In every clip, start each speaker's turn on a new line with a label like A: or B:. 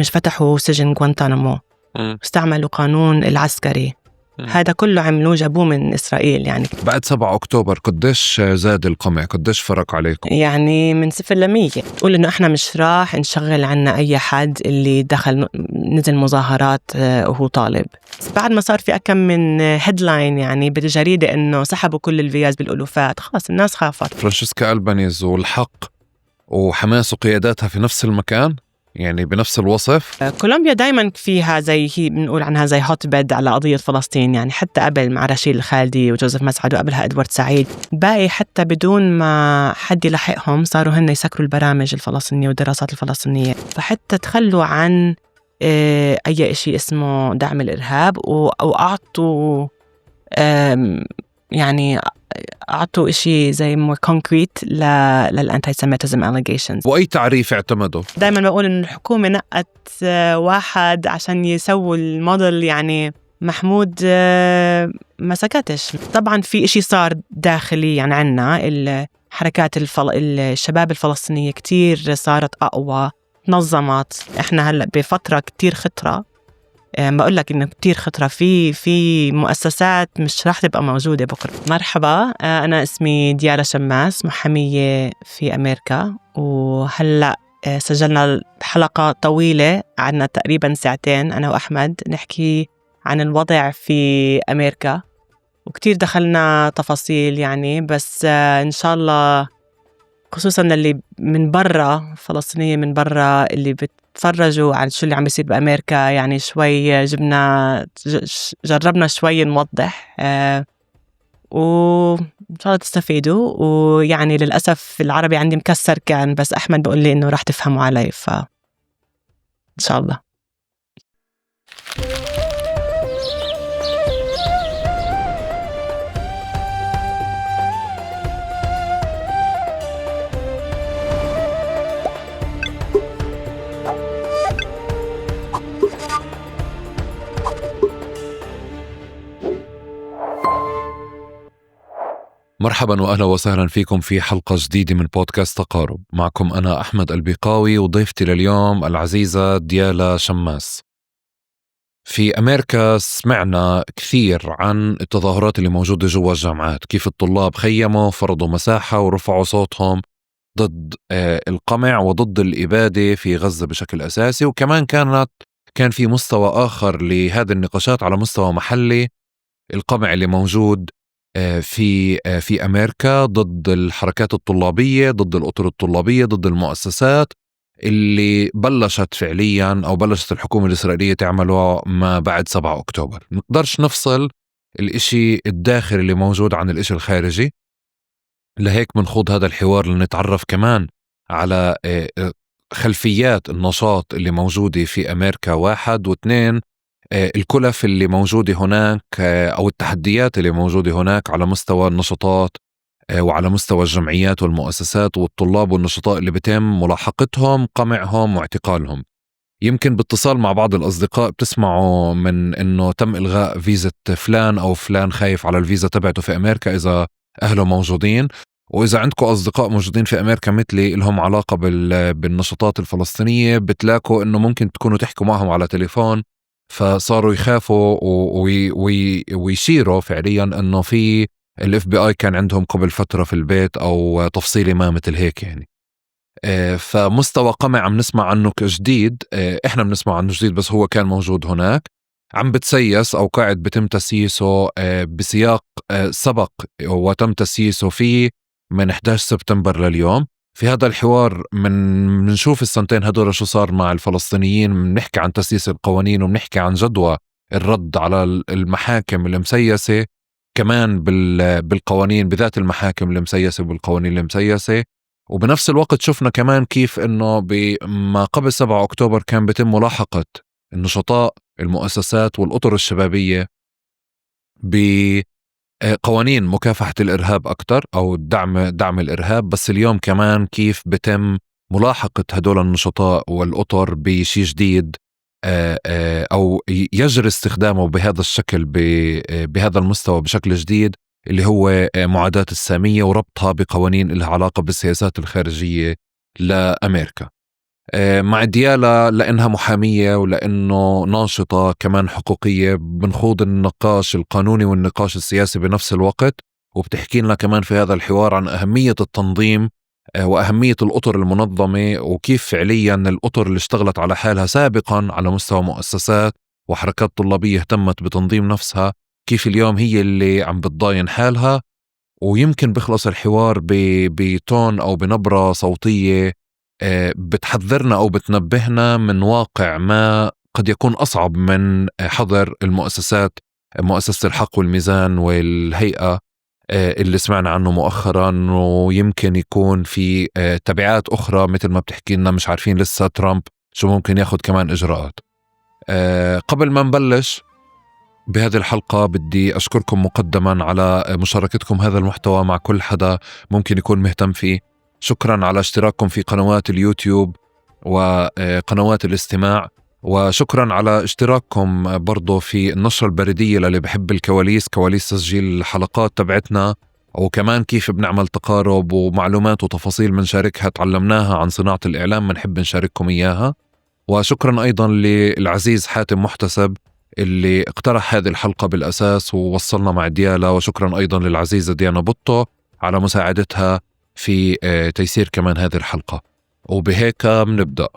A: مش فتحوا سجن غوانتانامو، استعملوا قانون العسكري. هذا كله عملوه جابوه من إسرائيل. يعني
B: بعد 7 أكتوبر قديش زاد القمع؟ قديش فرق عليكم؟
A: يعني من 0 ل 100. تقول إنه إحنا مش راح نشغل عنا أي حد اللي دخل نزل مظاهرات وهو طالب. بعد ما صار في أكم من هيدلاين يعني بالجريدة إنه سحبوا كل الفيز بالألوفات، خلاص الناس خافت.
B: فرانشيسكا ألبانيز والحق وحماس وقياداتها في نفس المكان، يعني بنفس الوصف.
A: كولومبيا دايما فيها زي هي بنقول عنها زي هوت بيد على قضية فلسطين، يعني حتى قبل مع رشيد الخالدي وجوزيف مسعد وقبلها إدوارد سعيد، باقي حتى بدون ما حد يلحقهم صاروا هن يسكروا البرامج الفلسطينية والدراسات الفلسطينية. فحتى تخلوا عن أي شيء اسمه دعم الإرهاب وأعطوا يعني أعطوا إشي زي more concrete للanti-Semitism allegations.
B: وأي تعريف اعتمدوا؟
A: دايما بقول إن الحكومة نقت واحد عشان يسووا الموديل، يعني محمود ما سكتش. طبعا في إشي صار داخلي، يعني عنا الحركات الشباب الفلسطينية كتير صارت أقوى، نظمت. إحنا هلأ بفترة كتير خطرة، بقول لك إنه كتير خطرة في مؤسسات مش راح تبقى موجودة بكرة. مرحبا، أنا اسمي ديارة شماس، محامية في أمريكا، وهلأ سجلنا حلقة طويلة عنا تقريبا 2 ساعة أنا وأحمد نحكي عن الوضع في أمريكا، وكتير دخلنا تفاصيل يعني. بس إن شاء الله خصوصاً اللي من برا، فلسطينية من برا اللي بتفرجوا عن شو اللي عم بيصير بأمريكا، يعني شوي جربنا شوي نوضح، وإن شاء الله تستفيدوا. ويعني للأسف العربي عندي مكسر كان، بس أحمد بقول لي إنه راح تفهموا علي، فإن شاء الله.
B: مرحبا وأهلا وسهلا فيكم في حلقة جديدة من بودكاست تقارب. معكم أنا أحمد البيقاوي، وضيفتي لليوم العزيزة ديالة شماس. في أمريكا سمعنا كثير عن التظاهرات اللي موجودة جوا الجامعات، كيف الطلاب خيموا، فرضوا مساحة ورفعوا صوتهم ضد القمع وضد الإبادة في غزة بشكل أساسي. وكمان كان في مستوى آخر لهذه النقاشات على مستوى محلي، القمع اللي موجود في أمريكا ضد الحركات الطلابية، ضد الأطر الطلابية، ضد المؤسسات اللي بلشت فعليا أو بلشت الحكومة الإسرائيلية تعمله ما بعد 7 أكتوبر. نقدرش نفصل الإشي الداخلي اللي موجود عن الإشي الخارجي. لهيك منخوض هذا الحوار لنتعرف كمان على خلفيات النشاط اللي موجودة في أمريكا، 1 و2 الكلف اللي موجودة هناك أو التحديات اللي موجودة هناك على مستوى النشاطات وعلى مستوى الجمعيات والمؤسسات والطلاب والنشطاء اللي بتم ملاحقتهم، قمعهم واعتقالهم. يمكن باتصال مع بعض الأصدقاء بتسمعوا من إنه تم إلغاء فيزا فلان أو فلان خايف على الفيزا تبعته في أمريكا إذا أهله موجودين. وإذا عندكم أصدقاء موجودين في أمريكا مثلي لهم علاقة بالنشاطات الفلسطينية، بتلاقوا إنه ممكن تكونوا تحكوا معهم على تليفون، فصاروا يخافوا ويشيروا فعليا انه في FBI كان عندهم قبل فترة في البيت او تفصيلي ما مثل هيك يعني. فمستوى قمع عم نسمع عنه كجديد، احنا بنسمع عنه جديد بس هو كان موجود هناك، عم بتسيس او قاعد بتم تسييسه بسياق سبق وتم تسييسه فيه من 11 سبتمبر لليوم. في هذا الحوار منشوف السنتين هدول شو صار مع الفلسطينيين، بنحكي عن تسييس القوانين وبنحكي عن جدوى الرد على المحاكم المسيسة، كمان بالقوانين بذات المحاكم المسيسة وبالقوانين المسيسة. وبنفس الوقت شفنا كمان كيف انه بما قبل 7 أكتوبر كان بيتم ملاحقة النشطاء، المؤسسات والأطر الشبابية بقوانين مكافحة الإرهاب أكتر أو دعم الإرهاب. بس اليوم كمان كيف بتم ملاحقة هدول النشطاء والأطر بشي جديد أو يجري استخدامه بهذا الشكل بهذا المستوى بشكل جديد، اللي هو معاداة السامية وربطها بقوانين لها علاقة بالسياسات الخارجية لأمريكا. مع ديالا لأنها محامية ولأنه ناشطة كمان حقوقية، بنخوض النقاش القانوني والنقاش السياسي بنفس الوقت، وبتحكي لنا كمان في هذا الحوار عن أهمية التنظيم وأهمية الأطر المنظمة، وكيف فعليا الأطر اللي اشتغلت على حالها سابقا على مستوى مؤسسات وحركات طلابية اهتمت بتنظيم نفسها، كيف اليوم هي اللي عم بتضاين حالها. ويمكن بخلص الحوار بتون أو بنبرة صوتية بتحذرنا أو بتنبهنا من واقع ما قد يكون أصعب من حظر المؤسسات، مؤسسة الحق والميزان والهيئة اللي سمعنا عنه مؤخرا، ويمكن يكون في تبعات أخرى مثل ما بتحكي لنا، مش عارفين لسه ترامب شو ممكن ياخد كمان إجراءات. قبل ما نبلش بهذه الحلقة بدي أشكركم مقدما على مشاركتكم هذا المحتوى مع كل حدا ممكن يكون مهتم فيه. شكرا على اشتراككم في قنوات اليوتيوب وقنوات الاستماع، وشكرا على اشتراككم برضو في النشرة البريدية للي بحب الكواليس، كواليس تسجيل الحلقات تبعتنا، وكمان كيف بنعمل تقارب ومعلومات وتفاصيل بنشاركها تعلمناها عن صناعة الإعلام بنحب نشارككم إياها. وشكرا أيضا للعزيز حاتم محتسب اللي اقترح هذه الحلقة بالأساس ووصلنا مع ديالا، وشكرا أيضا للعزيزة ديانا بطو على مساعدتها في تيسير كمان هذه الحلقة. وبهيك بنبدأ.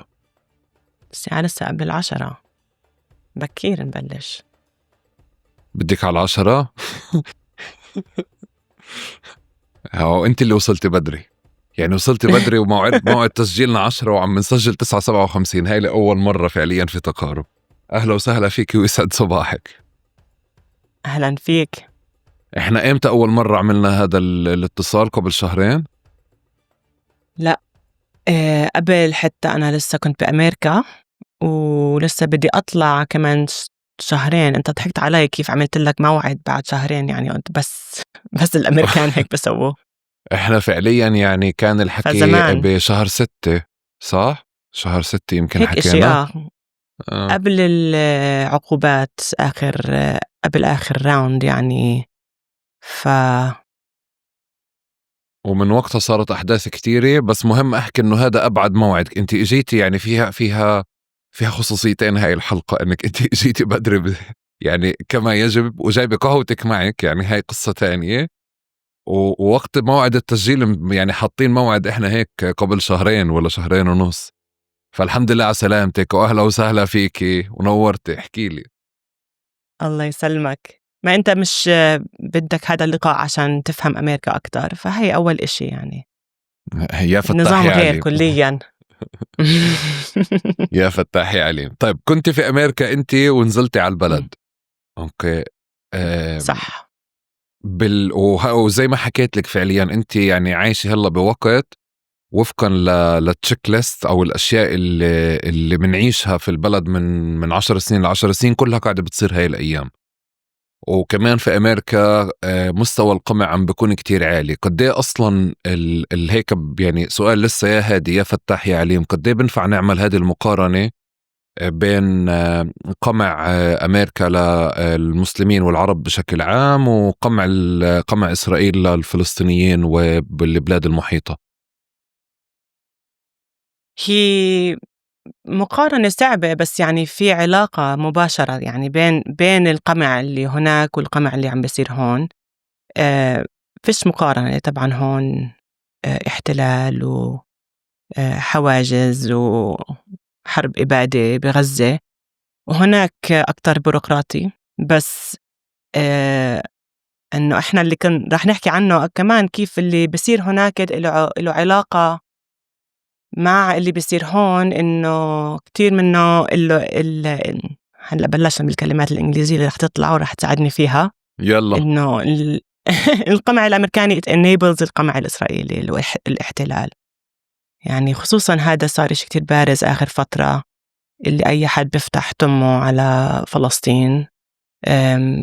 A: الساعة لسه قبل 10، بكير نبلش.
B: بدك على 10؟ هو أنت اللي وصلتي بدري، يعني وصلتي بدري موعد تسجيلنا 10 وعم نسجل 9:57. هاي لأول مرة فعليا في تقارب. أهلا وسهلا فيك ويسعد صباحك.
A: أهلا فيك.
B: إحنا إمتى أول مرة عملنا هذا الاتصال؟ قبل شهرين؟
A: لا قبل، حتى أنا لسه كنت بأمريكا ولسه بدي أطلع كمان شهرين. أنت ضحكت علي كيف عملت لك موعد بعد شهرين، يعني بس الأمريكان هيك بسووه.
B: إحنا فعليا يعني كان الحكي
A: فزمان
B: بشهر 6، صح؟ شهر 6 يمكن
A: هيك إشي.
B: حكينا.
A: قبل العقوبات، قبل آخر راوند يعني.
B: ومن وقتها صارت أحداث كتيرة، بس مهم أحكي إنه هذا أبعد موعد. أنت إجيتي يعني فيها خصوصيتين هاي الحلقة، إنك أنت إجيتي بدري يعني كما يجب، وجايبة قهوتك معك، يعني هاي قصة تانية. ووقت موعد التسجيل يعني حاطين موعد إحنا هيك قبل شهرين ولا شهرين ونص. فالحمد لله على سلامتك، وأهلا وسهلا فيكي ونورتي. احكي لي.
A: الله يسلمك. ما أنت مش بدك هذا اللقاء عشان تفهم أمريكا أكتر، فهي أول إشي يعني.
B: يا فتاح
A: النظام
B: يا
A: غير
B: عليم.
A: كليا.
B: يا فتاح يا عليم. طيب كنت في أمريكا أنت ونزلتي على البلد. أوكي.
A: صح.
B: وزي ما حكيت لك فعليا أنت يعني عايشة هلا بوقت وفقا للتشيك ليست أو الأشياء اللي بنعيشها في البلد من 10 سنين ل10 سنين كلها قاعدة بتصير هاي الأيام. وكمان في أمريكا مستوى القمع عم بيكون كتير عالي. قديه أصلا الهيك يعني سؤال لسه يا هادي يا فتاح يا عليم، قديه بنفع نعمل هذه المقارنة بين قمع أمريكا للمسلمين والعرب بشكل عام وقمع إسرائيل للفلسطينيين وبالبلاد المحيطة؟
A: هي مقارنة صعبة، بس يعني في علاقة مباشرة يعني بين القمع اللي هناك والقمع اللي عم بيصير هون. فيش مقارنة طبعا. هون احتلال وحواجز وحرب إبادة بغزة، وهناك أكتر بيروقراطي. بس إنه إحنا اللي رح نحكي عنه كمان كيف اللي بيصير هناك له علاقة مع اللي بيصير هون. إنه كتير منه هلا بلشنا بالكلمات الإنجليزية اللي رح تطلع ورح تساعدني فيها.
B: يلا.
A: إنه القمع الأمريكاني it enables القمع الإسرائيلي الاحتلال. يعني خصوصا هذا صار شيء كتير بارز آخر فترة، اللي أي حد بيفتح تمه على فلسطين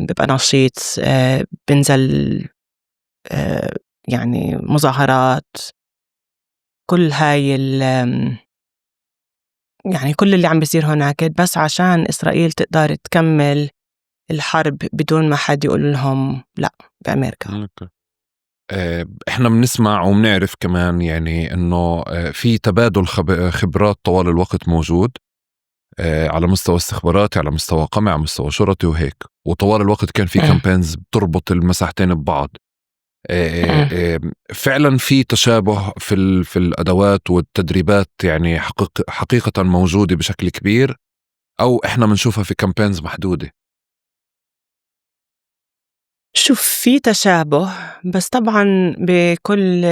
A: بيبقى نشيط، بنزل يعني مظاهرات. كل هاي يعني كل اللي عم بيصير هناك بس عشان إسرائيل تقدر تكمل الحرب بدون ما حد يقول لهم لا بأمريكا.
B: إحنا بنسمع وبنعرف كمان يعني إنه في تبادل خبرات طوال الوقت موجود، على مستوى استخباراتي، على مستوى قمع، على مستوى شرطي وهيك، وطوال الوقت كان في كامبينز بتربط المساحتين ببعض. فعلا في تشابه في الأدوات والتدريبات، يعني حقيقة موجودة بشكل كبير، أو إحنا بنشوفها في كامبينز محدودة؟
A: شوف، في تشابه، بس طبعا بكل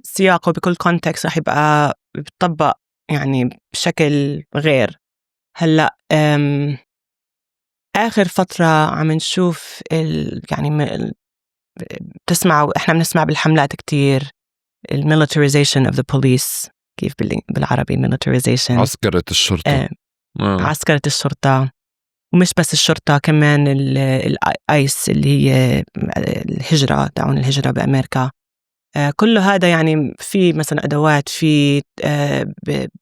A: سياق وبكل كونتكست رح يبقى بيطبق يعني بشكل غير. هلأ آخر فترة عم نشوف إحنا بنسمع بالحملات كتير militarization of the police، كيف بالعربي militarization؟
B: عسكرة الشرطة.
A: عسكرة الشرطة. ومش بس الشرطة، كمان الآيس اللي هي الهجرة، تعاون الهجرة بأمريكا. كل هذا يعني في مثلا أدوات، في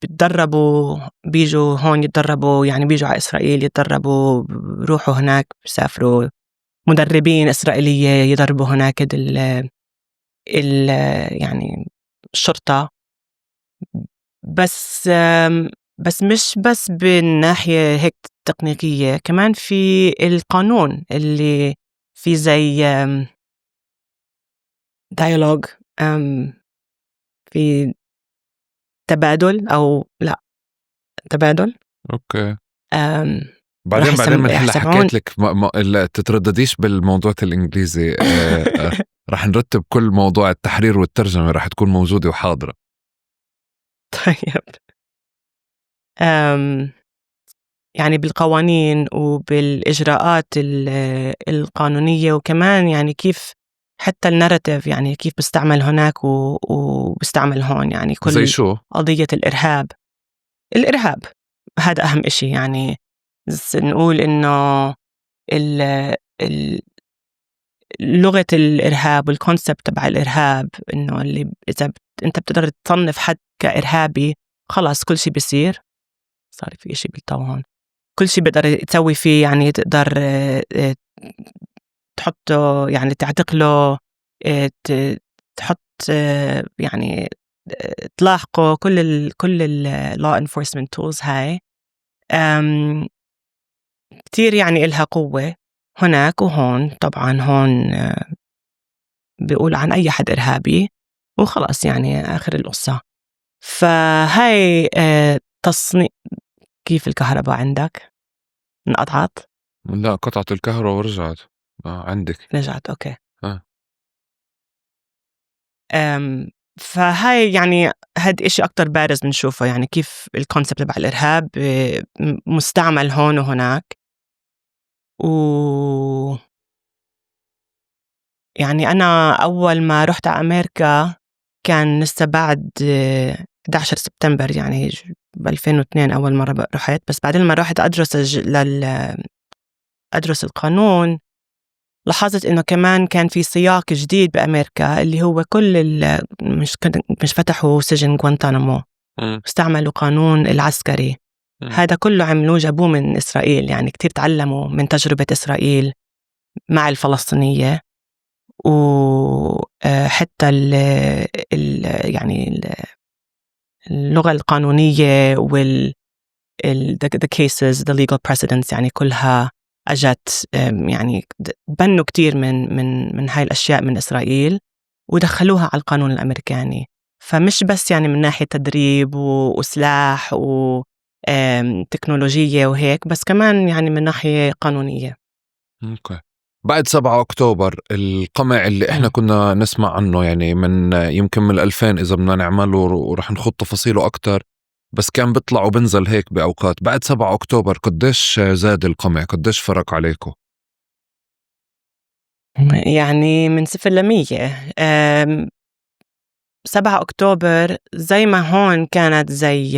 A: بتدربوا، بيجوا هون يتدربوا، يعني بيجوا على إسرائيل يتدربوا، بروحوا هناك، بسافروا مدربين إسرائيلية يدربوا هناك يعني الشرطة. بس مش بس بالناحية هيك تقنيكية، كمان في القانون اللي في زي ديالوج، في تبادل أو لا تبادل.
B: أوكي.
A: راح
B: بعدين من هلا
A: يسمعون.
B: حكيت لك لا تتردديش بالموضوع الإنجليزي. راح نرتب كل موضوع التحرير والترجمة، راح تكون موجودة وحاضرة.
A: طيب. يعني بالقوانين وبالإجراءات القانونية، وكمان يعني كيف حتى الناراتيف، يعني كيف بستعمل هناك وبستعمل هون، يعني
B: زي
A: كل
B: شو؟
A: قضية الإرهاب هذا أهم إشي. يعني نقول إنه ال- لغة الإرهاب والكونسبت تبع الإرهاب، إنه اللي إذا أنت بتقدر تصنف حد كإرهابي، خلاص كل شي بيصير. صار في إشي بالتو هون، كل شي بيقدر تسوي فيه، يعني تقدر تحطه، يعني تعتقله، تحط يعني تلاحقه، كل ال law enforcement tools هاي كتير يعني إلها قوة هناك وهون. طبعا هون بيقول عن أي حد إرهابي وخلاص، يعني آخر القصة. فهاي تصنيع. كيف الكهرباء عندك انقطعت؟
B: لا، قطعت الكهرباء ورجعت. عندك؟
A: رجعت، أوكي. فهاي يعني هاد إشي أكتر بارز بنشوفه، يعني كيف الكونسبت تبع الإرهاب مستعمل هون وهناك. و يعني أنا أول ما رحت على أمريكا كان لسه بعد 11 سبتمبر، يعني ب 2002 أول مرة رحت. بس بعدين ما رحت أدرس القانون، لاحظت إنه كمان كان في سياق جديد بأمريكا، اللي هو مش فتحوا سجن غوانتانامو، استعملوا قانون العسكري. هذا كله عملوه، جابوه من إسرائيل، يعني كتير تعلموا من تجربة إسرائيل مع الفلسطينية. وحتى يعني اللغة القانونية the cases, the legal precedents، يعني كلها أجت، يعني بنوا كتير من هاي الأشياء من إسرائيل ودخلوها على القانون الأمريكاني. فمش بس يعني من ناحية تدريب وسلاح وتكنولوجية وهيك، بس كمان يعني من ناحية قانونية.
B: أوكي. بعد 7 أكتوبر القمع اللي إحنا كنا نسمع عنه، يعني من يمكن من 2000 إذا بدنا نعمله ورح نخط تفاصيله أكتر، بس كان بيطلع وبنزل هيك بأوقات. بعد 7 أكتوبر قديش زاد القمع؟ قديش فرق عليكم؟
A: يعني من 0 ل 100. 7 أكتوبر زي ما هون كانت زي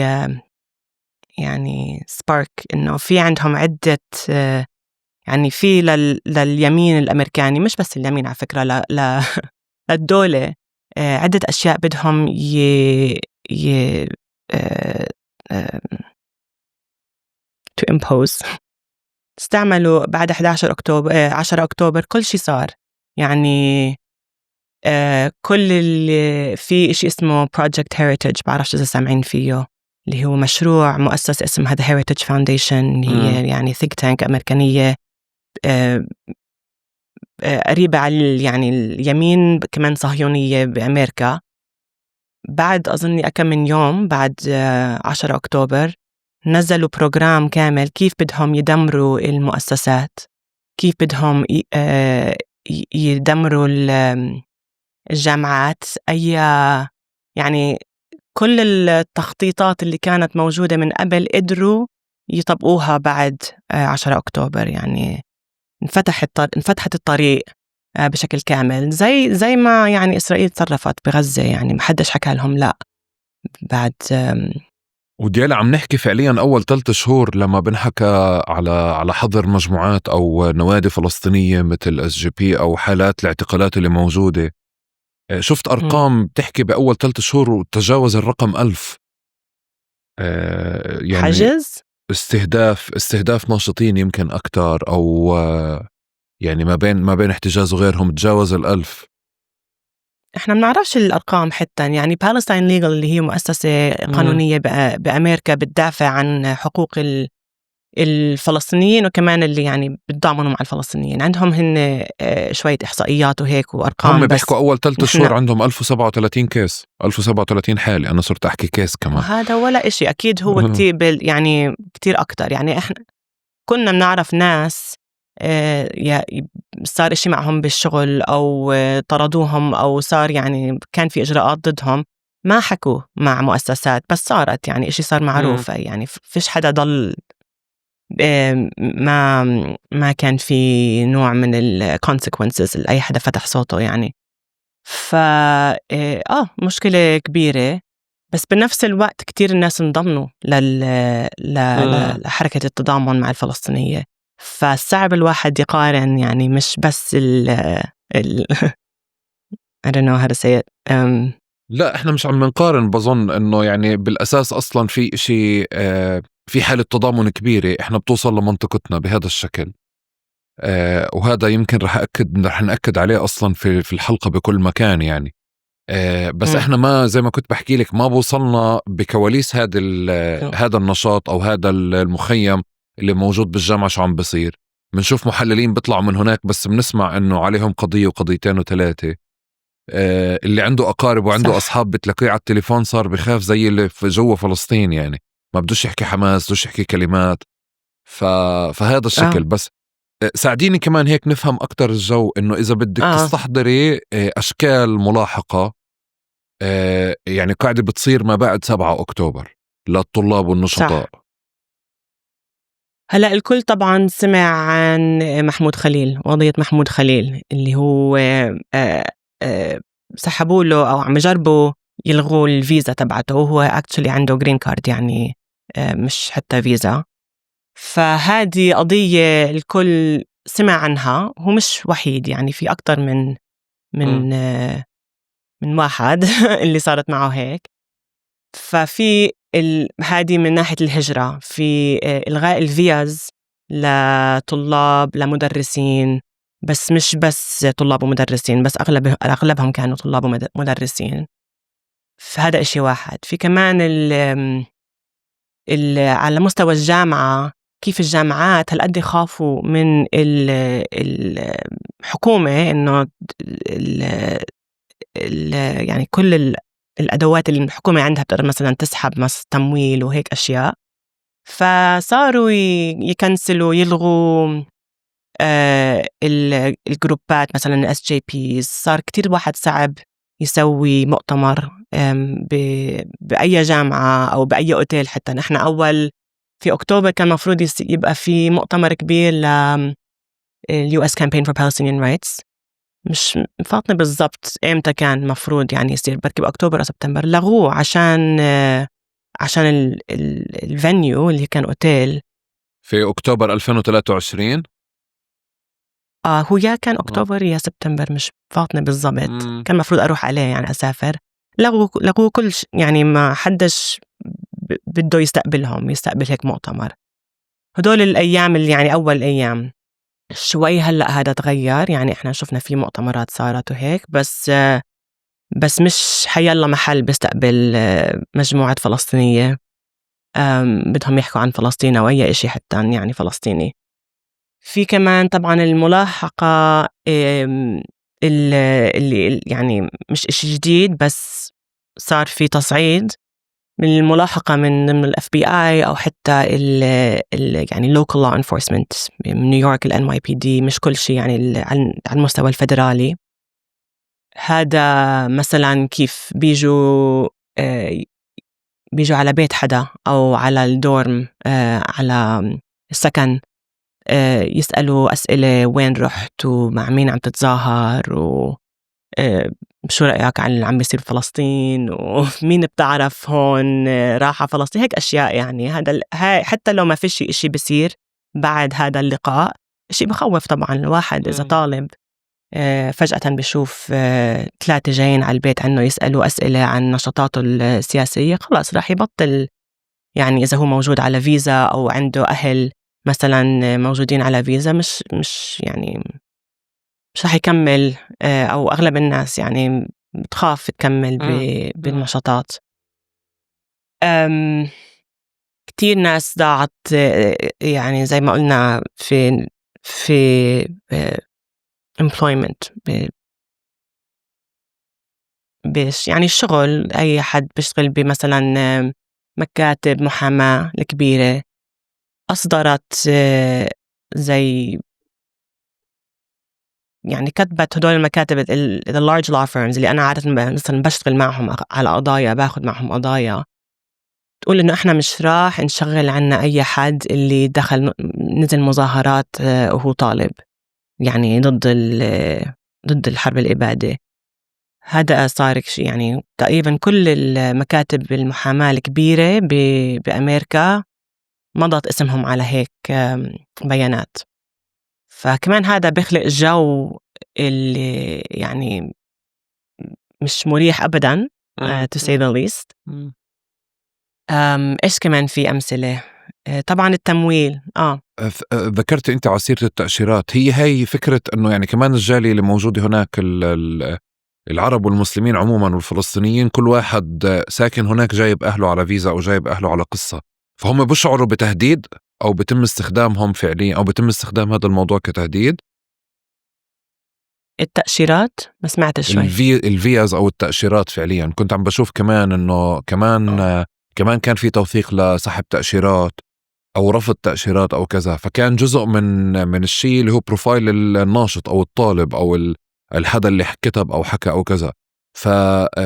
A: يعني سبارك، إنه في عندهم عدة يعني في لليمين الأمريكاني، مش بس اليمين على فكرة، للدولة عدة أشياء بدهم ي to impose. استعملوا بعد 11 أكتوبر 10 أكتوبر كل شيء صار، يعني كل اللي في إشي اسمه Project Heritage، بعرفش إذا سامعين فيه، اللي هو مشروع مؤسسة اسمها The Heritage Foundation، اللي هي يعني think tank أمريكانية قريبة على يعني اليمين، كمان صهيونية بأمريكا. بعد أظني أكم من يوم بعد 10 أكتوبر نزلوا بروجرام كامل كيف بدهم يدمروا المؤسسات، كيف بدهم يدمروا الجامعات، يعني كل التخطيطات اللي كانت موجودة من قبل قدروا يطبقوها بعد 10 أكتوبر. يعني انفتحت الطريق بشكل كامل، زي ما يعني إسرائيل تصرفت بغزة، يعني محدش حكى لهم لا بعد.
B: وديالا عم نحكي فعليا أول 3 شهور لما بنحكى على حظر مجموعات أو نوادي فلسطينية مثل SGP أو حالات الاعتقالات اللي موجودة. شفت أرقام بتحكي بأول 3 شهور وتجاوز الرقم 1000. يعني
A: حجز
B: استهداف ناشطين يمكن أكتر، أو يعني ما بين احتجاز وغيرهم تجاوز 1000.
A: احنا بنعرفش الأرقام حتى. يعني Palestine Legal اللي هي مؤسسة قانونية بأمريكا بتدافع عن حقوق الفلسطينيين، وكمان اللي يعني بتضامنوا مع الفلسطينيين، عندهم هن شوية إحصائيات وهيك وأرقام.
B: هم بيحكوا أول 3 شهور عندهم 1037 كيس، 1037 حالة. أنا صرت أحكي كيس كمان،
A: وهذا ولا إشي. أكيد هو كتير يعني كتير أكتر. يعني إحنا كنا بنعرف ناس صار إشي معهم بالشغل أو طردوهم أو صار يعني كان في إجراءات ضدهم، ما حكوا مع مؤسسات، بس صارت يعني إشي صار معروف. يعني فيش حدا ضل ما كان في نوع من ال consequences أي حدا فتح صوته يعني. مشكلة كبيرة، بس بنفس الوقت كتير الناس انضموا لحركة التضامن مع الفلسطينية. فصعب الواحد يقارن، يعني مش بس I don't know how to say it.
B: لا احنا مش عم نقارن. بظن انه يعني بالاساس اصلا في اشي، في حالة تضامن كبيرة احنا بتوصل لمنطقتنا بهذا الشكل. وهذا يمكن رح نأكد عليه اصلا في الحلقة بكل مكان يعني. بس احنا ما زي ما كنت بحكي لك ما بوصلنا بكواليس هذا النشاط او هذا المخيم اللي موجود بالجامعة شو عم بصير. بنشوف محللين بيطلعوا من هناك، بس بنسمع انه عليهم قضية وقضيتين وثلاثة. اللي عنده أقارب وعنده
A: صح.
B: أصحاب بتلاقيه على التليفون صار بخاف زي اللي في جوا فلسطين، يعني ما بدوش يحكي حماس، بدوش يحكي كلمات. فهذا الشكل. بس ساعديني كمان هيك نفهم أكتر الجو، إنه إذا بدك تستحضري أشكال ملاحقة يعني قاعدة بتصير ما بعد 7 أكتوبر للطلاب والنشطاء.
A: صح. هلأ الكل طبعا سمع عن محمود خليل، قضية محمود خليل اللي هو سحبوا له أو عم يجربوا يلغوا الفيزا تبعته، وهو actually عنده green card، يعني مش حتى فيزا. فهذه قضية الكل سمع عنها، هو مش وحيد، يعني في أكتر من واحد اللي صارت معه هيك. ففي هذه من ناحية الهجرة، في إلغاء الفيز لطلاب لمدرسين، بس مش بس طلاب ومدرسين بس، أغلبهم كانوا طلاب ومدرسين. فهذا إشي واحد. في كمان على مستوى الجامعة، كيف الجامعات هالقد خافوا من الحكومة إنه يعني كل الأدوات اللي الحكومة عندها بتقدر مثلا تسحب تمويل وهيك أشياء، فصاروا يكنسلوا يلغوا الجروبات مثلا SJPs. صار كتير واحد صعب يسوي مؤتمر بأي جامعة أو بأي أوتيل. حتى نحن أول في أكتوبر كان مفروض يبقى في مؤتمر كبير US Campaign for Palestinian Rights، مش فاطنة بالضبط إمتى كان مفروض يعني يصير، بركي بأكتوبر أو سبتمبر. لغوه عشان الفنيو اللي كان أوتيل
B: في أكتوبر 2023.
A: هو يا كان أكتوبر يا سبتمبر، مش فاطنة بالضبط. كان مفروض أروح عليه يعني أسافر. لغوا كل يعني ما حدش بده يستقبل هيك مؤتمر. هدول الأيام اللي يعني أول أيام شوي هلأ هذا تغير، يعني إحنا شفنا في مؤتمرات صارت وهيك، بس مش حيالله محل بيستقبل مجموعة فلسطينية بدهم يحكوا عن فلسطين أو أي إشي حتى يعني فلسطيني. في كمان طبعا الملاحقة اللي يعني مش إشي جديد، بس صار في تصعيد من الملاحقة من ال FBI أو حتى ال يعني local law enforcement من نيويورك ال NYPD، مش كل شيء يعني على المستوى الفدرالي. هذا مثلا كيف بيجوا على بيت حدا أو على الدورم على السكن، يسألوا أسئلة وين رحت ومع مين عم تتظاهر شو رأيك عن اللي عم بيصير بفلسطين ومين بتعرف هون راح على فلسطين، هيك أشياء. يعني هاي حتى لو ما في شيء بيصير بعد هذا اللقاء، شيء بخوف طبعا الواحد إذا طالب فجأة بيشوف 3 جايين على البيت عنه يسألوا أسئلة عن نشاطاته السياسية، خلاص راح يبطل. يعني إذا هو موجود على فيزا أو عنده أهل مثلا موجودين على فيزا، مش يعني مش رح يكمل، أو أغلب الناس يعني بتخاف تكمل بالنشاطات. كتير ناس ضاعت، يعني زي ما قلنا في employment، يعني الشغل. أي حد بيشتغل بمثلا مكاتب محاماة الكبيرة أصدرت زي يعني كتبت هدول المكاتب the large law firms اللي أنا عادة مثلا بشتغل معهم على قضايا، باخد معهم قضايا، تقول إنه إحنا مش راح نشغل عنا أي حد اللي نزل مظاهرات وهو طالب، يعني ضد الحرب الإبادة. هذا صار شيء، يعني تقريبا كل المكاتب المحاماة الكبيرة بأمريكا مضت اسمهم على هيك بيانات. فكمان هذا بيخلق جو اللي يعني مش مريح أبداً to say the least. إيش كمان في أمثلة؟ طبعاً التمويل.
B: ذكرت أنت على سيرة التأشيرات، هي فكرة أنه يعني كمان الجالية اللي موجودة هناك العرب والمسلمين عموماً والفلسطينيين، كل واحد ساكن هناك جايب أهله على فيزا أو جايب أهله على قصة، فهم بيشعروا بتهديد أو بتم استخدامهم فعليا أو بتم استخدام هذا الموضوع كتهديد.
A: التأشيرات ما سمعت شوي.
B: الفيز أو التأشيرات فعليا كنت عم بشوف كمان أنه كمان كان في توثيق لسحب تأشيرات أو رفض تأشيرات أو كذا، فكان جزء من الشيء اللي هو بروفايل الناشط أو الطالب أو الحدا اللي كتب أو حكى أو كذا.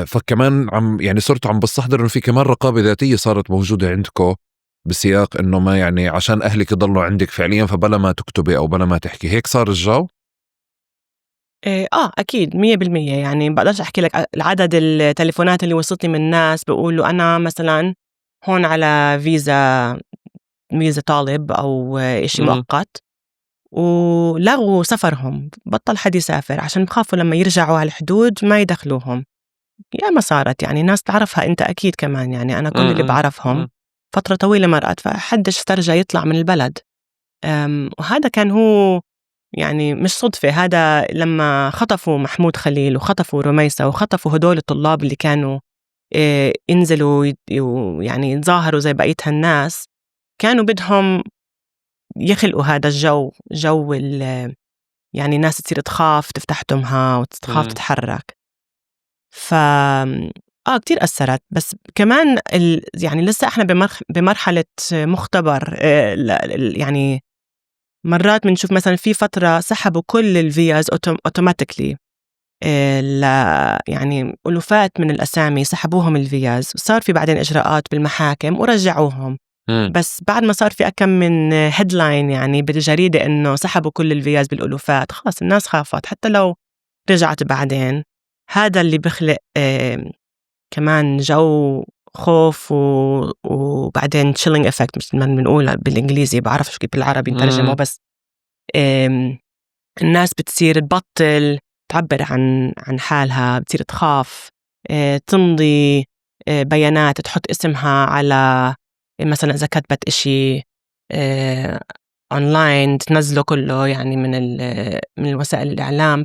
B: فكمان يعني صرت عم بستحضر إنه في كمان رقابة ذاتية صارت موجودة عندكم بسياق إنه ما يعني عشان أهلك يضلوا عندك فعليا، فبلا ما تكتبي أو بلا ما تحكي، هيك صار الجو.
A: أكيد 100%. يعني بقدرش أحكي لك العدد التليفونات اللي وصلتني من ناس بيقولوا أنا مثلا هون على فيزا طالب أو إشي مؤقت، ولغوا سفرهم، بطل حد يسافر عشان بخافوا لما يرجعوا على الحدود ما يدخلوهم. يا ما صارت يعني ناس تعرفها أنت أكيد كمان، يعني أنا كل اللي بعرفهم فترة طويلة مرقت فحدش استرجع يطلع من البلد. وهذا كان هو يعني مش صدفة، هذا لما خطفوا محمود خليل وخطفوا رميسة وخطفوا هدول الطلاب اللي كانوا ينزلوا يعني يتظاهروا زي بقية الناس، كانوا بدهم يخلقوا هذا جو يعني الناس تصير تخاف تفتح تمها وتخاف تتحرك. كتير أثرت. بس كمان يعني لسه احنا بمرحلة مختبر. يعني مرات بنشوف مثلا في فترة سحبوا كل الفيز اوتوماتيكلي، يعني ألوفات من الأسامي سحبوهم الفيز، وصار في بعدين إجراءات بالمحاكم ورجعوهم. بس بعد ما صار في أكم من هيدلاين يعني بالجريدة إنه سحبوا كل الفيز بالألوفات، خلاص الناس خافت حتى لو رجعت بعدين. هذا اللي بخلق كمان جو خوف وبعدين chilling effect مثل ما بنقول بالإنجليزي، بعرف شو كيف بالعربي نترجمه. بس الناس بتصير تبطل تعبر عن حالها، بتصير تخاف تمضي بيانات، تحط اسمها على مثلا إذا كتبت إشي أونلاين تنزله كله يعني من وسائل الإعلام.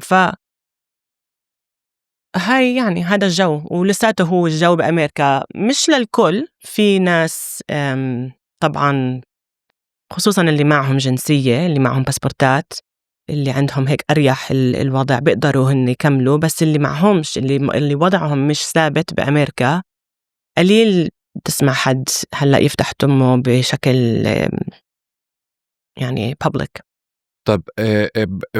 A: هاي يعني هذا الجو، ولساته هو الجو بأمريكا، مش للكل. في ناس طبعا خصوصا اللي معهم جنسية، اللي معهم باسبورتات، اللي عندهم هيك أريح الوضع، بيقدروا هن يكملوا. بس اللي معهمش، اللي وضعهم مش ثابت بأمريكا، قليل تسمع حد هلأ يفتح تمه بشكل يعني public.
B: طب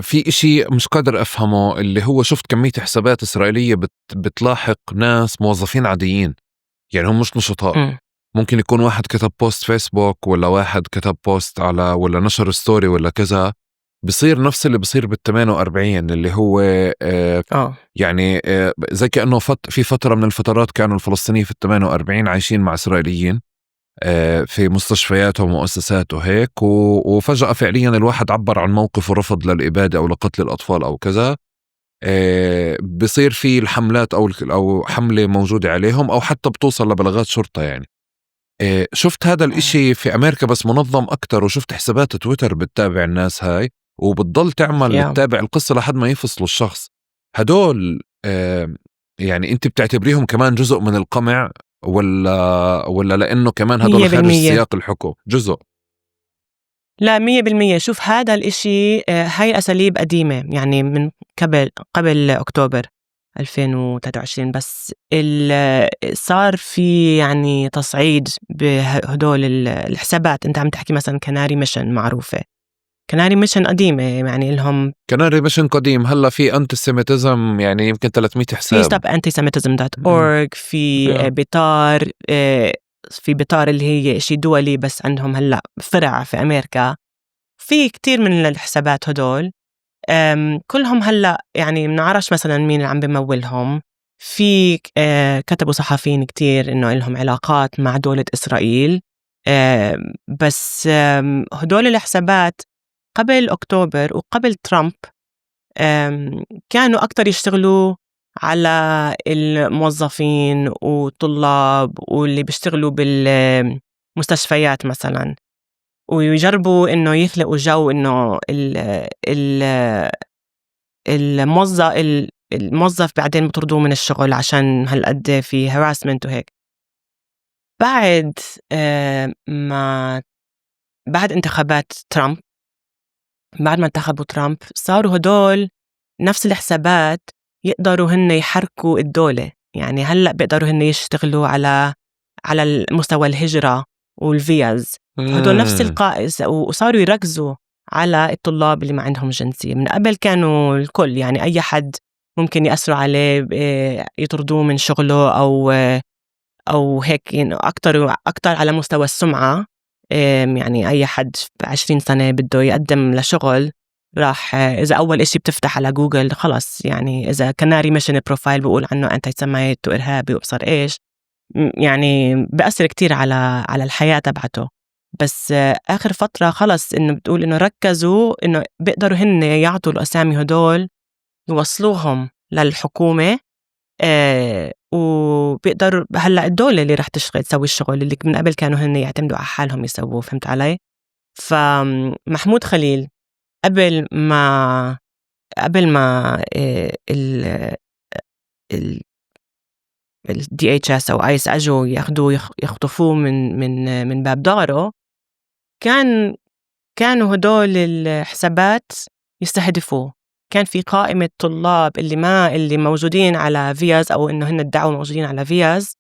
B: في إشي مش قادر أفهمه، اللي هو شفت كمية حسابات إسرائيلية بتلاحق ناس موظفين عاديين، يعني هم مش نشطاء. ممكن يكون واحد كتب بوست فيسبوك، ولا واحد كتب بوست على، ولا نشر ستوري ولا كذا، بصير نفس اللي بصير بال48، اللي هو يعني زي كأنه في فترة من الفترات كانوا الفلسطينيين في ال48 عايشين مع إسرائيليين في مستشفيات ومؤسسات وهيك، وفجأة فعليا الواحد عبر عن موقف ورفض للإبادة أو لقتل الأطفال أو كذا، بصير في الحملات أو حملة موجودة عليهم، أو حتى بتوصل لبلاغات شرطة. يعني شفت هذا الإشي في أمريكا بس منظم أكتر، وشفت حسابات تويتر بتتابع الناس هاي، وبتضل تتابع القصة لحد ما يفصلوا الشخص. هدول يعني أنت بتعتبريهم كمان جزء من القمع، ولا لأنه كمان هدول خارج سياق الحكم جزء؟
A: لا، 100%. شوف هذا الإشي، هاي أساليب قديمة يعني من قبل أكتوبر 2023، بس صار في يعني تصعيد بهدول الحسابات. أنت عم تحكي مثلا كناري ميشن، معروفة كناري ميشن قديمة، يعني لهم
B: كناري ميشن قديم. هلا في أنتيسيميتيزم يعني يمكن 300 حساب،
A: في stopantisemitism.org، في بطار، في بطار اللي هي شيء دولي بس عندهم هلأ فرع في أمريكا. في كتير من الحسابات هدول، كلهم هلأ يعني منعرفش مثلا مين اللي عم بمولهم. في كتبوا صحفيين كتير إنه لهم علاقات مع دولة إسرائيل، بس هدول الحسابات قبل أكتوبر وقبل ترامب كانوا أكتر يشتغلوا على الموظفين وطلاب واللي بيشتغلوا بالمستشفيات مثلا، ويجربوا إنه يخلقوا جو إنه الموظف بعدين بطردوه من الشغل عشان هالقد في harassment وهيك. بعد انتخابات ترامب، بعد ما انتخبوا ترامب، صاروا هدول نفس الحسابات يقدروا هن يحركوا الدولة. يعني هلأ بيقدروا هن يشتغلوا على المستوى الهجرة والفيز، هدول نفس القائز، وصاروا يركزوا على الطلاب اللي ما عندهم جنسية. من قبل كانوا الكل يعني أي حد ممكن يأثروا عليه، يطردوه من شغله أو هيك، يعني أكتر على مستوى السمعة. يعني أي حد ب20 سنة بده يقدم لشغل، راح إذا أول إشي بتفتح على جوجل خلاص، يعني إذا كناري ميشن بروفايل بيقول عنه أنت سميت وإرهابي وأبصر إيش، يعني بأثر كتير على الحياة تبعته. بس آخر فترة خلص إنه بتقول إنه ركزوا إنه بيقدروا هن يعطوا الأسامي هدول، يوصلوهم للحكومة، وبيقدروا هلأ الدولة اللي رح تسوي الشغل اللي من قبل كانوا هن يعتمدوا على حالهم يسووه. فهمت علي؟ فمحمود خليل قبل ما ال DHS أو ICE أجوا يخطفوه من باب داره، كانوا هدول الحسابات يستهدفوه. كان في قائمة طلاب اللي موجودين على فياز، أو إنه هن ادعوا موجودين على فياز،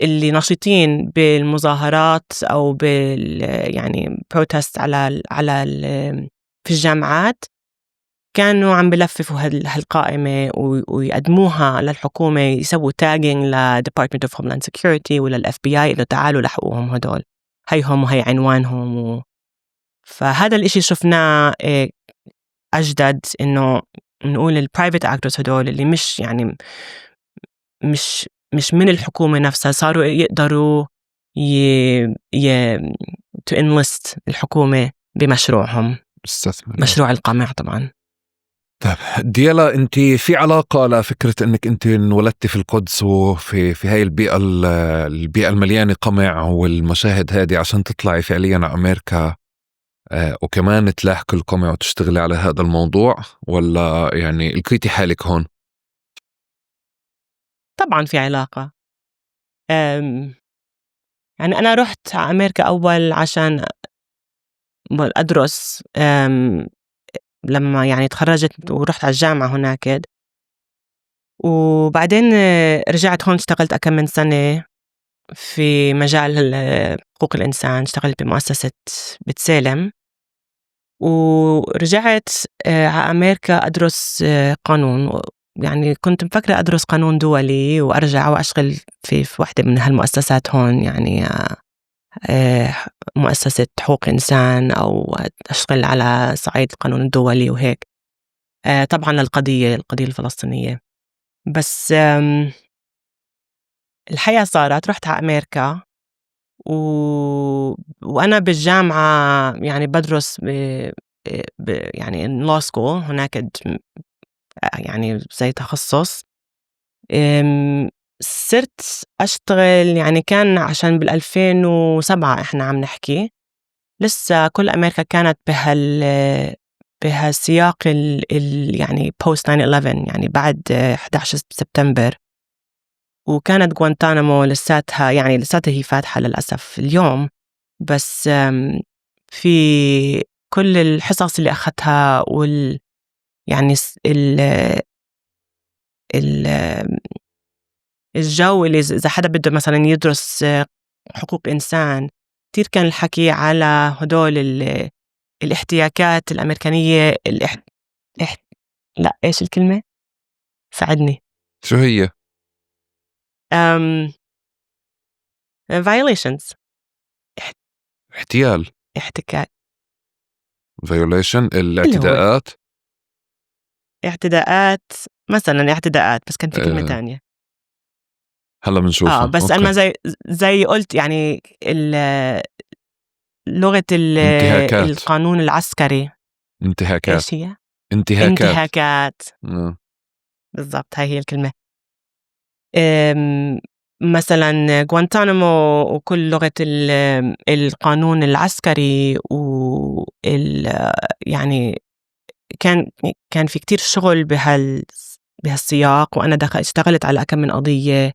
A: اللي نشيطين بالمظاهرات أو يعني بروتست في الجامعات. كانوا عم بلففوا هالقائمة ويقدموها للحكومة، يسووا تاجينج Department of Homeland Security ولا FBI إنه تعالوا لحقوهم هدول، هيهم وهي عنوانهم. فهذا الإشي شفناه أجدد، إنه نقول البرايفت أكتورز هدول اللي مش يعني مش من الحكومة نفسها، صاروا يقدروا to enlist الحكومة بمشروعهم، مشروع القمع طبعا.
B: طيب ديالا، انت في علاقة لفكرة انك انت انولدتي في القدس وفي هاي البيئة المليانة قمع والمشاهد هذه عشان تطلعي فعليا على امريكا وكمان تلاحق القمع وتشتغلي على هذا الموضوع، ولا يعني لقيتي حالك هون؟
A: طبعا في علاقة. يعني أنا رحت على أمريكا أول عشان أدرس. لما يعني تخرجت ورحت على الجامعة هناك، وبعدين رجعت هون اشتغلت أكم من سنة في مجال حقوق الإنسان. اشتغلت بمؤسسة بتسالم، ورجعت على أمريكا أدرس قانون. يعني كنت مفكرة أدرس قانون دولي وأرجع وأشتغل في واحدة من هالمؤسسات هون، يعني مؤسسة حقوق إنسان، أو أشتغل على صعيد القانون الدولي وهيك. طبعا القضية الفلسطينية. بس الحقيقة صارت رحت على أمريكا وأنا بالجامعة يعني بدرس يعني law school هناك، يعني زي تخصص. صرت أشتغل، يعني كان عشان بال2007 إحنا عم نحكي، لسه كل أمريكا كانت بهالسياق يعني post 9/11، يعني بعد 11 سبتمبر. وكانت غوانتانامو لساتها هي فاتحة للأسف اليوم. بس في كل الحصص اللي أخذتها يعني ال الجو اللي إذا حدا بده مثلا يدرس حقوق إنسان، كتير كان الحكي على هدول الاحتياجات الأمريكانية. لا، إيش الكلمة؟ ساعدني.
B: شو هي؟
A: violations.
B: احتيال.
A: احتكاك.
B: violation،
A: اللي هو
B: الاعتداءات.
A: اعتداءات، مثلا اعتداءات، بس كان في كلمة تانية.
B: هلا بنشوفها.
A: بس أنا
B: أوكي.
A: زي قلت، يعني لغة
B: انتهاكات.
A: القانون العسكري.
B: انتهاكات.
A: إيش هي؟
B: انتهاكات.
A: انتهاكات. بالضبط، هاي هي الكلمة. مثلا غوانتانامو وكل لغة القانون العسكري يعني كان في كتير شغل بهالسياق. وأنا اشتغلت على كم من قضية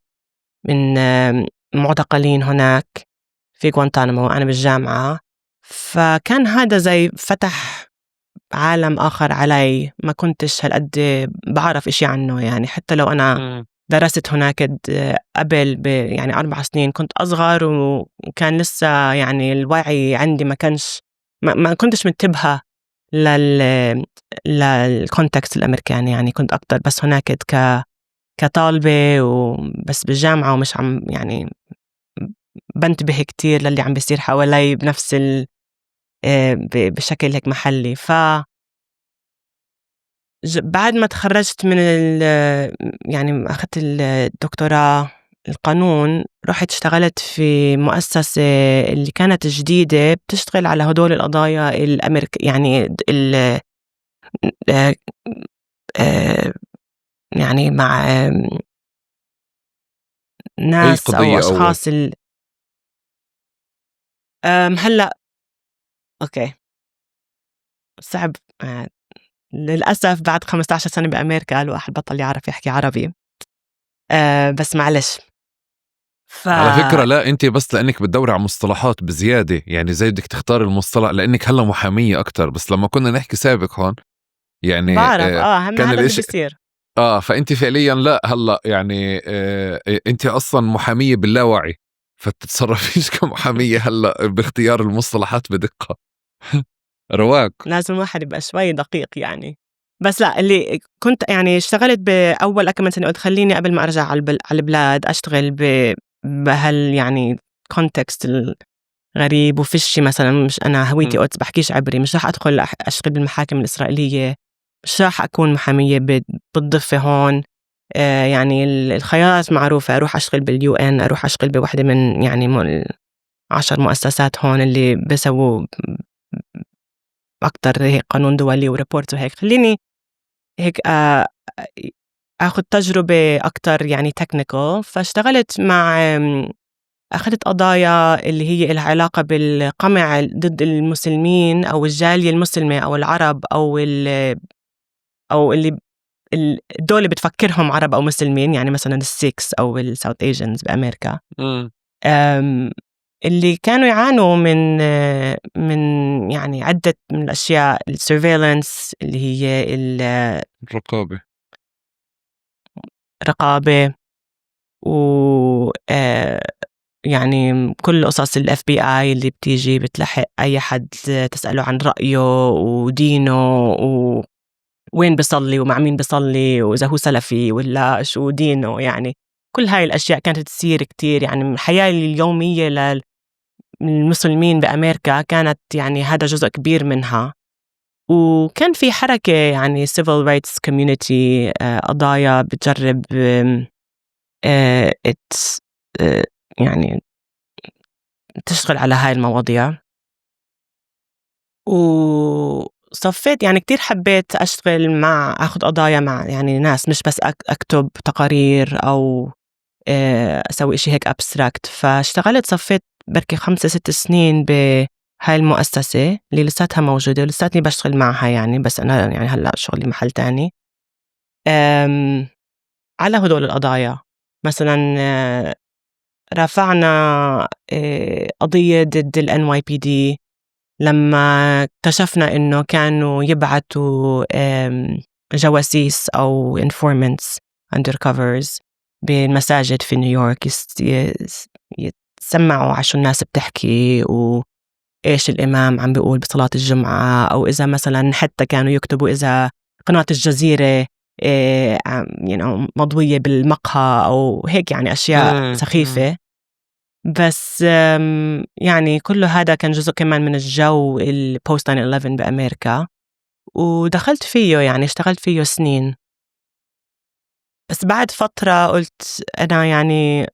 A: من معتقلين هناك في غوانتانامو وأنا بالجامعة. فكان هذا زي فتح عالم آخر علي، ما كنتش هالقد بعرف إشي عنه. يعني حتى لو أنا درست هناك قبل يعني 4 سنين، كنت أصغر وكان لسه يعني الوعي عندي ما كنتش منتبهة للكونتكست الأمريكاني. يعني كنت أكتر بس هناك كطالبة وبس بالجامعة، ومش عم يعني بنتبه كتير للي عم بيصير حوالي بنفس بشكل هيك محلي. بعد ما تخرجت من يعني أخذت الدكتوراه القانون، رحت اشتغلت في مؤسسة اللي كانت جديدة بتشتغل على هدول القضايا يعني يعني مع
B: أي
A: ناس أو
B: قضية أول؟
A: أشخاص هلأ أوكي، صعب. للأسف بعد 15 سنة بأمريكا الواحد بطل يعرف يحكي عربي. بس معلش.
B: على فكرة لا، أنت بس لأنك بتدوري على مصطلحات بزيادة، يعني زي بدك تختار المصطلح لأنك هلا محامية أكتر. بس لما كنا نحكي سابق هون يعني
A: بعرف هم
B: كان
A: هذا اللي
B: الإشي
A: بيصير.
B: فأنت فعليا لا هلا يعني أنت أصلا محامية باللاوعي، فتتصرفيش كمحامية هلا باختيار المصطلحات بدقة. رواق.
A: لازم الواحد يبقى شوي دقيق يعني. بس لا، اللي كنت يعني اشتغلت بأول كم سنة، قلت خليني قبل ما أرجع على البلاد أشتغل يعني كونتكست الغريب وفشي. مثلا مش أنا هويتي قلت بحكيش عبري، مش رح أدخل أشتغل بالمحاكم الإسرائيلية، مش رح أكون محامية بالضفة هون. يعني الخيارات معروفة، أروح أشتغل بالUN، أروح أشتغل بواحدة من يعني 10 مؤسسات هون اللي بيسووا أكتر هيك قانون دولي وريبورت وهيك. خليني هيك أخذ تجربة أكتر يعني technical. فاشتغلت مع أخذت قضايا اللي هي لها علاقة بالقمع ضد المسلمين أو الجالية المسلمة أو العرب أو اللي الدول اللي بتفكرهم عرب أو مسلمين، يعني مثلا السيكس أو الساوث ايجنز بأمريكا. اللي كانوا يعانوا من يعني عدة من الأشياء، السيرفيلانس اللي هي الرقابة و يعني كل قصص ال FBI اللي بتيجي بتلحق أي حد تسأله عن رأيه ودينه وين بيصلي ومع مين بيصلي وإذا هو سلفي ولا شو دينه. يعني كل هاي الأشياء كانت تصير كتير، يعني من الحياة اليومية للمسلمين بأمريكا كانت يعني هذا جزء كبير منها. وكان في حركة يعني civil rights community، قضايا بتجرب يعني تشتغل على هاي المواضيع. وصفيت يعني كتير حبيت أشتغل أخذ قضايا مع يعني ناس، مش بس أكتب تقارير أو أسوي إشي هيك أبستراكت. فاشتغلت صفيت بركي 5-6 سنين بهاي المؤسسة اللي لساتها موجودة ولساتني بشتغل معها يعني، بس أنا يعني هلأ شغلي محل تاني على هدول القضايا. مثلا رافعنا قضية ضد ال NYPD لما اكتشفنا إنه كانوا يبعتوا جواسيس أو informants undercovers بالمساجد في نيويورك يتسمعوا عشان الناس بتحكي وإيش الإمام عم بيقول بصلاة الجمعة، أو إذا مثلا حتى كانوا يكتبوا إذا قناة الجزيرة مضوية بالمقهى أو هيك، يعني أشياء سخيفة. بس يعني كل هذا كان جزء كمان من الجو البوست 9/11 بأمريكا، ودخلت فيه يعني اشتغلت فيه سنين. بس بعد فترة قلت أنا يعني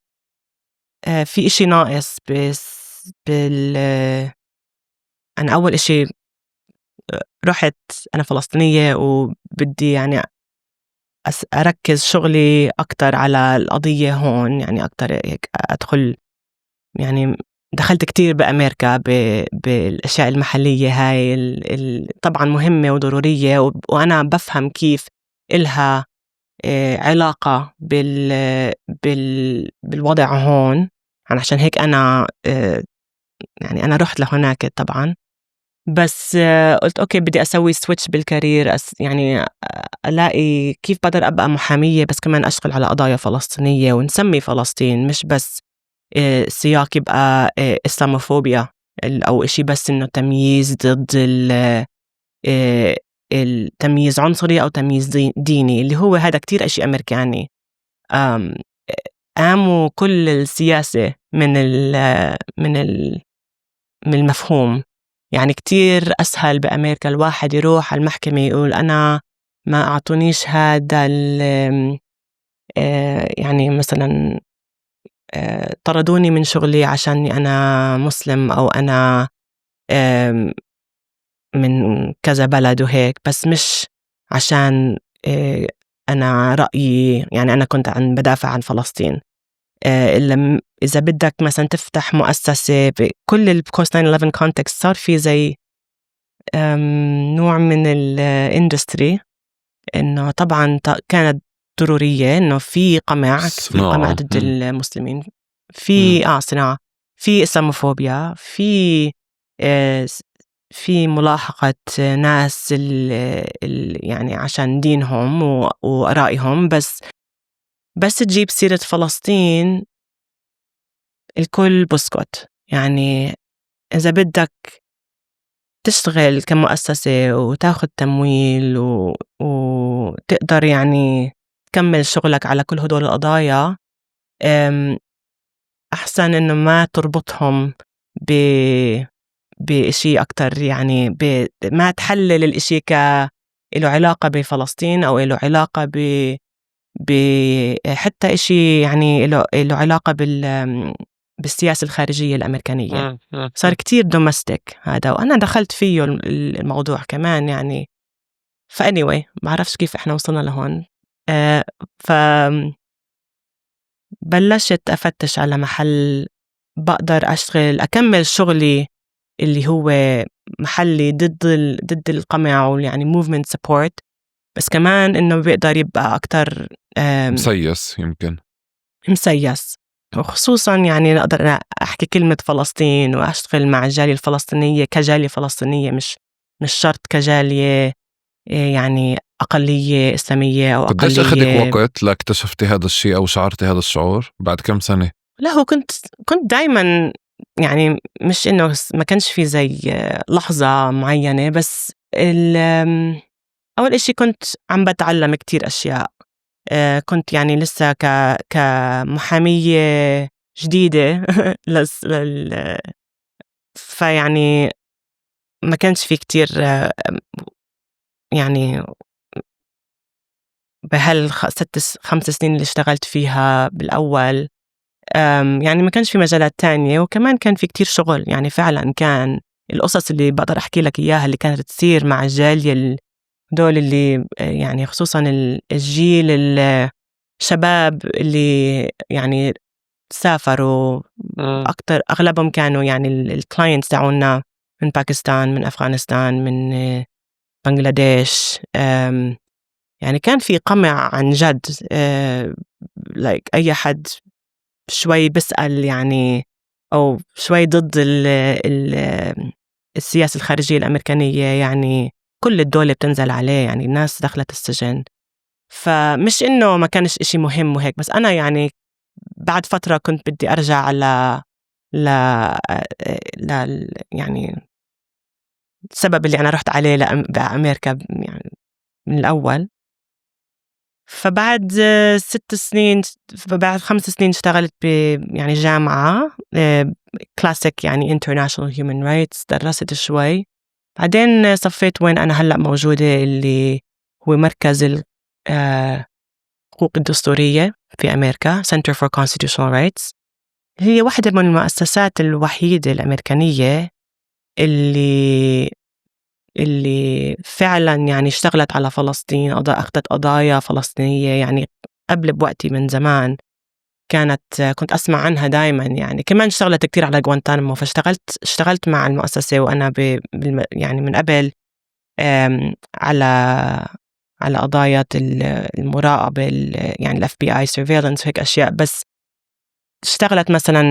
A: في إشي ناقص. بس أنا أول إشي رحت أنا فلسطينية وبدي يعني أركز شغلي أكتر على القضية هون، يعني أكتر هيك أدخل. يعني دخلت كتير بأمريكا بالأشياء المحلية هاي طبعا مهمة وضرورية، وأنا بفهم كيف إلها علاقة بالوضع هون. عشان هيك أنا يعني أنا رحت لهناك طبعا. بس قلت أوكي بدي أسوي سويتش بالكارير، يعني ألاقي كيف بقدر أبقى محامية بس كمان أشتغل على قضايا فلسطينية ونسمي فلسطين، مش بس سياق يبقى إسلاموفوبيا أو إشي بس إنه تمييز ضد التمييز عنصري أو تمييز ديني، اللي هو هذا كتير إشي أمريكاني. قاموا كل السياسة من المفهوم. يعني كتير أسهل بأمريكا الواحد يروح على المحكمة يقول أنا ما أعطونيش هذا يعني مثلا طردوني من شغلي عشان أنا مسلم أو أنا من كذا بلد وهيك، بس مش عشان أنا رأيي، يعني أنا كنت بدافع عن فلسطين. إذا بدك مثلا تفتح مؤسسة بكل البوست 9/11 كونتكست، صار في زي نوع من الاندستري إنه طبعا كانت ضرورية، إنه في قمع ضد المسلمين، في صناعة، في إسلاموفوبيا، في ملاحقة ناس يعني عشان دينهم وآرائهم. بس تجيب سيرة فلسطين الكل بسكت. يعني إذا بدك تشتغل كمؤسسة وتاخد تمويل وتقدر يعني تكمل شغلك على كل هدول القضايا، أحسن إنه ما تربطهم بإشي أكتر، يعني ما تحلل الإشي له علاقة بفلسطين أو له علاقة حتى إشي يعني له علاقة بالسياسة الخارجية الأمريكانية. صار كتير دومستيك هذا، وأنا دخلت فيه الموضوع كمان يعني. فanyway بعرفش كيف إحنا وصلنا لهون. بلشت أفتش على محل بقدر أشتغل أكمل شغلي اللي هو محلي ضد القمع يعني movement support، بس كمان إنه بيقدر يبقى أكتر
B: مسيس يمكن
A: مسيس، وخصوصا يعني أقدر أحكي كلمة فلسطين وأشتغل مع الجالية الفلسطينية كجالية فلسطينية، مش شرط كجالية يعني أقلية إسلامية أو
B: قديش أخذك
A: أقلية.
B: وقت لاكتشفتي هذا الشيء أو شعرتي هذا الشعور بعد كم سنة؟
A: لا، هو كنت دايما يعني مش إنه ما كانش في زي لحظة معينة، بس أول إشي كنت عم بتعلم كتير أشياء. كنت يعني لسه كمحامية جديدة فيعني ما كانش في كتير يعني خمس سنين اللي اشتغلت فيها بالأول يعني ما كانش في مجالات تانية، وكمان كان في كتير شغل. يعني فعلا كان القصص اللي بقدر أحكي لك إياها اللي كانت تصير مع الجالية دول اللي يعني خصوصا الجيل الشباب اللي يعني سافروا أكتر، أغلبهم كانوا يعني الكلاينتس تاعونا من باكستان، من أفغانستان، من بنغلاديش. يعني كان في قمع عن جد. أي حد شوي بسأل يعني أو شوي ضد السياسة الخارجية الأمريكانية، يعني كل الدولة بتنزل عليه، يعني الناس دخلت السجن. فمش إنه ما كانش إشي مهم وهيك، بس أنا يعني بعد فترة كنت بدي أرجع ل... يعني السبب اللي أنا رحت عليه بأمريكا يعني من الأول. فبعد 6 سنين، بعد 5 سنين اشتغلت يعني جامعة كلاسيك يعني International Human Rights، درست شوي. بعدين صفيت وين أنا هلأ موجودة، اللي هو مركز الحقوق الدستورية في أمريكا Center for Constitutional Rights. هي واحدة من المؤسسات الوحيدة الأمريكانية اللي فعلا يعني اشتغلت على فلسطين، أخذت قضايا فلسطينية. يعني قبل بوقتي من زمان كنت أسمع عنها دايما. يعني كمان اشتغلت كتير على غوانتانامو، اشتغلت مع المؤسسة وأنا يعني من قبل على قضايا المراقبة، يعني ال FBI surveillance وهيك أشياء. بس اشتغلت مثلا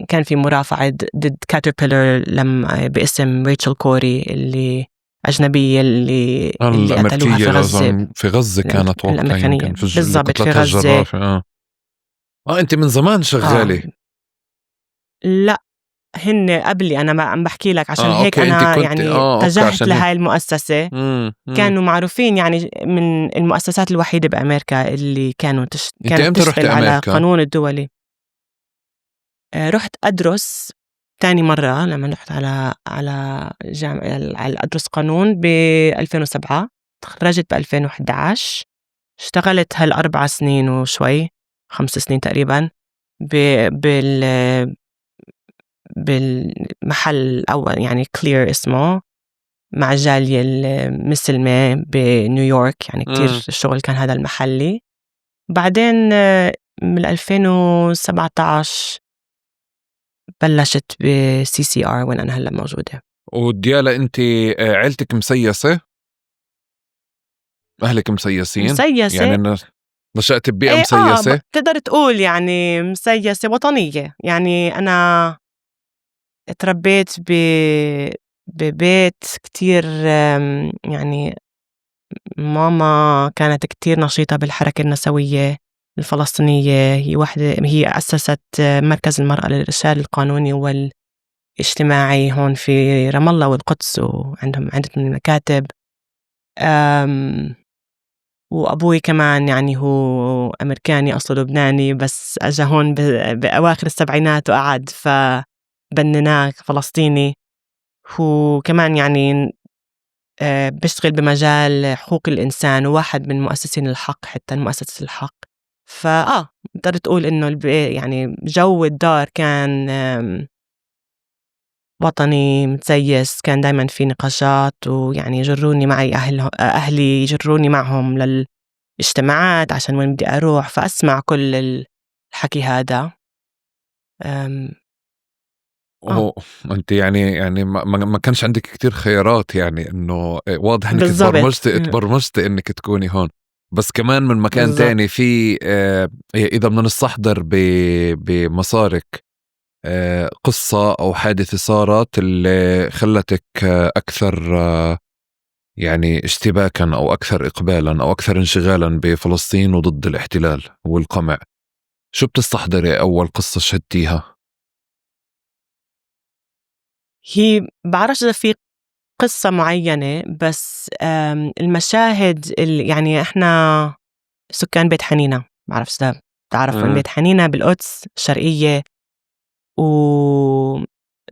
A: كان في مرافعة ضد كاتربيلر لما باسم ريتشل كوري، اللي أجنبية اللي قتلوها في غزة.
B: في غزة كانت وقتها
A: الأمريكانية
B: يمكن في
A: بالضبط في
B: قتلتها
A: غزة.
B: الجرافة. أنت من زمان شغالة؟
A: لا، هن قبلي. أنا ما عم بحكي لك عشان هيك
B: أوكي. أنت
A: أنا
B: كنت
A: يعني
B: أوكي
A: اتجهت
B: عشان هيك.
A: لهاي المؤسسة. كانوا معروفين يعني من المؤسسات الوحيدة بأمريكا اللي كانت
B: إمتى رحت
A: تشتغل على
B: أمريكا؟
A: قانون الدولي. رحت أدرس تاني مرة لما رحت على جامعة على أدرس قانون ب 2007. تخرجت ب 2011. اشتغلت 4 سنين وشوي، 5 سنين تقريبا بالمحل الأول يعني كلير اسمه، مع الجالية المسلمة بنيويورك. يعني كتير الشغل كان هذا المحلي. بعدين من 2017 بلشت بCCR وين أنا هلأ موجودة.
B: وديالا أنت عيلتك مسيسة؟ أهلك مسيسين؟
A: مسيسة.
B: يعني نشأت ببيئة
A: إيه
B: مسيسة؟
A: بتقدر تقول يعني مسيسة وطنية. يعني أنا اتربيت ببيت كتير يعني ماما كانت كتير نشيطة بالحركة النسوية الفلسطينية. هي أسست مركز المرأة للإرشاد القانوني والاجتماعي هون في رام الله والقدس، وعندهم عدة من المكاتب. وأبوي كمان يعني هو أمريكاني أصله لبناني، بس أجا هون بأواخر السبعينات وقعد فبنناه فلسطيني. هو كمان يعني بيشتغل بمجال حقوق الإنسان، وواحد من مؤسسين الحق، حتى مؤسسة الحق. بقدر تقول إنه يعني جو الدار كان وطني متسيس. كان دايما في نقاشات، ويعني يجروني معي أهلي يجروني معهم للاجتماعات عشان وين بدي أروح، فأسمع كل الحكي هذا. آه.
B: أوه. أنت يعني ما كانش عندك كتير خيارات، يعني إنه واضح إنك
A: بالضبط.
B: اتبرمجتي إنك تكوني هون. بس كمان من مكان تاني
A: بالضبط.
B: في إذا بدنا نستحضر بمسارك قصة أو حادثة صارت اللي خلتك أكثر يعني اشتباكا أو أكثر إقبالا أو أكثر انشغالا بفلسطين وضد الاحتلال والقمع، شو بتستحضري أول قصة شهدتيها؟
A: هي بعرفش إذا في قصة معينة، بس المشاهد اللي يعني إحنا سكان بيت حنينة، بعرفش إذا بتعرف وين بيت حنينة، بالقدس الشرقية.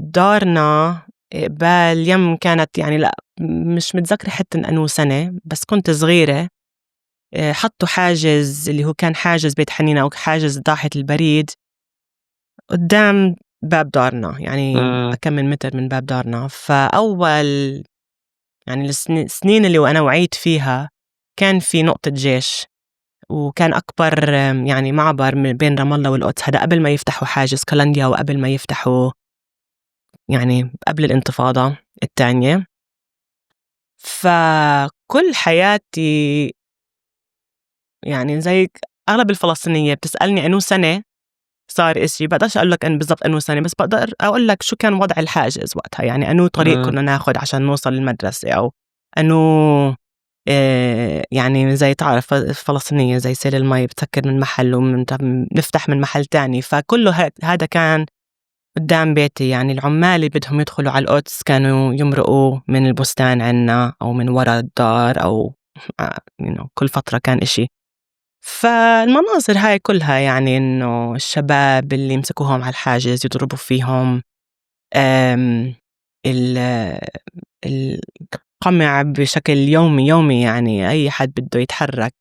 A: ودارنا قبال يم كانت يعني لأ مش متذكرة حتى أنه سنة، بس كنت صغيرة. حطوا حاجز اللي هو كان حاجز بيت حنينة أو حاجز ضاحية البريد قدام باب دارنا، يعني كم من متر من باب دارنا. فأول يعني السنين اللي وأنا وعيت فيها كان في نقطة جيش، وكان أكبر يعني معبر بين رام الله والقدس، هذا قبل ما يفتحوا حاجز قلنديا وقبل ما يفتحوا يعني قبل الانتفاضة الثانية. فكل حياتي يعني زي أغلب الفلسطينية بتسألني أنو سنة صار إشي، بقدرش أقول لك أن بالضبط أنو سنة، بس بقدر أقول لك شو كان وضع الحاجز وقتها، يعني أنو طريق كنا ناخد عشان نوصل للمدرسة، أو أنو يعني زي تعرف الفلسطينية زي سيل المي بتسكر من محل ونفتح من محل تاني. فكله هذا كان قدام بيتي، يعني العمال اللي بدهم يدخلوا على القدس كانوا يمرقوا من البستان عنا أو من وراء الدار، أو كل فترة كان إشي. فالمناظر هاي كلها يعني إنه الشباب اللي يمسكوهم على الحاجز يضربوا فيهم، القمع بشكل يومي، يعني أي حد بده يتحرك.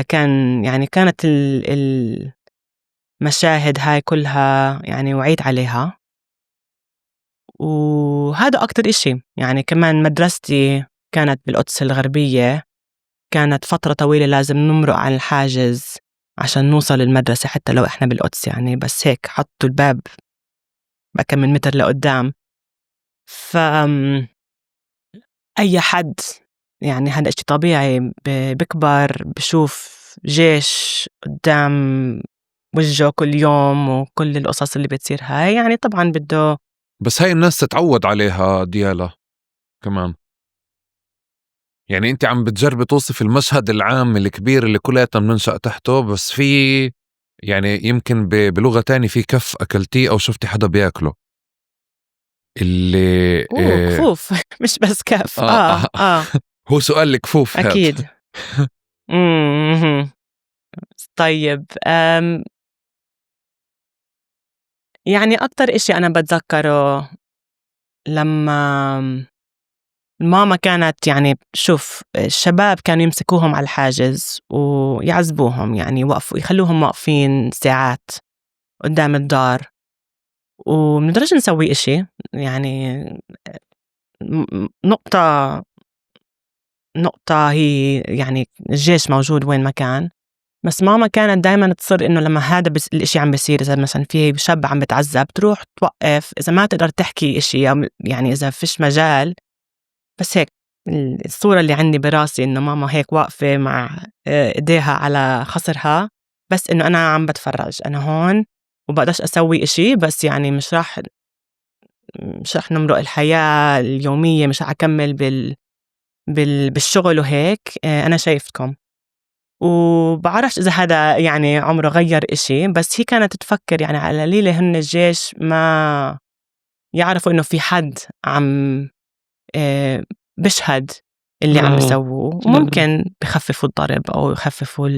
A: كان يعني كانت المشاهد هاي كلها يعني وعيت عليها. وهذا أكتر إشي. يعني كمان مدرستي كانت بالقدس الغربية، كانت فترة طويلة لازم نمرق على الحاجز عشان نوصل المدرسة حتى لو إحنا بالقدس، يعني بس هيك حطوا الباب بكم من متر لقدام. أي حد يعني هذا إشي طبيعي بكبر بشوف جيش قدام وجهه كل يوم وكل القصص اللي بتصير هاي، يعني طبعا بده.
B: بس هاي الناس تتعود عليها ديالا كمان. يعني انت عم بتجربي توصف المشهد العام الكبير اللي كلياتنا بننشأ تحته، بس في يعني يمكن بلغة تاني في كف أكلتيه أو شفتي حدا بياكله اللي
A: كفوف مش بس كف.
B: آه آه هو سؤال الكفوف هاد.
A: أكيد. طيب. يعني أكتر إشي أنا بتذكره لما ماما كانت يعني شوف الشباب كانوا يمسكوهم على الحاجز ويعذبوهم، يعني يخلوهم واقفين ساعات قدام الدار ومنقدرش نسوي إشي. يعني نقطة هي يعني الجيش موجود وين ما كان، بس ماما كانت دايما تصر إنه لما هذا الإشي عم بيصير، إذا مثلا في شاب عم بتعذب تروح توقف، إذا ما تقدر تحكي إشي أو يعني إذا فيش مجال، بس هيك الصورة اللي عندي براسي إنه ماما هيك واقفة مع إيديها على خصرها، بس إنه أنا عم بتفرج، أنا هون وبقدرش أسوي إشي، بس يعني مش رح نمرق الحياة اليومية، مش رح أكمل بالشغل وهيك. أنا شايفتكم. وبعرفش إذا هذا يعني عمره غير إشي، بس هي كانت تفكر يعني على قليلة هن الجيش ما يعرفوا إنه في حد عم بشهد اللي عم بسووه، وممكن بخففوا الضرب أو يخففوا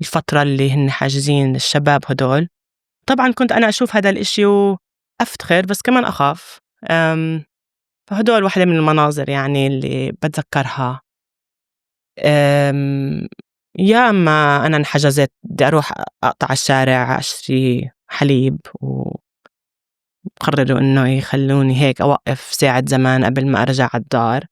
A: الفترة اللي هن حاجزين الشباب هدول. طبعا كنت أنا أشوف هذا الإشي وأفتخر، بس كمان أخاف. فهدول واحدة من المناظر يعني اللي بتذكرها. يا أما أنا انحجزت بدي أروح أقطع الشارع أشتري حليب، وقرروا إنه يخلوني هيك أوقف ساعة زمان قبل ما أرجع على الدار.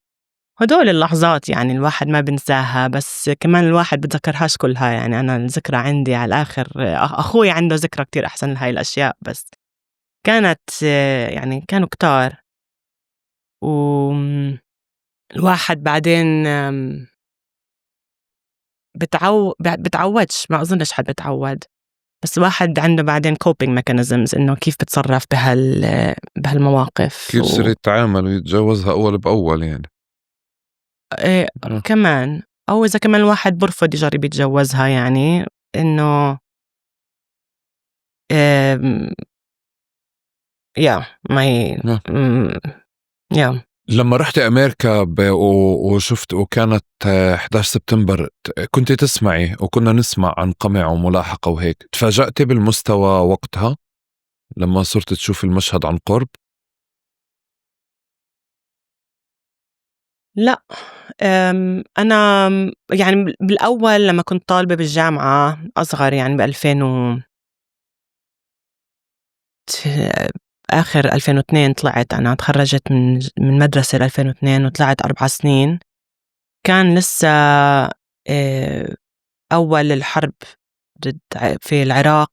A: هدول اللحظات يعني الواحد ما بنساها، بس كمان الواحد بتذكرهاش كلها. يعني أنا الذكرى عندي على الآخر، أخوي عنده ذكرى كتير أحسن لهاي الأشياء، بس كانت يعني كانوا كتار. والواحد بعدين بتعودش، ما أظنش حد بتعود، بس الواحد عنده بعدين coping mechanisms إنه كيف بتصرف بهالمواقف.
B: كيف صار يتعامل ويتجاوزها أول بأول يعني.
A: إيه كمان، أو إذا كمان الواحد برفض يجرب يتجوزها، يعني إنه يا ما هي يا
B: لما رحت أمريكا وشفت وكانت 11 سبتمبر، كنت تسمعي وكنا نسمع عن قمع وملاحقة وهيك، تفاجأتي بالمستوى وقتها لما صرت تشوف المشهد عن قرب؟
A: لا. أنا يعني بالأول لما كنت طالبة بالجامعة أصغر، يعني آخر 2002 طلعت. أنا تخرجت من مدرسة 2002 وطلعت 4 سنين. كان لسه أول الحرب في العراق،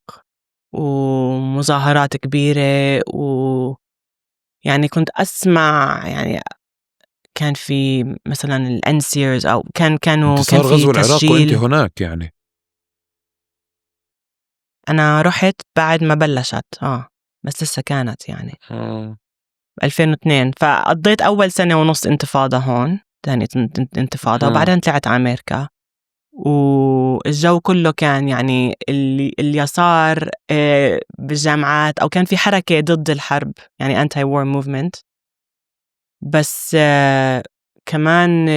A: ومظاهرات كبيرة، ويعني كنت أسمع يعني كان في مثلا الأنسيرز، أو كان
B: انتصار
A: في
B: غزو العراق وانت
A: تسجيل.
B: هناك يعني.
A: أنا رحت بعد ما بلشت، بس لسه كانت يعني 2002. فقضيت أول سنة ونص انتفاضة هون، تاني انتفاضة، وبعدين طلعت على أمريكا. والجو كله كان يعني اليسار بالجامعات، أو كان في حركة ضد الحرب، يعني anti war movement. بس كمان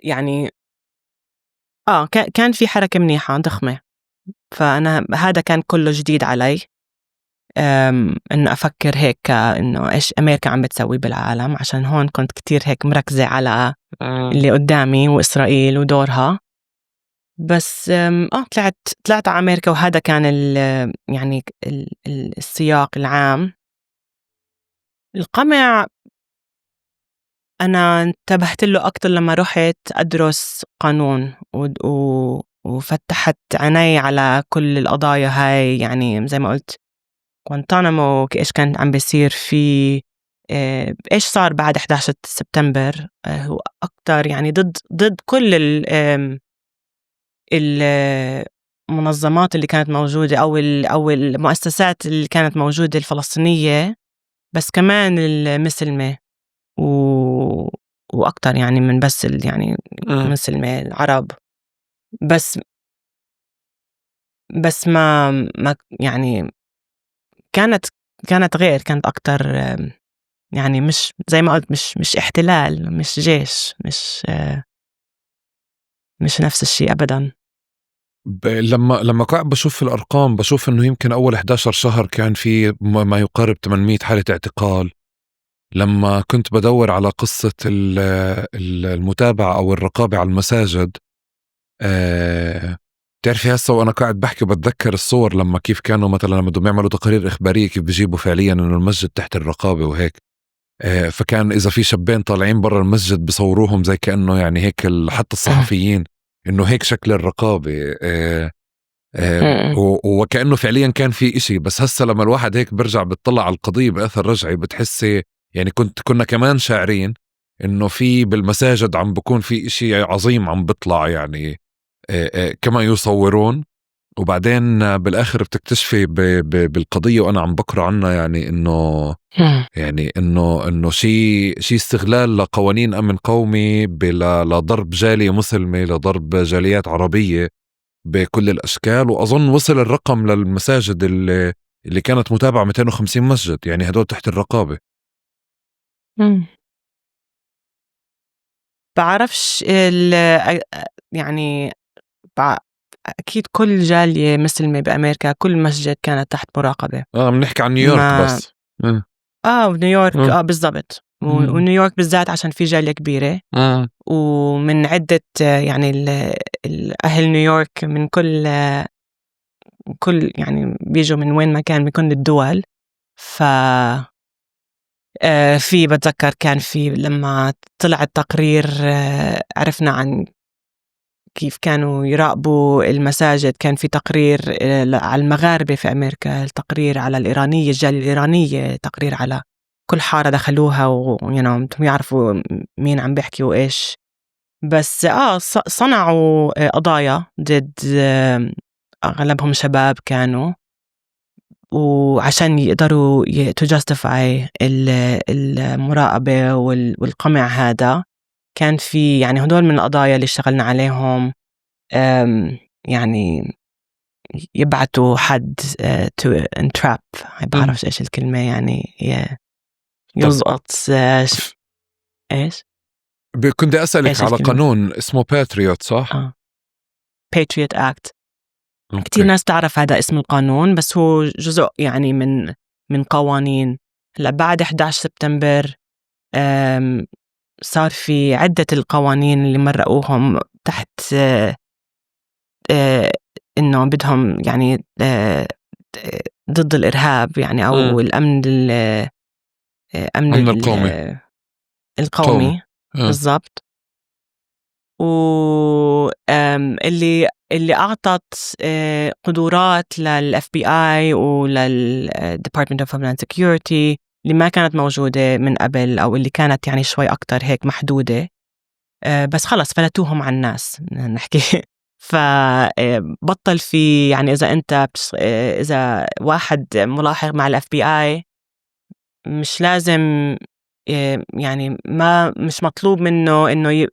A: يعني كان في حركة منيحة ضخمة. فأنا هذا كان كله جديد علي، إنه أفكر هيك إنه إيش أمريكا عم بتسوي بالعالم، عشان هون كنت كتير هيك مركزة على اللي قدامي وإسرائيل ودورها. بس طلعت على أمريكا، وهذا كان يعني السياق العام. القمع أنا انتبهت له أكتر لما رحت أدرس قانون، وفتحت عيني على كل القضايا هاي. يعني زي ما قلت غوانتانامو، إيش كان عم بيصير في إيش صار بعد 11 سبتمبر. هو أكتر يعني ضد كل المنظمات اللي كانت موجودة، أو المؤسسات اللي كانت موجودة الفلسطينية، بس كمان المسلمة، وأكتر يعني من بس يعني مسلمة العرب. بس ما يعني كانت غير، كانت أكتر. يعني مش زي ما قلت، مش احتلال، مش جيش، مش نفس الشيء أبدا.
B: لما قاعد بشوف الأرقام، بشوف إنه يمكن أول 11 شهر كان في ما يقارب 800 حالة اعتقال. لما كنت بدور على قصة المتابعة أو الرقابة على المساجد، بتعرفي هسه وأنا قاعد بحكي بتذكر الصور لما كيف كانوا مثلا لما بدهم يعملوا تقارير إخبارية كيف بيجيبوا فعليا إنه المسجد تحت الرقابة وهيك. فكان إذا في شابين طالعين برا المسجد بصوروهم زي كأنه يعني هيك حتى الصحفيين إنه هيك شكل الرقابة. وكأنه فعليا كان في إشي. بس هسه لما الواحد هيك برجع بتطلع على القضية بأثر رجعي بتحسي يعني كنا كمان شاعرين إنه في بالمساجد عم بكون في إشي عظيم عم بطلع يعني كما يصورون. وبعدين بالآخر بتكتشفي بالقضية وأنا عم بقرأ عنها يعني إنه شيء استغلال لقوانين أمن قومي لضرب جالية مسلمة، لضرب جاليات عربية بكل الأشكال. وأظن وصل الرقم للمساجد اللي كانت متابعة 250 مسجد، يعني هدول تحت الرقابة.
A: بعرفش يعني أكيد كل جالية مسلمة بأمريكا كل مسجد كانت تحت مراقبة.
B: بنحكي عن نيويورك بس.
A: ونيويورك بالضبط. ونيويورك بالذات عشان في جالية كبيرة، ومن عدة يعني الأهل نيويورك من كل يعني بيجوا من وين ما كان، من كل الدول. في بتذكر كان في لما طلع التقرير عرفنا عن كيف كانوا يراقبوا المساجد. كان في تقرير على المغاربة في أمريكا، التقرير على الإيرانية، الجالية الإيرانية، تقرير على كل حارة دخلوها ويعني يعرفوا مين عم بيحكي وإيش. بس صنعوا قضايا ضد أغلبهم شباب كانوا، وعشان يقدروا to justify المراقبة والقمع هذا. كان في يعني هدول من القضايا اللي اشتغلنا عليهم، يعني يبعتوا حد to entrap، بعرفش ايش الكلمة، يعني يزقط ايش.
B: كنت بدي أسألك على
A: الكلمة؟
B: قانون اسمه باتريوت، صح؟
A: Patriot Act.
B: أوكي.
A: كتير ناس تعرف هذا اسم القانون، بس هو جزء يعني من قوانين. هلا بعد 11 سبتمبر صار في عدة القوانين اللي مرقوهم تحت إنه بدهم يعني ضد الإرهاب، يعني أو الأمن
B: الأمن القومي.
A: القومي بالضبط. اللي أعطت قدرات لل FBI ولل Department of Homeland Security اللي ما كانت موجودة من قبل، أو اللي كانت يعني شوي أكتر هيك محدودة. بس خلص فلتوهم على الناس نحكي. فبطل في يعني إذا واحد ملاحق مع ال FBI مش لازم، يعني مش مطلوب منه إنه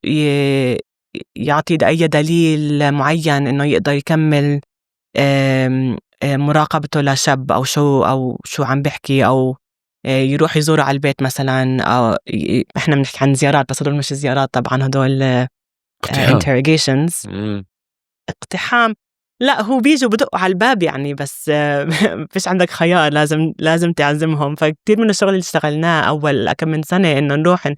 A: يعطي أي دليل معين إنه يقدر يكمل مراقبته لشاب أو شو عم بحكي، أو يروح يزوره على البيت مثلا، أو إحنا بنحكي عن زيارات، بس هدول مش زيارات طبعا، هدول interrogations. اقتحام لا، هو بيجوا بدقوا على الباب يعني، بس فيش عندك خيار، لازم تعزمهم. فكتير من الشغل اللي اشتغلناه أول كم من سنة إنه نروح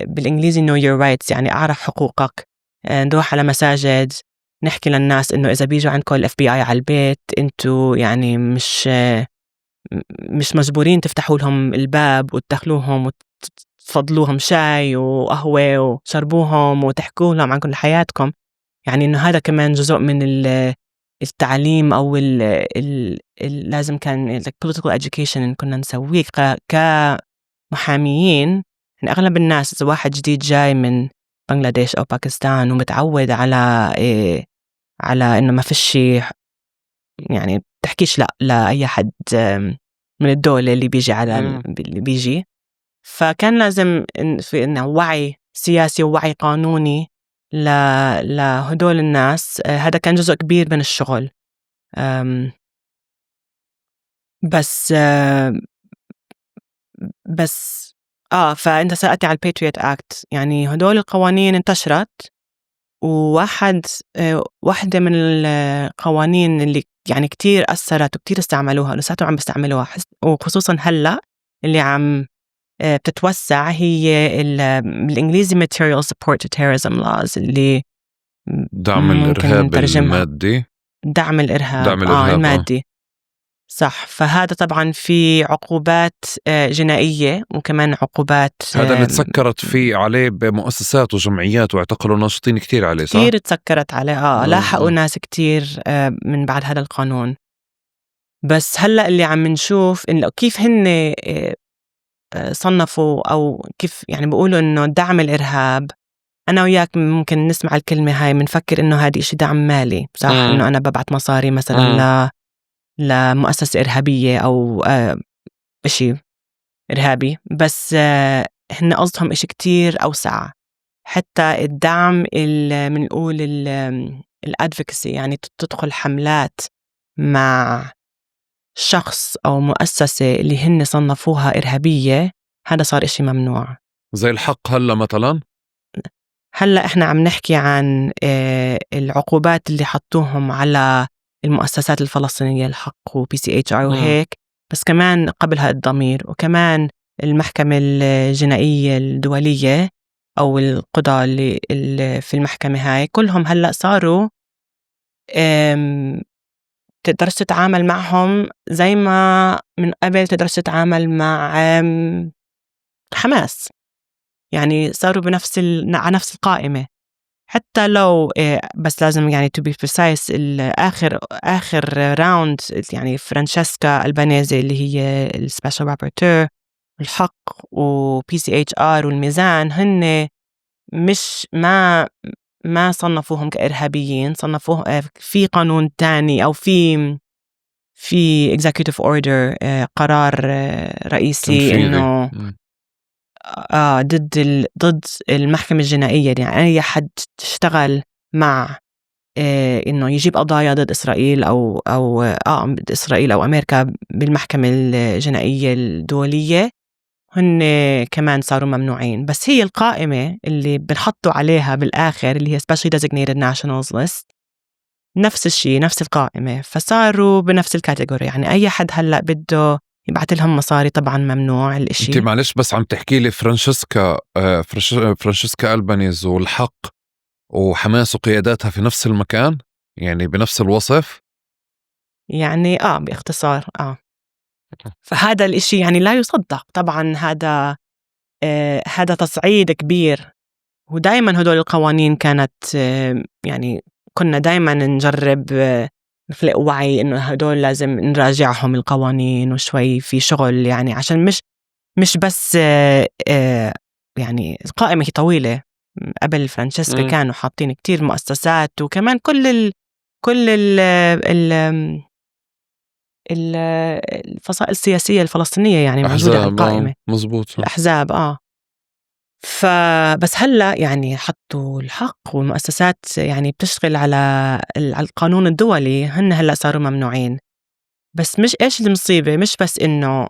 A: بالإنجليزي know your rights، يعني أعرف حقوقك. نروح على مساجد نحكي للناس إنه إذا بيجوا عندكم ال FBI على البيت، أنتوا يعني مش مجبورين تفتحوا لهم الباب وتدخلوهم وتفضلوهم شاي وقهوة وشربوهم وتحكوا لهم عن كل حياتكم. يعني إنه هذا كمان جزء من التعليم، أو لازم كان political education كنا نسويه كمحاميين. يعني أغلب الناس إذا واحد جديد جاي من بنغلاديش أو باكستان ومتعود على إنه ما فيش يعني تحكيش لا لأي حد من الدولة اللي بيجي اللي بيجي. فكان لازم في إنه وعي سياسي ووعي قانوني لهدول الناس. هذا كان جزء كبير من الشغل. بس فأنت سألتي على الباتريوت أكت. يعني هدول القوانين انتشرت، واحدة من القوانين اللي يعني كتير أثرت وكتير استعملوها، لساتهم عم بيستعملوها، وخصوصا هلأ اللي عم بتتوسع، هي بالإنجليزي Material Support to Terrorism Laws، اللي
B: دعم الإرهاب المادي.
A: دعم الإرهاب المادي. صح. فهذا طبعا في عقوبات جنائية، وكمان عقوبات
B: هذا اللي تسكرت فيه عليه بمؤسسات وجمعيات واعتقلوا ناشطين كتير عليه، صح؟
A: كتير تسكرت عليه. لاحقوا ناس كتير من بعد هذا القانون. بس هلأ اللي عم نشوف إنه كيف هن صنفوا، أو كيف يعني بيقولوا إنه دعم الإرهاب. أنا وياك ممكن نسمع الكلمة هاي منفكر إنه هذا إشي دعم مالي، صح؟ إنه أنا ببعت مصاري مثلا لمؤسسة إرهابية أو إشي إرهابي. بس هن قصدهم إشي كتير أوسع. حتى الدعم من نقول الادفوكسي، يعني تدخل حملات مع شخص أو مؤسسة اللي هن صنفوها إرهابية، هذا صار إشي ممنوع.
B: زي الحق هلأ مثلا.
A: هلأ إحنا عم نحكي عن العقوبات اللي حطوهم على المؤسسات الفلسطينية، الحق وPCHR وهيك. بس كمان قبلها الضمير، وكمان المحكمة الجنائية الدولية أو القضاء اللي في المحكمة هاي، كلهم هلأ صاروا تقدرش تتعامل معهم زي ما من قبل تقدرش تتعامل مع حماس. يعني صاروا على نفس القائمة، حتى لو بس لازم يعني to be precise آخر راوند يعني فرانشيسكا ألبانيزي اللي هي السبيشال رابورتور، الحق PCHR والميزان، هن مش ما صنفوهم كإرهابيين، صنفوهم في قانون تاني أو في executive order، قرار رئيسي
B: تنفيذي.
A: إنه ضد المحكمة الجنائية. يعني أي حد تشتغل مع إنه يجيب قضايا ضد إسرائيل أو ضد إسرائيل أو أمريكا بالمحكمة الجنائية الدولية، هن كمان صاروا ممنوعين. بس هي القائمة اللي بنحطوا عليها بالآخر اللي هي Specially Designated Nationals List نفس الشيء، نفس القائمة، فصاروا بنفس الكاتيجوري. يعني أي حد هلأ بده يبعت لهم مصاري طبعا ممنوع الإشي.
B: انت معلش بس عم تحكي لي فرانشيسكا ألبانيز والحق وحماس وقياداتها في نفس المكان، يعني بنفس الوصف.
A: يعني باختصار فهذا الإشي يعني لا يصدق طبعا. هذا تصعيد كبير. ودايما هدول القوانين كانت يعني كنا دايما نجرب نخلق وعي إنه هدول لازم نراجعهم القوانين وشوي في شغل، يعني عشان مش بس يعني القائمة هي طويلة. قبل فرانشيسكا كانوا حاطين كتير مؤسسات، وكمان كل الفصائل السياسية الفلسطينية يعني موجودة على القائمة.
B: مزبوط.
A: الأحزاب فبس هلأ يعني حطوا الحق والمؤسسات يعني بتشتغل على القانون الدولي، هن هلأ صاروا ممنوعين. بس مش إيش المصيبة، مش بس إنه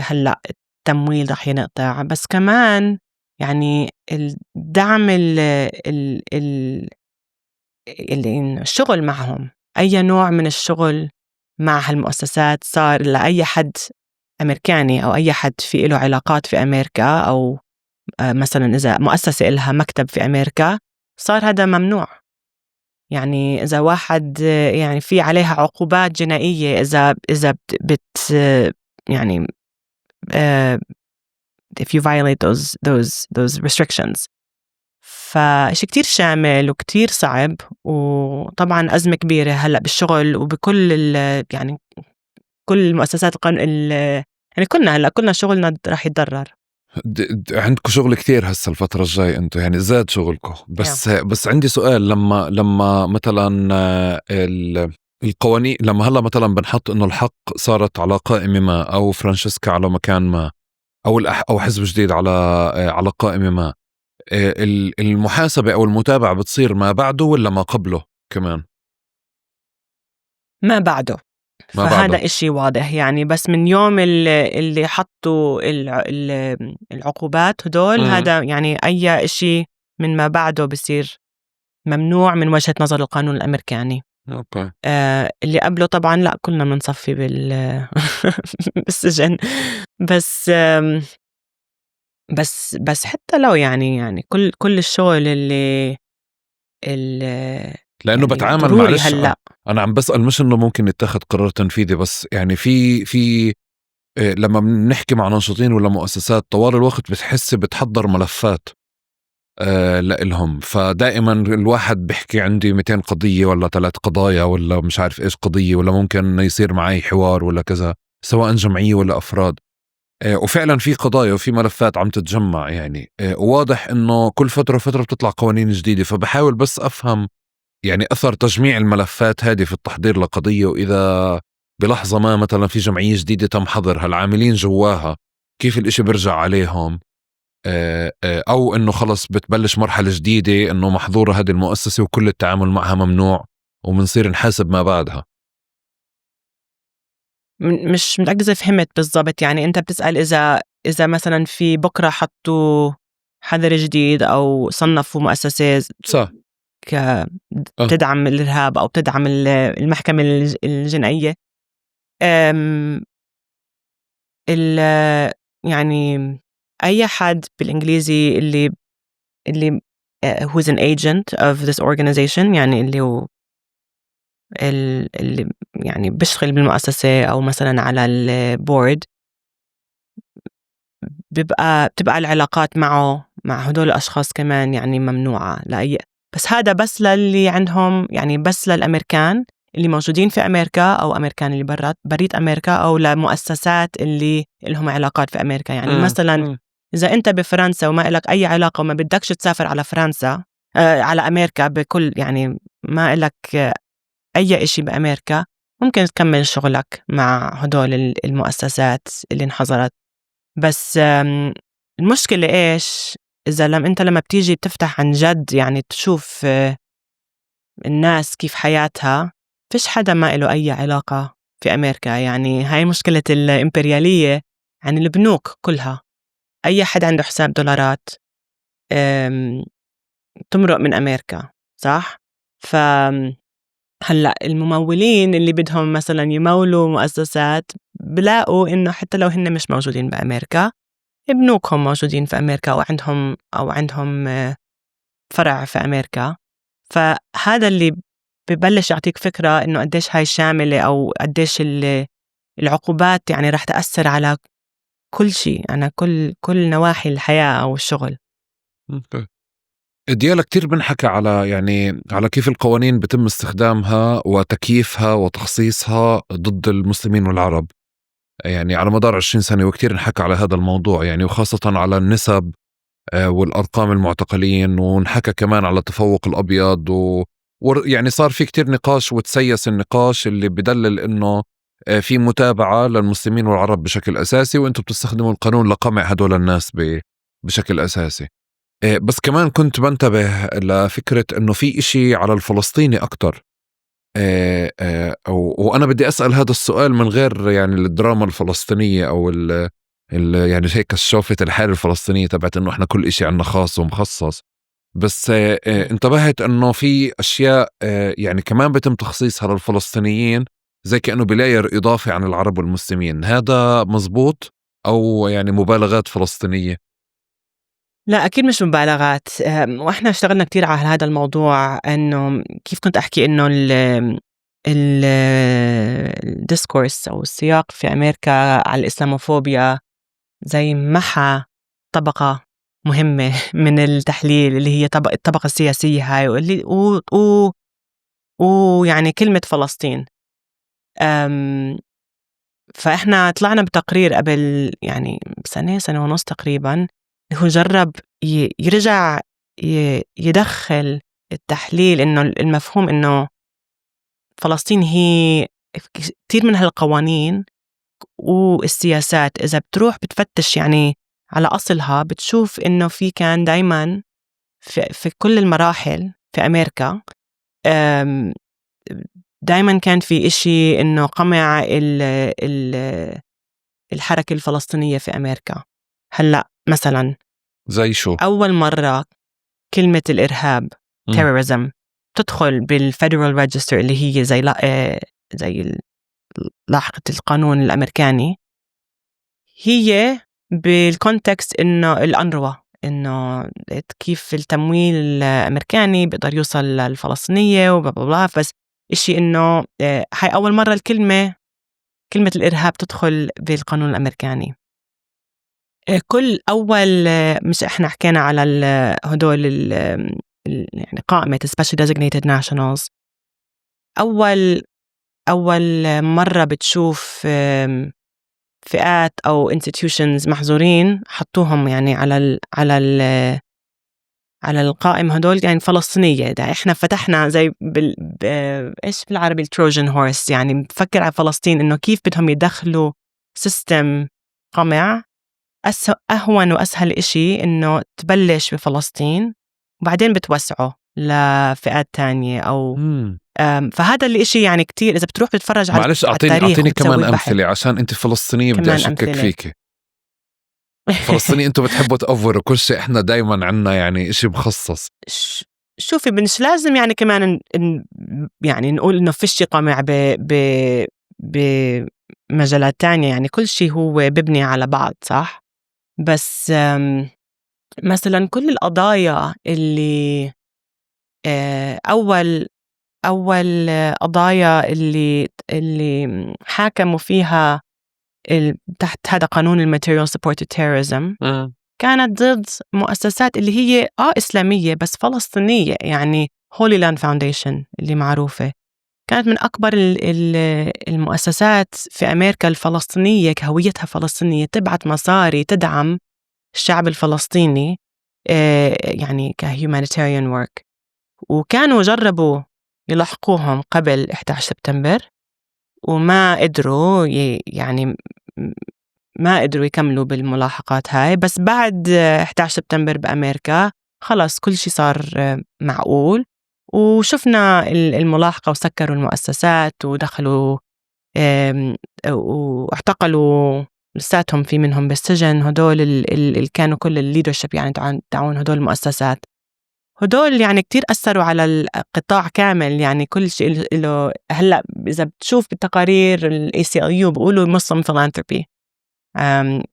A: هلأ التمويل رح ينقطع، بس كمان يعني الدعم الشغل معهم، أي نوع من الشغل مع هالمؤسسات صار لأي حد أمريكاني أو أي حد في له علاقات في أمريكا، أو مثلا إذا مؤسسة إلها مكتب في أمريكا، صار هذا ممنوع. يعني إذا واحد يعني في عليها عقوبات جنائية إذا بت يعني if you violate those restrictions. فشي كتير شامل وكتير صعب، وطبعا أزمة كبيرة هلأ بالشغل وبكل يعني كل المؤسسات يعني كلنا شغلنا رح يتضرر.
B: عندكم شغل كتير هسه الفترة الجاي انتو، يعني زاد شغلكم. بس عندي سؤال. لما مثلا القوانين، لما هلا مثلا بنحط انه الحق صارت على قائمة ما، او فرانشيسكا على مكان ما، او حزب جديد على قائمة ما، المحاسبة او المتابعة بتصير ما بعده ولا ما قبله كمان؟
A: ما بعده. فهذا إشي واضح يعني، بس من يوم اللي حطوا العقوبات هدول، هذا يعني أي إشي من ما بعده بصير ممنوع من وجهة نظر القانون الأمريكاني.
B: أوكي.
A: اللي قبله طبعا لا، كلنا بنصفي بالسجن. بس حتى لو يعني كل الشغل اللي
B: لأنه
A: يعني
B: بتعامل
A: ضروري هلأ.
B: أنا عم بسأل، مش إنه ممكن يتخذ قرار تنفيذي، بس يعني في لما بنحكي مع ناشطين ولا مؤسسات طوال الوقت بتحس بتحضر ملفات لإلهم. فدائما الواحد بيحكي عندي 200 قضية ولا 3 قضايا ولا مش عارف إيش قضية، ولا ممكن يصير معي حوار ولا كذا، سواء جمعية ولا أفراد. وفعلا في قضايا وفي ملفات عم تتجمع يعني. وواضح إنه كل فترة وفترة بتطلع قوانين جديدة. فبحاول بس أفهم يعني أثر تجميع الملفات هذه في التحضير لقضية، وإذا بلحظة ما مثلا في جمعية جديدة تم حظرها، العاملين جواها كيف الإشي برجع عليهم، أو إنه خلص بتبلش مرحلة جديدة إنه محظورة هذه المؤسسة وكل التعامل معها ممنوع، ومنصير نحاسب ما بعدها.
A: مش متأكدة إذا فهمت بالضبط. يعني أنت بتسأل إذا مثلا في بكرة حطوا حظر جديد أو صنفوا مؤسسة
B: صح
A: تدعم الإرهاب أو تدعم المحكمة الجنائية. يعني أي حد بالإنجليزي اللي who's an agent of this organization، يعني اللي هو اللي يعني بيشتغل بالمؤسسة أو مثلا على البورد، بتبقى العلاقات معه مع هدول الأشخاص كمان يعني ممنوعة لأي. بس هذا بس للي عندهم يعني بس للأمريكان اللي موجودين في أمريكا أو أمريكان اللي بريت أمريكا، أو لمؤسسات اللي لهم علاقات في أمريكا. يعني مثلا إذا أنت بفرنسا وما إلك أي علاقة وما بدكش تسافر على فرنسا على أمريكا بكل، يعني ما إلك أي إشي بأمريكا، ممكن تكمل شغلك مع هدول المؤسسات اللي انحظرت. بس المشكلة إيش؟ إذا أنت لما بتيجي تفتح عن جد يعني تشوف الناس كيف حياتها، فيش حدا ما إله أي علاقة في أمريكا. يعني هاي مشكلة الإمبريالية، يعني البنوك كلها أي حد عنده حساب دولارات تمرق من أمريكا، صح؟ هلأ الممولين اللي بدهم مثلا يمولوا مؤسسات بلاقوا إنه حتى لو هن مش موجودين بأمريكا، بنوكهم موجودين في أمريكا أو عندهم فرع في أمريكا. فهذا اللي ببلش يعطيك فكرة إنه قديش هاي شاملة، أو قديش العقوبات يعني رح تأثر على كل شيء، أنا كل نواحي الحياة أو الشغل.
B: ديالا كتير بنحكى على يعني على كيف القوانين بتم استخدامها وتكييفها وتخصيصها ضد المسلمين والعرب يعني على مدار 20 سنة، وكتير نحكى على هذا الموضوع يعني، وخاصة على النسب والأرقام المعتقلين، ونحكى كمان على التفوق الأبيض يعني صار في كتير نقاش وتسيس النقاش اللي بدلل إنه في متابعة للمسلمين والعرب بشكل أساسي، وإنتم بتستخدموا القانون لقمع هدول الناس بشكل أساسي. بس كمان كنت بنتبه لفكرة إنه في إشي على الفلسطيني أكتر. وأنا بدي أسأل هذا السؤال من غير يعني الدراما الفلسطينية أو يعني هيك شوفة الحالة الفلسطينية تبعت إنه إحنا كل إشي عنا خاص ومخصص. بس انتبهت إنه في أشياء يعني كمان بتم تخصيصها للفلسطينيين، زي كأنه بلاير إضافي عن العرب والمسلمين. هذا مزبوط أو يعني مبالغات فلسطينية؟
A: لا أكيد مش مبالغات. وإحنا اشتغلنا كتير على هذا الموضوع، إنه كيف كنت أحكي إنه الديسكورس أو السياق في أمريكا على الإسلاموفوبيا زي محا طبقة مهمة من التحليل اللي هي الطبقة السياسية هاي، واللي ويعني كلمة فلسطين. فإحنا طلعنا بتقرير قبل يعني سنة ونص تقريباً، هو جرب يرجع يدخل التحليل إنه المفهوم إنه فلسطين هي كتير من هالقوانين والسياسات إذا بتروح بتفتش يعني على أصلها، بتشوف إنه في كان دايماً في كل المراحل في أمريكا دايماً كان في إشي إنه قمع الحركة الفلسطينية في أمريكا. هلأ مثلاً
B: زي شو؟
A: أول مرة كلمة الإرهاب terrorism تدخل بالفيدرال ريجستر اللي هي زي لاحقة القانون الأمريكاني، هي بالكونتكست إنه الأنروا، إنه كيف التمويل الأمريكاني بيقدر يوصل للفلسطينية وبلا. بس إشي إنه هاي أول مرة كلمة الإرهاب تدخل بالقانون الأمريكاني. كل أول مش إحنا حكينا على هدول يعني قائمة Special Designated Nationals، أول مرة بتشوف فئات أو institutions محظورين حطوهم يعني على القائمة هدول يعني فلسطينية. ده إحنا فتحنا زي إيش بالعربي التروجن هورس، يعني بفكر على فلسطين إنه كيف بدهم يدخلوا سيستم قمع. أهون وأسهل إشي إنه تبلش بفلسطين وبعدين بتوسعه لفئات تانية أو فهذا الإشي يعني كتير إذا بتروح بتتفرج على
B: معلش
A: التاريخ
B: أعطيني كمان
A: البحث.
B: أمثلة عشان أنت فلسطينية بدي أشكك
A: أمثلة.
B: فيك. فلسطيني أنتوا بتحبوا تأفروا كل شيء، إحنا دايما عنا يعني إشي مخصص.
A: شوفي مش لازم يعني كمان يعني نقول إنه فيش قمع بمجالات تانية، يعني كل شيء هو ببني على بعض، صح؟ بس مثلا كل القضايا اللي أول أول قضايا اللي حاكموا فيها تحت هذا قانون الماتيريال سبورت تيروريزم كانت ضد مؤسسات اللي هي إسلامية بس فلسطينية، يعني هولي لاند فاونديشن اللي معروفة، كانت من أكبر المؤسسات في أمريكا الفلسطينية، كهويتها فلسطينية، تبعت مصاري تدعم الشعب الفلسطيني يعني كهيومانيتاريان ورك. وكانوا جربوا يلحقوهم قبل 11 سبتمبر وما قدروا يعني ما قدروا يكملوا بالملاحقات هاي. بس بعد 11 سبتمبر بأمريكا خلص كل شيء صار معقول، وشفنا الملاحقة وسكروا المؤسسات ودخلوا واعتقلوا لساتهم في منهم بالسجن. هدول اللي كانوا كل الليدرشيب يعني تعاون هدول المؤسسات، هدول يعني كتير أثروا على القطاع كامل. يعني كل شيء له هلأ إذا بتشوف بالتقارير ال ACLU بيقولوا Muslim philanthropy،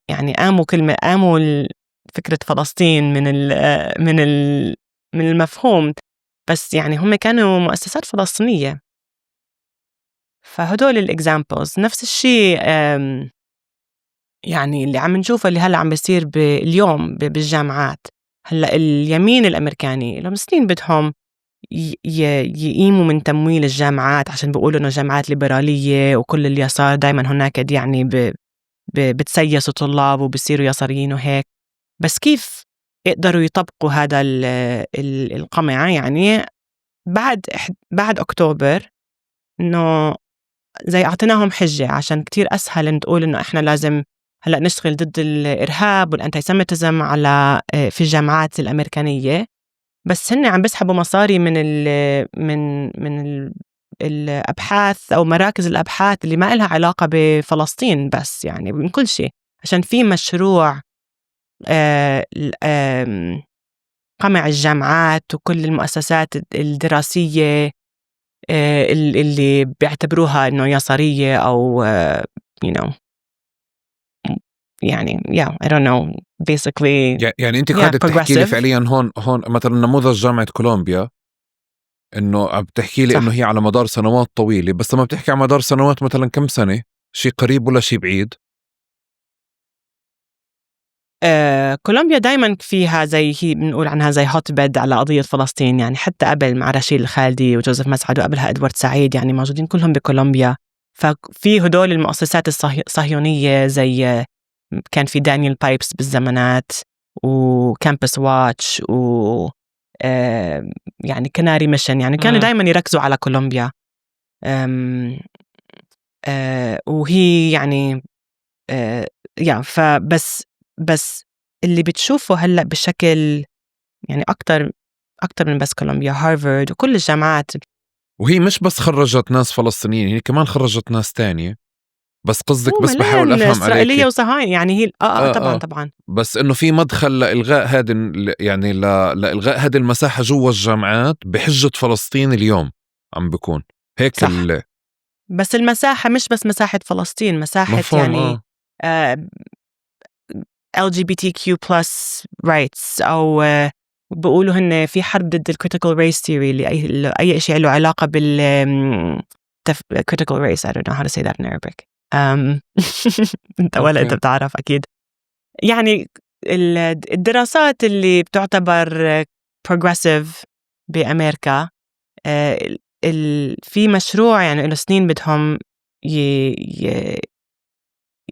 A: يعني قاموا فكرة فلسطين من المفهوم، بس يعني هم كانوا مؤسسات فلسطينية. فهدول الإكزامبلز نفس الشيء يعني اللي عم نشوفه اللي هلأ عم بيصير اليوم بالجامعات. هلأ اليمين الأمريكاني لهم سنين بدهم يقيموا من تمويل الجامعات عشان بيقولوا إنه جامعات ليبرالية وكل اليسار دايما هناك يعني بتسيسوا طلاب وبصيروا يساريين وهيك. بس كيف يقدروا يطبقوا هذا القمع يعني بعد أكتوبر؟ إنه زي أعطيناهم حجة عشان كتير أسهل إن تقول إنه إحنا لازم هلأ نشتغل ضد الإرهاب والأنتيسيميتيزم على في الجامعات الأمريكانية، بس هن عم بيسحبوا مصاري من الأبحاث أو مراكز الأبحاث اللي ما إلها علاقة بفلسطين، بس يعني من كل شيء عشان في مشروع قمع الجامعات وكل المؤسسات الدراسية اللي بيعتبروها إنه يسارية أو you know يعني I don't know basically
B: يعني أنت قاعدة تحكي لي
A: progressive.
B: فعليا هون مثلا نموذج جامعة كولومبيا، إنه عم بتحكي لي إنه هي على مدار سنوات طويلة، بس لما بتحكي على مدار سنوات مثلا كم سنة، شيء قريب ولا شيء بعيد؟
A: كولومبيا دايما فيها زي هي بنقول عنها زي هوت بيد على قضية فلسطين، يعني حتى قبل مع رشيد الخالدي وجوزيف مسعد وقبلها إدوارد سعيد يعني موجودين كلهم بكولومبيا. ففي هدول المؤسسات الصهيونية زي كان في دانيال بايبس بالزمانات وكامبس واتش و يعني كناري ميشن، يعني كانوا دايما يركزوا على كولومبيا. وهي يعني بس اللي بتشوفه هلأ بشكل يعني أكتر من بس كولومبيا، هارفارد وكل الجامعات.
B: وهي مش بس خرجت ناس فلسطينيين، هي كمان خرجت ناس تانية. بس قصدك بس بحاول أفهم
A: إسرائيلية
B: عليك
A: وصهاينة يعني هي طبعا
B: بس إنه في مدخل لإلغاء هذه يعني لإلغاء هذه المساحة جوا الجامعات بحجة فلسطين اليوم عم بيكون هيك
A: صح. بس المساحة مش بس مساحة فلسطين، مساحة يعني LGBTQ+ rights أو بقولوا هن في حرب ضد critical race theory اللي أي شيء له علاقة critical race. I don't know how to say that in Arabic. أنت ولا أنت بتعرف أكيد. يعني الدراسات اللي بتعتبر progressive بأمريكا في مشروع يعني له سنين بدهم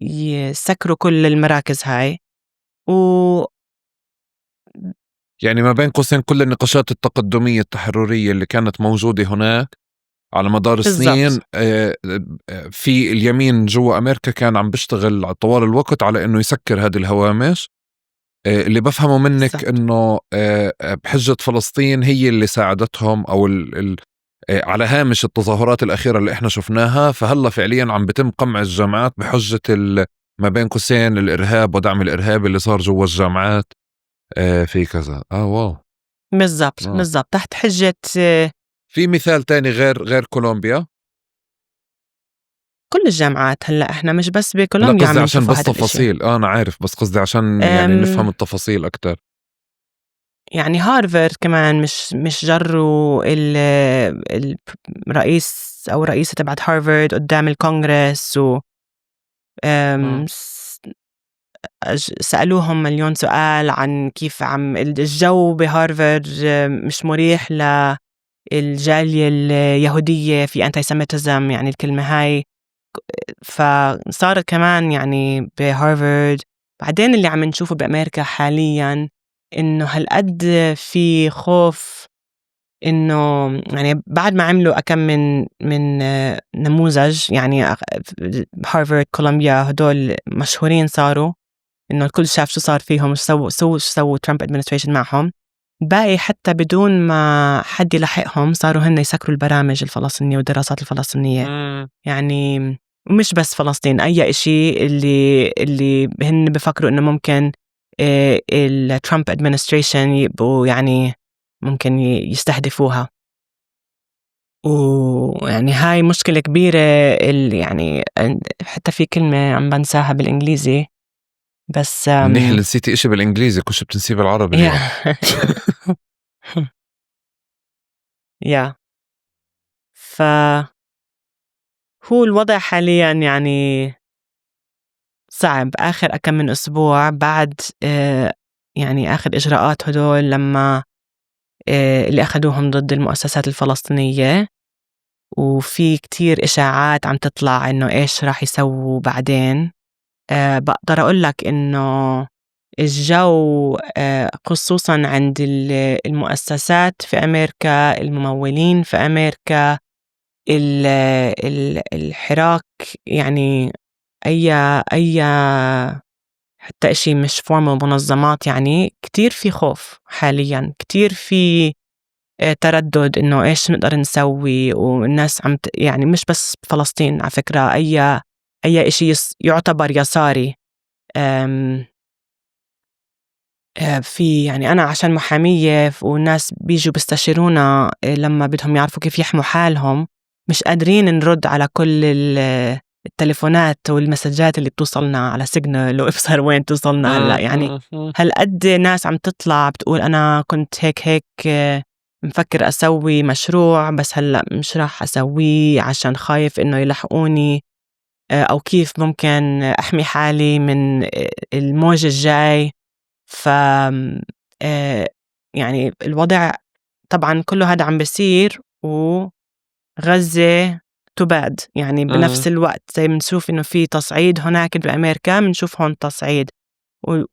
A: يسكروا كل المراكز هاي
B: يعني ما بين قوسين كل النقاشات التقدمية التحررية اللي كانت موجودة هناك على مدار السنين. في اليمين جوا أمريكا كان عم بيشتغل طوال الوقت على إنه يسكر هذه الهوامش. اللي بفهمه منك
A: بالزبط.
B: إنه بحجة فلسطين هي اللي ساعدتهم أو على هامش التظاهرات الأخيرة اللي إحنا شفناها. فهلا فعليا عم بتم قمع الجامعات بحجة ما بين قوسين الإرهاب ودعم الإرهاب اللي صار جوا الجامعات في كذا. واو
A: بالضبط تحت حجة.
B: في مثال تاني غير كولومبيا؟
A: كل الجامعات هلأ إحنا مش بس
B: لا
A: بكولومبيا
B: قصدي
A: عم
B: عشان
A: نشوفه
B: بس
A: هذا
B: تفاصيل. أنا عارف، بس قصدي عشان يعني نفهم التفاصيل أكتر.
A: يعني هارفارد كمان مش جروا الرئيس أو رئيسة تبعت هارفارد قدام الكونغرس و سألوهم مليون سؤال عن كيف عم الجو بهارفارد مش مريح للجالية اليهودية، في أنتي سيميتيزم يعني الكلمة هاي. فصار كمان يعني بهارفارد. بعدين اللي عم نشوفه بأمريكا حالياً إنه هالقد في خوف إنه يعني بعد ما عملوا أكم من نموذج، يعني هارفارد كولومبيا هدول مشهورين صاروا، إنه الكل شاف شو صار فيهم وش سووا ترامب administration معهم. باقي حتى بدون ما حد يلحقهم صاروا هن يسكروا البرامج الفلسطينية والدراسات الفلسطينية. يعني مش بس فلسطين، أي إشي اللي هن بفكروا إنه ممكن الترامب administration يبقوا يعني ممكن يستهدفوها. ويعني هاي مشكلة كبيرة. يعني حتى في كلمة عم بنساها بالإنجليزي بس
B: منيح اللي نسيتي إشي بالإنجليزي، كوش بتنسيه بالعربي اليوم.
A: يا هو الوضع حاليا يعني صعب. آخر أكم من أسبوع بعد يعني آخر إجراءات هدول لما اللي أخدوهم ضد المؤسسات الفلسطينية، وفي كتير إشاعات عم تطلع إنه إيش راح يسووا بعدين. بقدر أقول لك إنه الجو خصوصاً عند المؤسسات في أمريكا، الممولين في أمريكا، الحراك، يعني أي حتى إشي مش فورمال منظمات، يعني كتير في خوف حالياً، كتير في تردد إنه إيش نقدر نسوي. والناس يعني مش بس فلسطين على فكرة، أي إشي يعتبر يساري. في يعني أنا عشان محامية والناس بيجوا بيستشيرونا لما بدهم يعرفوا كيف يحموا حالهم، مش قادرين نرد على كل التليفونات والمسجات اللي بتوصلنا على سيجنال وإبصر وين توصلنا هلأ. يعني هالقد ناس عم تطلع بتقول أنا كنت هيك مفكر أسوي مشروع بس هلأ مش راح أسويه عشان خايف إنه يلحقوني، أو كيف ممكن أحمي حالي من الموج الجاي. ف يعني الوضع طبعا كله هذا عم بيصير، وغزة تباد يعني بنفس الوقت. زي بنشوف إنه في تصعيد هناك بأمريكا، بنشوف هون تصعيد.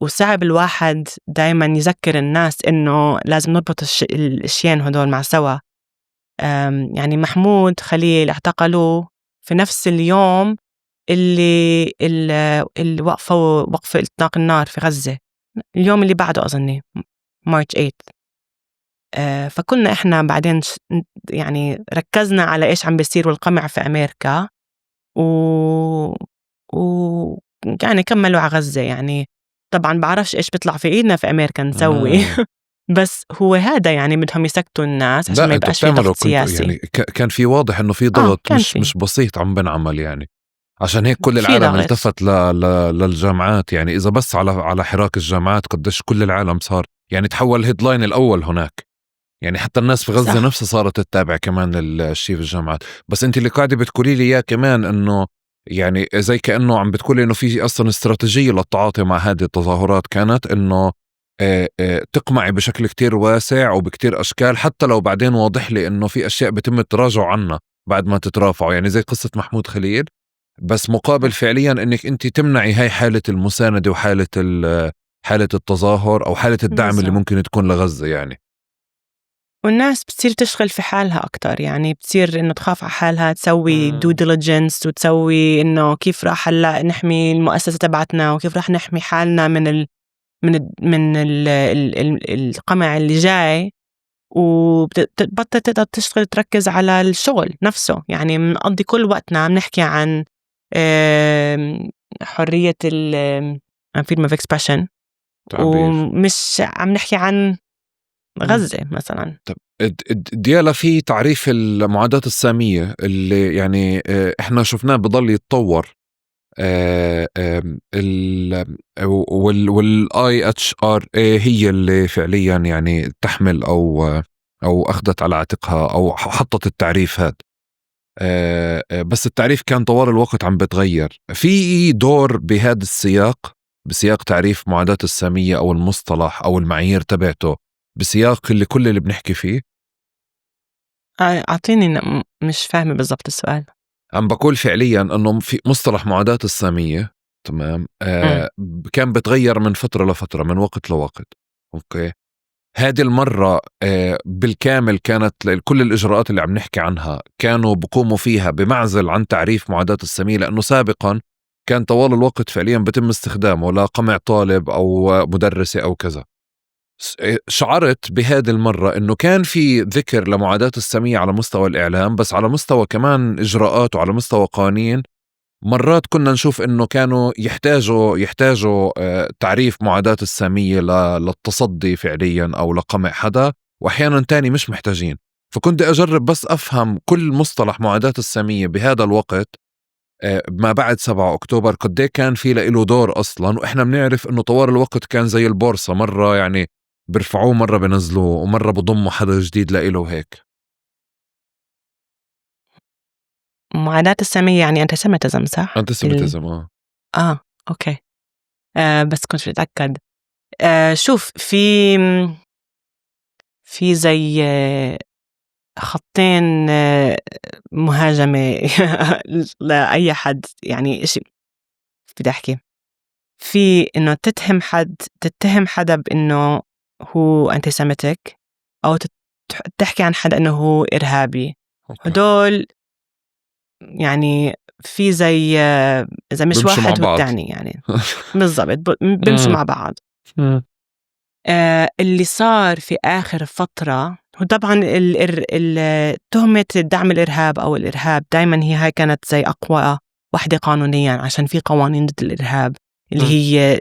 A: وصعب الواحد دايما يذكر الناس إنه لازم نربط الشيئين هدول مع سوا. يعني محمود خليل اعتقلوه في نفس اليوم اللي وقفوا وقف إطلاق النار في غزة، اليوم اللي بعده أظني مارش 8. فكنا إحنا بعدين يعني ركزنا على إيش عم بيصير والقمع في أمريكا، يعني كملوا على غزة. يعني طبعا بعرفش إيش بيطلع في إيدنا في أمريكا نسوي بس هو هذا يعني بدهم يسكتوا الناس عشان ما يبقاش في ضغط سياسي.
B: يعني كان في واضح إنه في ضغط مش بسيط عم بنعمل، يعني عشان هيك كل العالم التفت للجامعات. يعني إذا بس على حراك الجامعات قديش كل العالم صار يعني تحول هيدلاين الأول هناك. يعني حتى الناس في غزة نفسها صارت تتابع كمان الشيء في الجامعات. بس أنت اللي قاعدة بتقولي لي إياه كمان إنه يعني زي كأنه عم بتقولي إنه في أصلا استراتيجية للتعاطي مع هذه التظاهرات، كانت إنه تقمعي بشكل كتير واسع وبكتير أشكال، حتى لو بعدين واضح لي إنه في أشياء بتم التراجع عنها بعد ما تترافعوا، يعني زي قصة محمود خليل. بس مقابل فعليا إنك أنت تمنعي هاي حالة المساندة وحالة حالة التظاهر أو حالة الدعم اللي ممكن تكون لغزة يعني.
A: والناس بتصير تشغل في حالها أكتر، يعني بتصير إنه تخاف على حالها، تسوي دو ديليجنس وتسوي إنه كيف راح هلا نحمي المؤسسة تبعتنا وكيف راح نحمي حالنا من القمع اللي جاي. وبتبطل تقدر تشتغل تركز على الشغل نفسه. يعني بنقضي كل وقتنا عم نحكي عن حرية freedom of expression ومش عم نحكي عن غزة مثلا.
B: طب ديالا، في تعريف المعاداة السامية اللي يعني احنا شفناه بضل يتطور والIHRA هي اللي فعليا يعني تحمل أو أخذت على عاتقها أو حطت التعريف هذا. بس التعريف كان طوال الوقت عم بتغير. في دور بهذا السياق، بسياق تعريف معاداة السامية أو المصطلح أو المعايير تبعته، بسياق اللي كل اللي بنحكي فيه.
A: أعطيني مش فاهمة بالضبط السؤال.
B: عم بقول فعليا أنه في مصطلح معاداة السامية، تمام، كان بتغير من فترة لفترة، من وقت لوقت. أوكي، هذه المرة بالكامل كانت كل الإجراءات اللي عم نحكي عنها كانوا بقوموا فيها بمعزل عن تعريف معاداة السامية، لأنه سابقا كان طوال الوقت فعليا بتم استخدامه لقمع طالب أو مدرسة أو كذا. شعرت بهذه المرة أنه كان في ذكر لمعاداة السامية على مستوى الإعلام، بس على مستوى كمان إجراءات وعلى مستوى قوانين مرات كنا نشوف أنه كانوا يحتاجوا تعريف معاداة السامية للتصدي فعليا أو لقمع حدا، وأحيانا تاني مش محتاجين. فكنت أجرب بس أفهم كل مصطلح معاداة السامية بهذا الوقت ما بعد 7 أكتوبر قد كان في له دور أصلا. وإحنا بنعرف أنه طوال الوقت كان زي البورصة، مرة يعني برفعوه مرة بنزلوه ومرة بضموا حدا جديد لإله هيك.
A: معاداة السامية يعني antisemitism صح؟
B: antisemitism
A: أوكي. بس كنت أتأكد. شوف، في زي خطين مهاجمة لأي حد، يعني إشي بدي أحكي في إنه تتهم حدا بإنه هو antisemitic، أو تحكي عن حدا إنه هو إرهابي. هدول يعني في زي إذا مش واحد والتاني يعني بالضبط بمشوا مع بعض. اللي صار في آخر فترة هو طبعا تهمة دعم الإرهاب أو الإرهاب دايما هاي كانت زي أقوى وحدة قانونيا، عشان في قوانين ضد الإرهاب اللي هي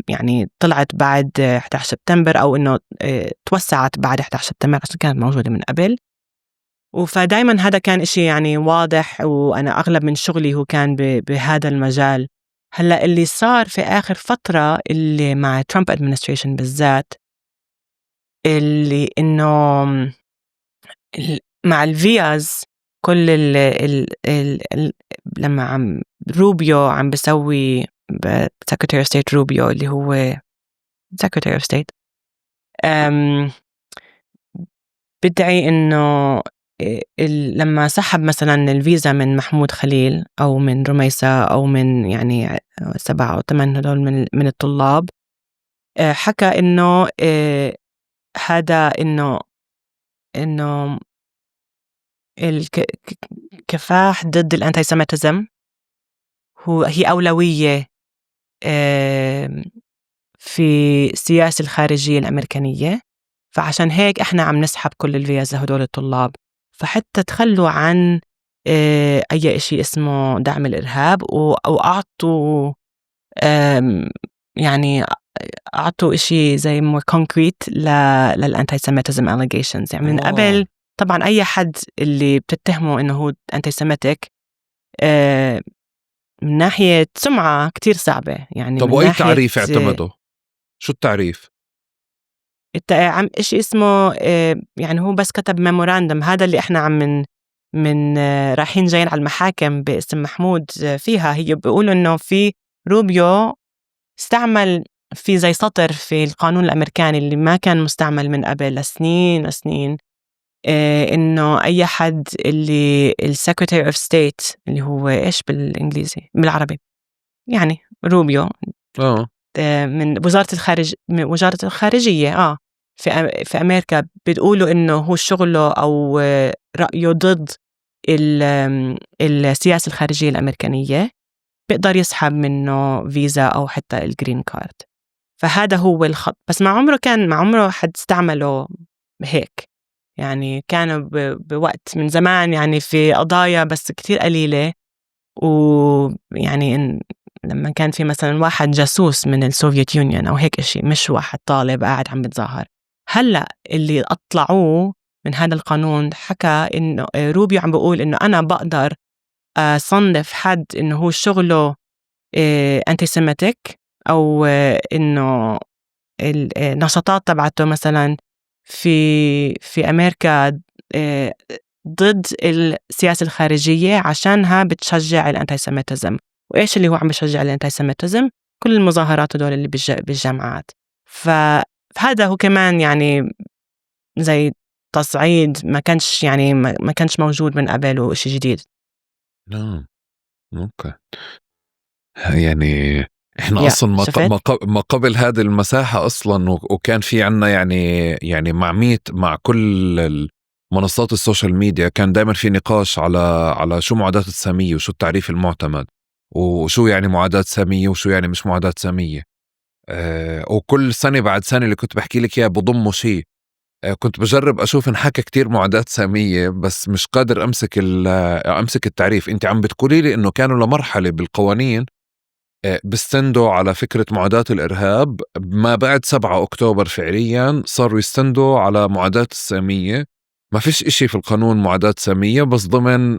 A: يعني طلعت بعد 11 سبتمبر، أو إنه توسعت بعد 11 سبتمبر عشان كانت موجودة من قبل. فدايما هذا كان إشي يعني واضح، وأنا أغلب من شغلي هو كان بهذا المجال. هلأ اللي صار في آخر فترة اللي مع ترامب administration بالذات، اللي إنه مع الفياز كل لما روبيو عم بسوي Secretary of State روبيو اللي هو Secretary of State بدعي إنه لما سحب مثلا الفيزا من محمود خليل أو من رميسة أو من يعني 7 أو 8 هدول من الطلاب، حكى إنه هذا إنه الكفاح ضد الانتيسيميتيزم هي أولوية في السياسة الخارجية الأمريكانية، فعشان هيك إحنا عم نسحب كل الفيز لهدول الطلاب، فحتى تخلوا عن أي إشي اسمه دعم الإرهاب، أو أعطوا يعني أعطوا إشي زي more concrete للانتيسيميتيزم allegations. يعني من قبل طبعا أي حد اللي بتتهمه إنه هو anti-Semitic من ناحية سمعة كتير صعبة. يعني
B: طب وأي تعريف اعتمده؟ شو التعريف؟
A: عم إشي اسمه يعني هو بس كتب ميموراندوم، هذا اللي إحنا عم من رايحين جايين على المحاكم باسم محمود فيها. هي بيقولوا إنه في روبيو استعمل في زي سطر في القانون الأمريكاني اللي ما كان مستعمل من قبل لسنين وسنين، إنه أي حد اللي السكرتير أوف ستيت اللي هو إيش بالإنجليزي بالعربي يعني روبيو من وزارة الخارجية في أمريكا، بتقولوا إنه هو شغله أو رأيه ضد السياسة الخارجية الأمريكانية، بيقدر يسحب منه فيزا أو حتى الجرين كارد. فهذا هو الخط. بس ما عمره حد استعمله هيك. يعني كانوا بوقت من زمان يعني في قضايا بس كتير قليلة، ويعني لما كان في مثلا واحد جاسوس من السوفيت يونيون أو هيك إشي، مش واحد طالب قاعد عم بتظاهر. هلأ اللي أطلعوه من هذا القانون حكى إنه روبيو عم بيقول إنه أنا بقدر أصنف حد إنه هو شغله أنتي سيمتك، أو إنه النشاطات تبعته مثلا في أمريكا ضد السياسة الخارجية عشانها بتشجع الأنتيسيميتيزم. وإيش اللي هو عم بيشجع الأنتيسيميتيزم؟ كل المظاهرات دول اللي بالجامعات. فهذا هو كمان يعني زي تصعيد ما كانش يعني ما كانش موجود من قبل، وإشي جديد.
B: نعم. أوكي. يعني إحنا
A: يا
B: أصلا
A: شفت؟
B: ما قبل هذه المساحة أصلا، وكان في عنا يعني مع كل منصات السوشيال ميديا كان دائما في نقاش على شو معاداة السامية وشو التعريف المعتمد، وشو يعني معاداة سامية وشو يعني مش معاداة سامية. وكل سنة بعد سنة اللي كنت بحكي لك إياه بضموا شيء. كنت بجرب أشوف انحكى كتير معاداة سامية، بس مش قادر أمسك التعريف. أنت عم بتقولي لي إنه كانوا لمرحلة بالقوانين بيستندوا على فكرة معاداة الإرهاب. ما بعد 7 أكتوبر فعليا صاروا يستندوا على معاداة السامية. ما فيش إشي في القانون معاداة سامية، بس ضمن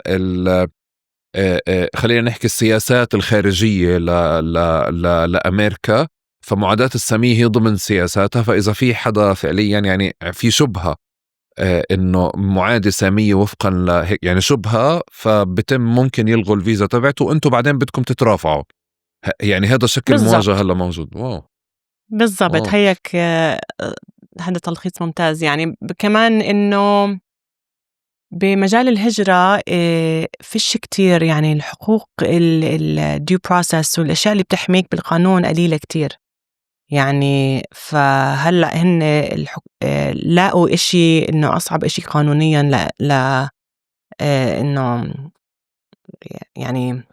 B: خلينا نحكي السياسات الخارجية لأمريكا. فمعاداة السامية هي ضمن سياساتها. فإذا في حدا فعليا يعني في شبهة إنه معادة سامية وفقا يعني شبهة، فبتم ممكن يلغوا الفيزا تبعته، وأنتوا بعدين بدكم تترافعوا. يعني هذا شكل مواجهة
A: بالضبط،
B: هلا موجود. واو.
A: بالضبط.
B: واو.
A: هيك هذا تلخيص ممتاز. يعني كمان إنه بمجال الهجرة فيش كتير يعني الحقوق due process والأشياء اللي بتحميك بالقانون قليلة كتير. يعني فهلأ هن لاقوا إشي إنه أصعب إشي قانونيا لا إنه يعني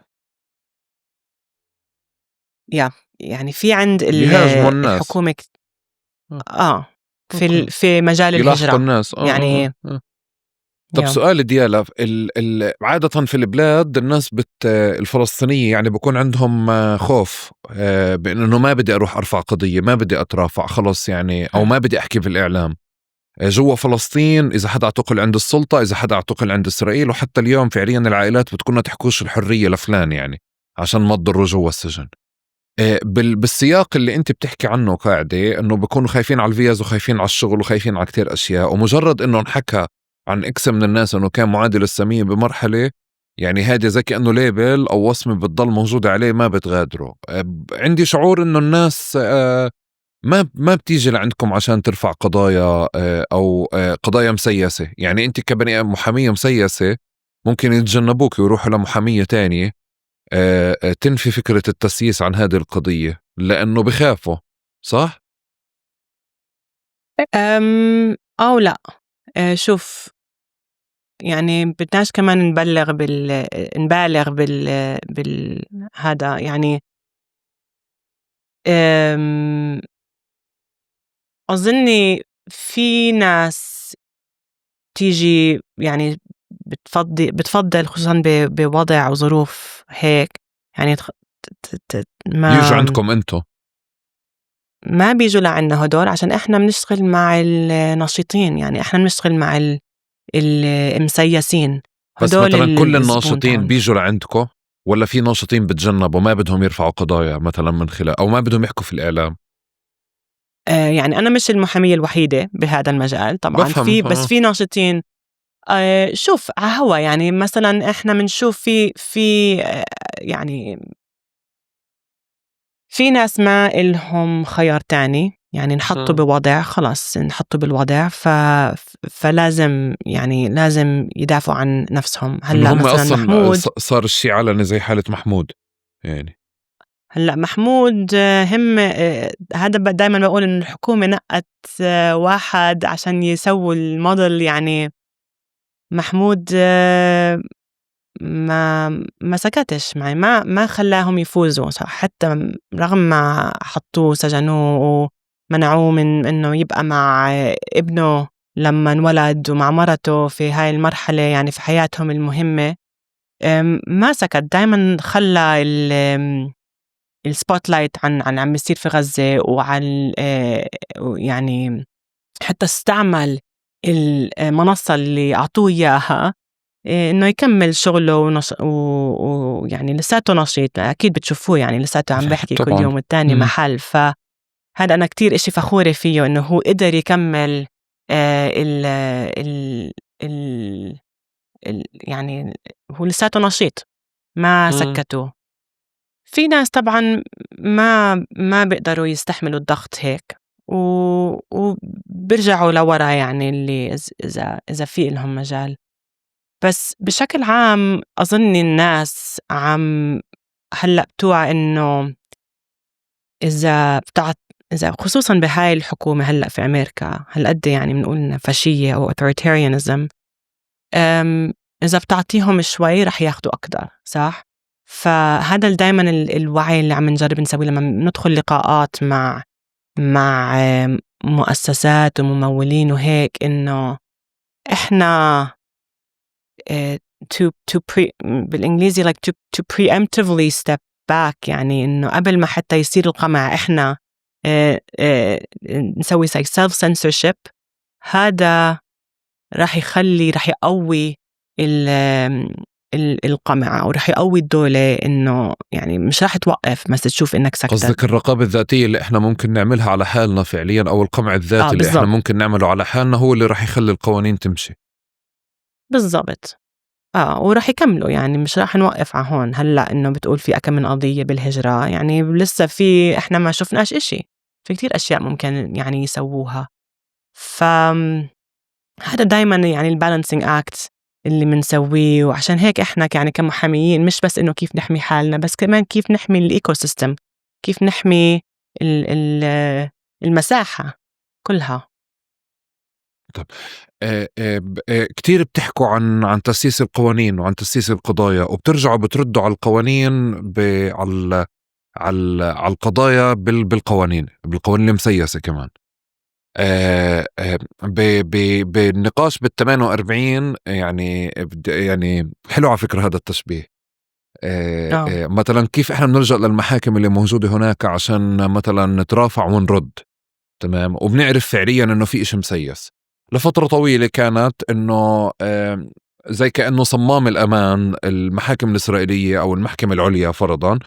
A: يا يعني في عند
B: يهاجموا الناس.
A: الحكومة
B: آه.
A: في
B: أوكي.
A: في مجال
B: يلاحقوا
A: الهجرة
B: الناس.
A: يعني.
B: طب
A: يا
B: سؤال ديالا، عادة في البلاد الناس الفلسطينية يعني بكون عندهم خوف بأنه ما بدي أروح أرفع قضية، ما بدي أترافع خلص يعني، أو ما بدي أحكي في الإعلام. جوا فلسطين إذا حدا اعتقل عند السلطة، إذا حدا اعتقل عند إسرائيل، وحتى اليوم فعليا العائلات بتكون تحكوش الحرية لفلان يعني عشان ما تضروا جوا السجن. بالسياق اللي انت بتحكي عنه قاعدة انه بكونوا خايفين على الفيز وخايفين على الشغل وخايفين على كتير اشياء، ومجرد انه انحكى عن اكس من الناس انه كان معادل السامية بمرحلة، يعني هذا زي كأنه ليبل او وصمة بتضل موجودة عليه ما بتغادره. عندي شعور انه الناس ما بتيجي لعندكم عشان ترفع قضايا او قضايا مسيسة. يعني انت كبني محامية مسيسة ممكن يتجنبوك ويروحوا لمحامية تانية تنفي فكرة التسييس عن هذه القضية لأنه بخافوا. صح؟
A: أو لا. شوف، يعني بدناش كمان نبالغ هذا يعني. أظني في ناس تيجي يعني بتفضّل خصوصًا بوضع وظروف هيك، يعني تخ ت ت
B: يجوا
A: ما
B: عندكم أنتو.
A: ما بييجوا لعندنا هدول عشان إحنا بنشتغل مع النشيطين. يعني إحنا بنشتغل مع المسيسين،
B: بس
A: هدول
B: مثلا كل
A: الزبون
B: الناشطين
A: تاعنا.
B: بيجوا لعندكم، ولا في ناشطين بتجنبوا ما بدهم يرفعوا قضايا مثلا من خلال، أو ما بدهم يحكوا في الإعلام؟
A: يعني أنا مش المحامية الوحيدة بهذا المجال طبعًا،
B: بفهم.
A: بس في ناشطين. شوف هو يعني مثلًا إحنا بنشوف في يعني في ناس ما إلهم خيار تاني، يعني انحطّوا بوضع خلص انحطّوا بالوضع فلازم يعني لازم يدافعوا عن نفسهم.
B: إنه
A: هلأ
B: هم
A: مثلًا
B: أصلا
A: محمود.
B: صار الشيء علني زي حالة محمود يعني.
A: هلأ محمود هم هذا دايمًا باقول إنه الحكومة نقّت واحد عشان يسووا الموديل. يعني محمود ما سكتش، ما خلّاهم يفوزوا حتى رغم ما حطّوه سجنوه ومنعوه من إنه يبقى مع ابنه لمّا انولد ومع مرته في هاي المرحلة يعني في حياتهم المهمة. ما سكت، دايمًا خلّى الspotlight عن عم بيصير في غزة وعن يعني حتى استعمل المنصة اللي أعطوه إياها إنه يكمل شغله ويعني لساته نشيط. أكيد بتشوفوه يعني لساته عم بحكي كل
B: طبعاً.
A: يوم التاني محل. فهذا أنا كتير إشي فخورة فيه إنه هو قدر يكمل ال ال ال يعني هو لساته نشيط ما سكتوه. في ناس طبعا ما بيقدروا يستحملوا الضغط هيك وبرجعوا لورا، يعني اللي إذا في لهم مجال. بس بشكل عام أظن الناس هلأ بتوعى إنه إذا خصوصا بهاي الحكومة هلأ في أمريكا هالقد يعني بنقول فاشية أو authoritarianism، إذا بتعطيهم شوي رح ياخدوا أكتر، صح؟ فهذا دايما الوعي اللي عم نجرب نسويه لما ندخل لقاءات مع مؤسسات وممولين وهيك، إنه إحنا بالإنجليزي to preemptively step back، يعني إنه قبل ما حتى يصير القمع إحنا نسوي self censorship. هذا راح يقوي القمع، أو راح يقوي الدولة، إنه يعني مش راح توقف بس تشوف إنك سكتت.
B: قصدك الرقابة الذاتية اللي إحنا ممكن نعملها على حالنا فعليا، أو القمع الذاتي اللي إحنا ممكن نعمله على حالنا هو اللي راح يخلي القوانين تمشي.
A: بالضبط. وراح يكملوا، يعني مش راح نوقف على هون. هلأ إنه بتقول في أكم من قضية بالهجرة، يعني لسه إحنا ما شفناش إشي، في كتير أشياء ممكن يعني يسووها. هذا دايما يعني البالانسينج أكت اللي منسويه. وعشان هيك إحنا يعني كمحاميين مش بس إنه كيف نحمي حالنا، بس كمان كيف نحمي الإيكو سيستم، كيف نحمي المساحة كلها.
B: طب كتير بتحكوا عن تأسيس القوانين وعن تأسيس القضايا، وبترجعوا بتردوا على القوانين على القضايا بالقوانين اللي مسيسة كمان. بالنقاش بال48 يعني حلو على فكرة هذا التشبيه. مثلا كيف احنا بنرجع للمحاكم اللي موجودة هناك عشان مثلا نترافع ونرد، تمام، وبنعرف فعليا انه في اشي مسيس. لفترة طويلة كانت انه زي كأنه صمام الأمان المحاكم الإسرائيلية أو المحكمة العليا فرضا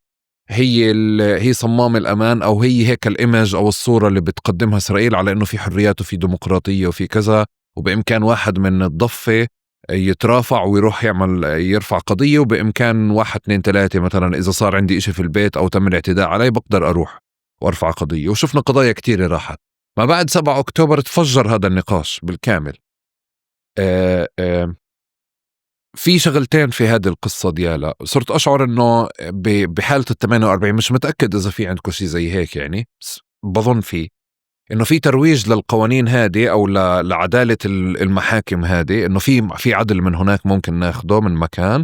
B: هي صمام الأمان، أو هي هيك الإيمج أو الصورة اللي بتقدمها إسرائيل على إنه في حريات وفي ديمقراطية وفي كذا، وبإمكان واحد من الضفة يترافع ويروح يرفع قضية، وبإمكان 1 2 3 مثلا إذا صار عندي إشي في البيت أو تم الاعتداء علي بقدر أروح وأرفع قضية. وشفنا قضايا كتير راحت. ما بعد 7 أكتوبر تفجر هذا النقاش بالكامل. في شغلتين في هذه القصة ديالا صرت أشعر إنه بحالة 48 مش متأكد إذا في عندكم شيء زي هيك، يعني بظن إنه في ترويج للقوانين هذه أو لعدالة المحاكم هذه، إنه في عدل من هناك ممكن ناخده من مكان،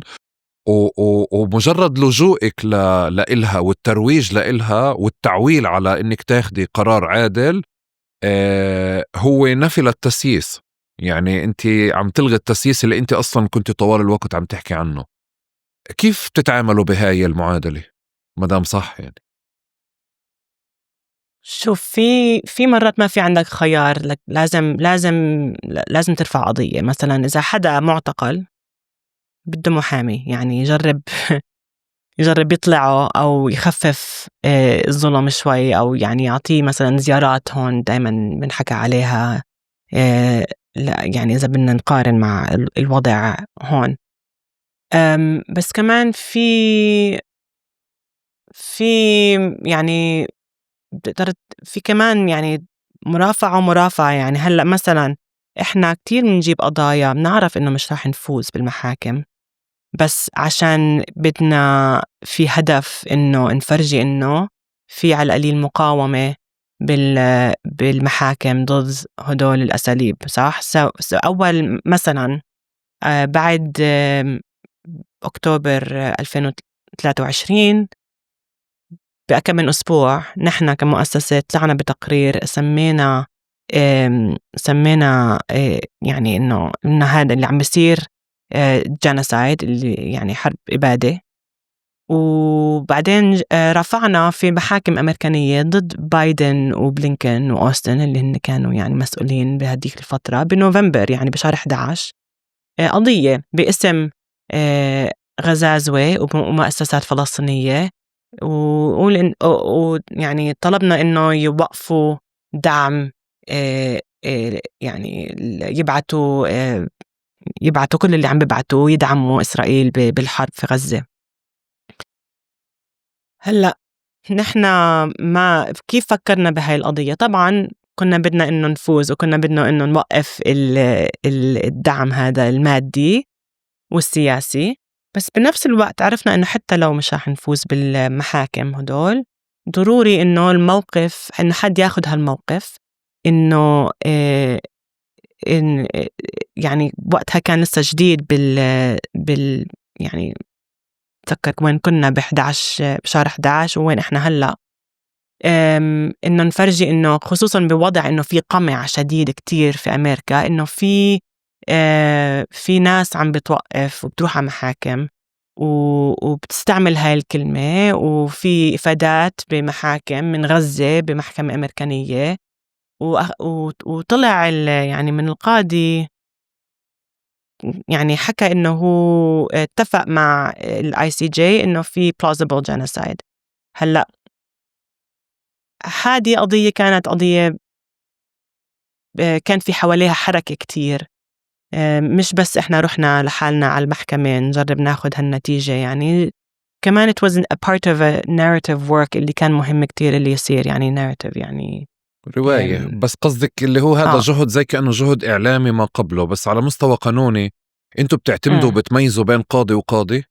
B: ومجرد لجوئك لإلها والترويج لإلها والتعويل على إنك تاخدي قرار عادل هو نفي للتسييس. يعني أنت عم تلغي التسييس اللي أنت أصلا كنت طوال الوقت عم تحكي عنه. كيف تتعاملوا بهاي المعادلة مدام صح؟ يعني
A: شوف، في مرات ما في عندك خيار، لك لازم ترفع قضية. مثلا إذا حدا معتقل بده محامي، يعني يجرب يطلعه أو يخفف الظلم شوي، أو يعني يعطيه مثلا زيارات. هون دايما بنحكى عليها لا يعني إذا بدنا نقارن مع الوضع هون. بس كمان في يعني بتقدر في كمان يعني مرافعة. يعني هلأ مثلا إحنا كتير بنجيب قضايا بنعرف إنه مش راح نفوز بالمحاكم، بس عشان بدنا في هدف إنه نفرجي إنه في على القليل مقاومة بالمحاكم ضد هدول الأساليب، صح؟ أول مثلا بعد أكتوبر 2023 بأكم من أسبوع نحن كمؤسسة طلعنا بتقرير سمينا يعني إنه هذا اللي عم بيصير جينوسايد، اللي يعني حرب إبادة. وبعدين رفعنا في محاكم أمريكانية ضد بايدن وبلينكن وأوستن اللي هن كانوا يعني مسؤولين بهديك الفترة بنوفمبر، يعني بشهر 11. قضية باسم غزازوة ومؤسسات فلسطينية، يعني طلبنا إنه يوقفوا دعم، يعني يبعتوا كل اللي عم بيبعتوا يدعموا إسرائيل بالحرب في غزة. هلأ نحن ما كيف فكرنا بهاي القضية؟ طبعا كنا بدنا إنه نفوز، وكنا بدنا إنه نوقف الدعم هذا المادي والسياسي، بس بنفس الوقت عرفنا إنه حتى لو مش رح نفوز بالمحاكم هدول، ضروري إنه الموقف، إنه حد ياخد هالموقف، إنه إن يعني وقتها كان لسه جديد بال يعني تذكر وين كنا بشهر 11 وين إحنا هلأ. إنه نفرجي إنه خصوصاً بوضع إنه في قمع شديد كتير في أمريكا، إنه في ناس عم بتوقف وبتروح على محاكم وبتستعمل هاي الكلمة، وفي إفادات بمحاكم من غزة بمحكمة أمريكانية، وطلع يعني من القاضي يعني حكى إنه هو اتفق مع ICJ إنه في plausible genocide. هلأ هذه قضية كانت قضية كان في حواليها حركة كتير، مش بس إحنا رحنا لحالنا على المحكمة نجرب ناخد هالنتيجة، يعني كمان it was a part of a narrative work اللي كان مهم كتير اللي يصير، يعني narrative يعني
B: رواية. بس قصدك اللي هو هذا جهد زي كأنه جهد إعلامي ما قبله، بس على مستوى قانوني أنتوا بتعتمدوا وبتميزوا بين قاضي وقاضي؟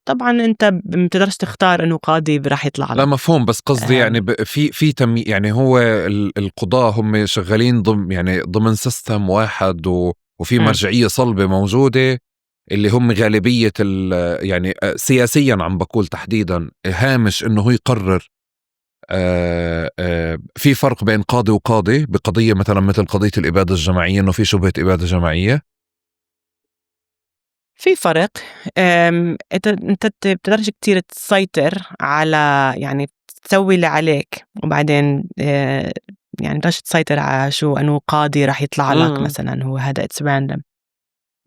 A: طبعا أنت بتقدرش تختار إنه قاضي راح يطلع لك.
B: لا مفهوم، بس قصدي يعني في يعني هو القضاة هم شغالين ضمن سيستم واحد، وفي مرجعية صلبة موجودة اللي هم غالبية يعني سياسيا عم بقول تحديدا هامش إنه هو يقرر. في فرق بين قاضي وقاضي بقضية مثلا مثل قضية الإبادة الجماعية، إنه في شبهة إبادة جماعية.
A: في فرق. أنت بتقدرش كتير تسيطر على، يعني تسوي اللي عليك وبعدين يعني بتقدرش تسيطر على شو أنه قاضي راح يطلع لك مثلا، هو هذا it's random.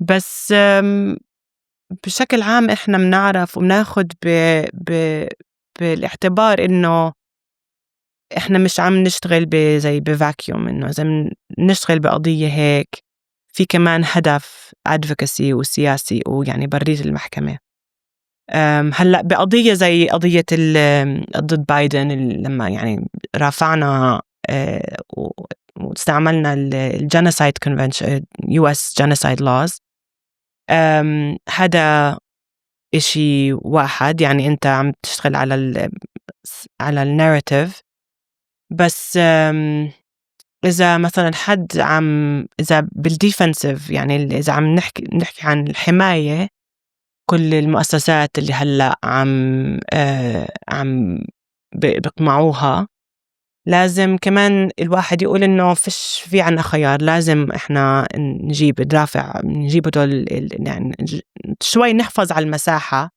A: بس بشكل عام إحنا بنعرف وبناخد بالاعتبار إنه إحنا مش عم نشتغل زي بفاكيوم، إنه إذا نشتغل بقضية هيك في كمان هدف advocacy وسياسي ويعني برية المحكمة. هلأ بقضية زي قضية ضد بايدن لما يعني رافعنا واستعملنا الجينوسايد كونفنشن US genocide laws، هذا إشي واحد، يعني أنت عم تشتغل على الناريتيف. بس إذا مثلا إذا بالديفنسيف، يعني إذا عم نحكي عن الحماية، كل المؤسسات اللي هلأ عم بقمعوها، لازم كمان الواحد يقول إنه فيش في عنا خيار، لازم إحنا نجيب هدول يعني شوي نحفظ على المساحة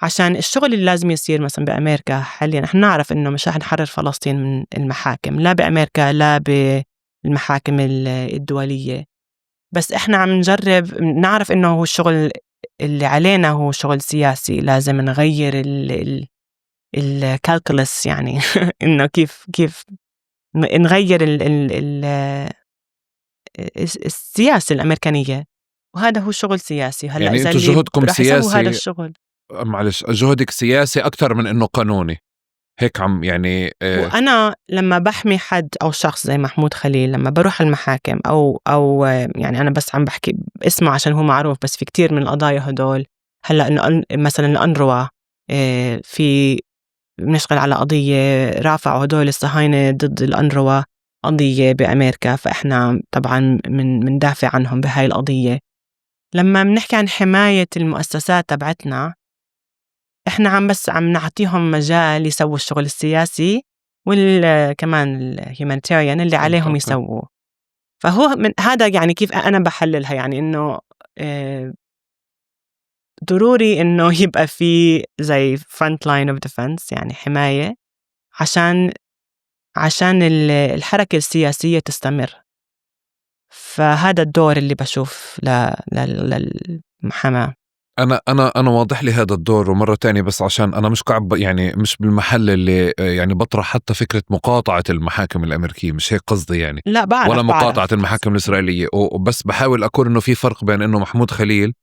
A: عشان الشغل اللي لازم يصير مثلا بأمريكا حاليا. نحن نعرف إنه مش رح نحرر فلسطين من المحاكم، لا بأمريكا لا بالمحاكم الدولية، بس إحنا عم نجرب نعرف إنه هو الشغل اللي علينا هو شغل سياسي، لازم نغير الكالكولس يعني إنه كيف نغير السياسة الأمريكانية، وهذا هو شغل سياسي. هلأ
B: يعني
A: إذا
B: أنتوا
A: اللي
B: جهدكم
A: رح يسووا هذا
B: سياسي،
A: الشغل،
B: معلش جهدك سياسي أكتر من إنه قانوني، هيك عم يعني
A: وأنا لما بحمي حد أو شخص زي محمود خليل، لما بروح المحاكم أو يعني أنا بس عم بحكي اسمه عشان هو معروف، بس في كتير من القضايا هدول. هلأ إنه مثلا الأنروا في بنشتغل على قضية رافعوا هدول الصهاينة ضد الأنروا قضية بأمريكا، فإحنا طبعا مندافع عنهم بهاي القضية. لما بنحكي عن حماية المؤسسات تبعتنا، إحنا بس عم نعطيهم مجال يسووا الشغل السياسي كمان الهيومانيتاريان اللي عليهم يسووه. فهو من هذا يعني كيف أنا بحللها، يعني إنه ضروري إنه يبقى في زي front line of defense، يعني حماية عشان الحركة السياسية تستمر. فهذا الدور اللي بشوف للمحاماة.
B: أنا واضح لي هذا الدور. ومرة تانية بس عشان أنا مش قاعد يعني مش بالمحل اللي يعني بطرح حتى فكرة مقاطعة المحاكم الأمريكية، مش هيك قصدي يعني،
A: لا بعرف
B: ولا مقاطعة
A: بعرف.
B: المحاكم الإسرائيلية، وبس بحاول أقول إنه في فرق بين إنه محمود خليل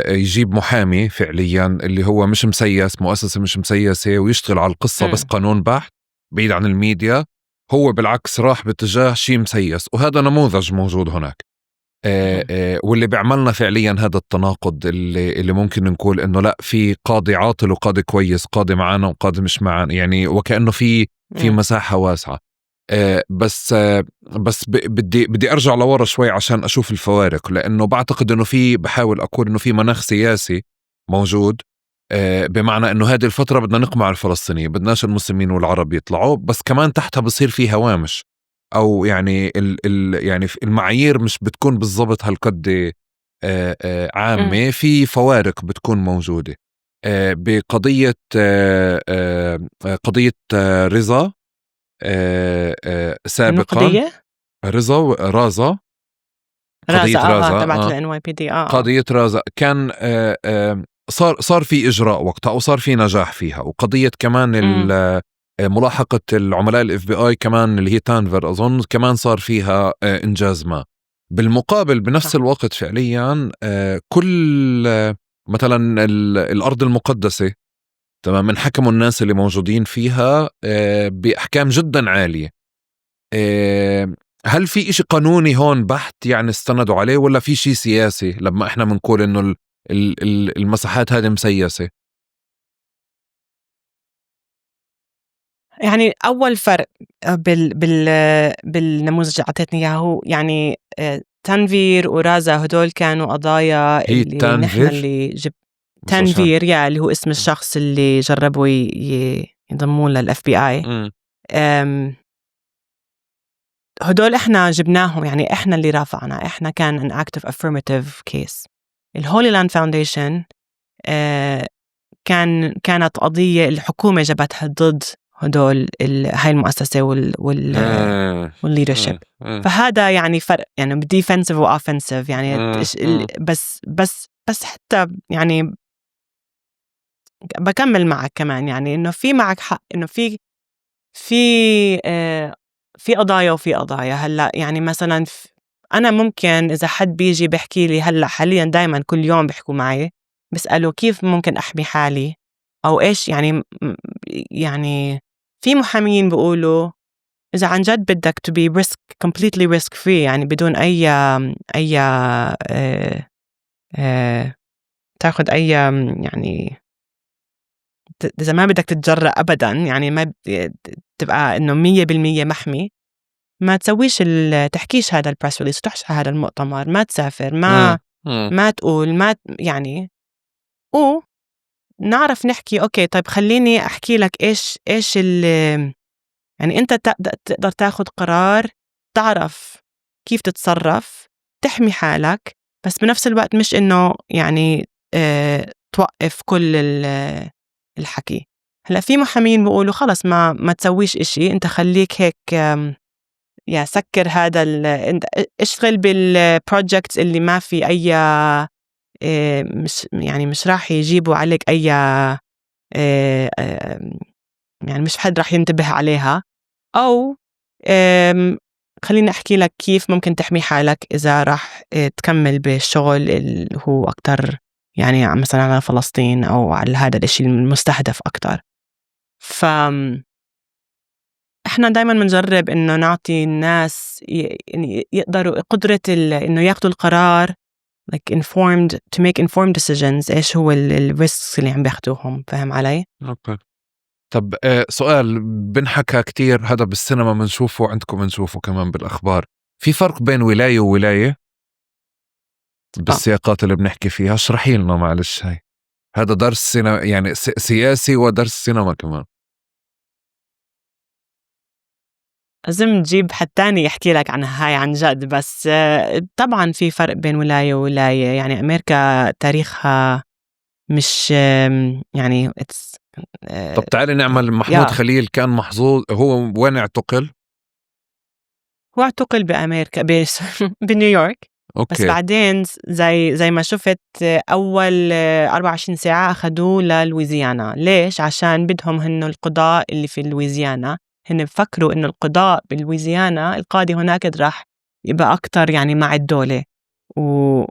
B: يجيب محامي فعليا اللي هو مش مسيس، مؤسسة مش مسيسة، ويشتغل على القصة بس قانون بحت بعيد عن الميديا. هو بالعكس راح باتجاه شيء مسيس، وهذا نموذج موجود هناك. واللي بيعملنا فعليا هذا التناقض اللي ممكن نقول انه لا، في قاضي عاطل وقاضي كويس، قاضي معانا وقاضي مش معانا، يعني وكأنه في مساحة واسعة. بس بدي ارجع لورا شوي عشان اشوف الفوارق، لانه بعتقد انه بحاول اقول انه في مناخ سياسي موجود، بمعنى انه هذه الفترة بدنا نقمع الفلسطينيين، بدناش المسلمين والعرب يطلعوا، بس كمان تحتها بصير في هوامش، او يعني يعني المعايير مش بتكون بالضبط هالقد عامة، في فوارق بتكون موجودة. بقضية قضية رضا سابقا، رازا قضية رازا
A: تبعت NYPD.
B: قضية رازا كان صار في إجراء وقتها، أو صار في نجاح فيها. وقضية كمان ملاحقة العملاء FBI كمان اللي هي تانفر أظن كمان صار فيها إنجاز ما. بالمقابل بنفس الوقت فعليا كل مثلا الأرض المقدسة تمام من حكموا الناس اللي موجودين فيها بأحكام جدا عالية. هل في إشي قانوني هون بحت يعني استندوا عليه، ولا في شيء سياسي لما إحنا بنقول إنه المساحات هذه مسيسة؟
A: يعني أول فرق بالنموذج اللي أعطيتني إياه هو يعني تنفير ورازا هدول كانوا قضايا اللي نحن اللي تنفير اللي هو اسم الشخص اللي جربوا يضمون للFBI. هدول إحنا جبناهم، يعني إحنا اللي رافعنا، إحنا كان an active affirmative case. الهولي لاند فاونديشن كانت قضية الحكومة جابتها ضد هدول هاي المؤسسة والليدرشيب. فهذا يعني فرق، يعني defensive و offensive يعني بس حتى يعني بكمل معك كمان، يعني إنه في معك حق إنه في قضايا وفي قضايا. هلأ يعني مثلا أنا ممكن إذا حد بيجي بحكي لي هلأ حاليا دايما كل يوم بيحكوا معي بسأله كيف ممكن أحمي حالي أو إيش، يعني في محامين بيقولوا إذا عن جد بدك to be completely risk free، يعني بدون أي تاخد أي يعني إذا ما بدك تتجرأ أبداً، يعني ما تبقى إنه 100% محمي، ما تسويش تحكيش هذا البريس ريليس، تحكيش هذا المؤتمر، ما تسافر، ما تقول، ما يعني نعرف نحكي أوكي طيب خليني أحكي لك إيش يعني أنت تقدر تاخد قرار، تعرف كيف تتصرف، تحمي حالك، بس بنفس الوقت مش إنه يعني توقف كل الحكي. هلا في محامين بيقولوا خلص ما تسويش إشي، أنت خليك هيك يا سكر هذا أنت اشتغل بالبروجكتس اللي ما في أي مش راح يجيبوا عليك أي يعني مش حد راح ينتبه عليها، أو خليني أحكي لك كيف ممكن تحمي حالك إذا راح تكمل بالشغل اللي هو أكتر يعني مثلا على فلسطين أو على هذا الإشي المستهدف أكتر. إحنا دايما بنجرب إنه نعطي الناس يقدروا قدرة إنه ياخدوا القرار like to make informed decisions. إيش هو الريسكس اللي عم بياخدوهم، فهم علي؟
B: أوكي. طب سؤال بنحكى كتير، هذا بالسينما منشوفه، عندكم منشوفه كمان بالأخبار، في فرق بين ولاية وولاية بالسياقات اللي بنحكي فيها؟ اشرحي لنا معلش. هذا درس سينما يعني سياسي ودرس سينما كمان.
A: لازم تجيب حد تاني يحكي لك عن هاي عن جد، بس طبعا في فرق بين ولاية وولاية. يعني أمريكا تاريخها مش يعني
B: طب تعالي نعمل محمود خليل كان محظوظ، هو وين اعتقل؟
A: هو اعتقل بأمريكا بنيويورك. بس
B: أوكي.
A: بعدين زي ما شفت أول 24 ساعة أخدوه للويزيانا. ليش؟ عشان بدهم إنه القضاء اللي في لويزيانا هن بفكروا إنه القضاء بالويزيانا القاضي هناك راح يبقى أكتر يعني مع الدولة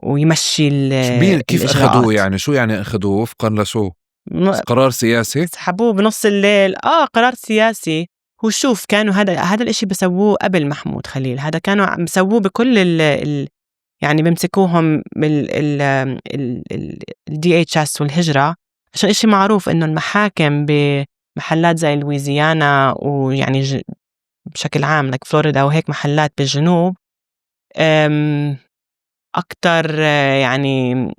A: ويمشي
B: كيف
A: الإجراءات.
B: أخدوه يعني؟ شو يعني أخدوه وفقا لشو؟ قرار سياسي؟
A: سحبوه بنص الليل. قرار سياسي. هو شوف كانوا هذا الاشي بسووه قبل محمود خليل. هذا كانوا عم بسووه بكل يعني بيمسكوهم DHS والهجرة، عشان إشي معروف إنه المحاكم بمحلات زي لويزيانا ويعني بشكل عام لك فلوريدا وهيك محلات بالجنوب أكتر يعني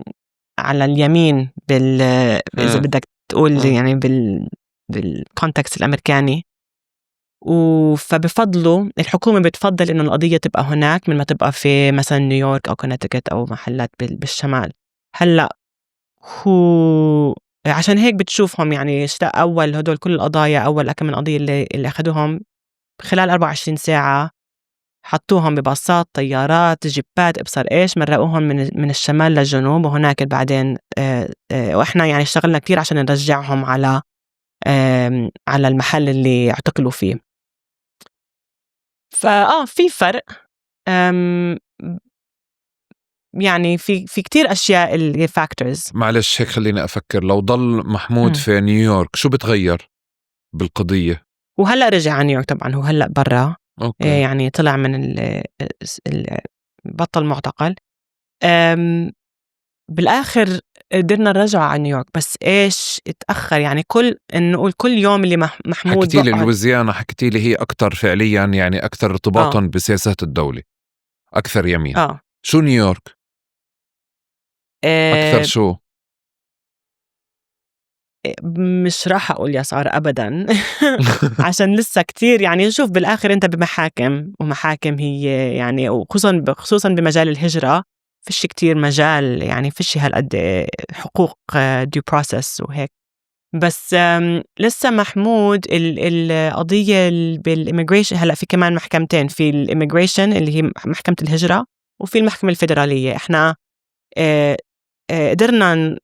A: على اليمين إذا بدك تقول يعني بالكونتكست الأمريكاني. فبفضلوا الحكومة بتفضل إنه القضية تبقى هناك من ما تبقى في مثلا نيويورك أو كونتيكت أو محلات بالشمال. هلأ هو عشان هيك بتشوفهم يعني أول هدول كل القضايا، أول كم من قضية اللي أخدوهم خلال 24 ساعة حطوهم بباصات، طيارات، جيبات، ابصر ايش، مرقوهم من الشمال للجنوب، وهناك بعدين واحنا يعني اشتغلنا كتير عشان نرجعهم على المحل اللي اعتقلوا فيه. في فرق. يعني في كتير اشياء الفاكتورز.
B: معلش هيك خليني أفكر، لو ضل محمود في نيويورك شو بتغير بالقضية؟
A: وهلأ رجع على نيويورك طبعا، هو هلأ برا.
B: أوكي.
A: يعني طلع من بطل معتقل. بالآخر قدرنا نرجعه على نيويورك، بس إيش اتأخر يعني نقول كل يوم اللي محمود
B: حكيتي لي
A: بقعد.
B: لويزيانا، حكيتي لي هي أكتر فعليا يعني أكثر ارتباطا بسياسات الدولة، أكثر يمين. شو نيويورك؟ أكثر شو؟
A: مش راح أقول يسار أبداً عشان لسه كتير يعني. شوف بالآخر أنت ومحاكم هي يعني، وخصوصاً بمجال الهجرة فيش كتير مجال يعني، فيش هالقد حقوق due process وهيك. بس لسه محمود القضية بالإميغريشن هلأ في كمان محكمتين، في الإميغريشن اللي هي محكمة الهجرة، وفي المحكمة الفيدرالية. إحنا قدرنا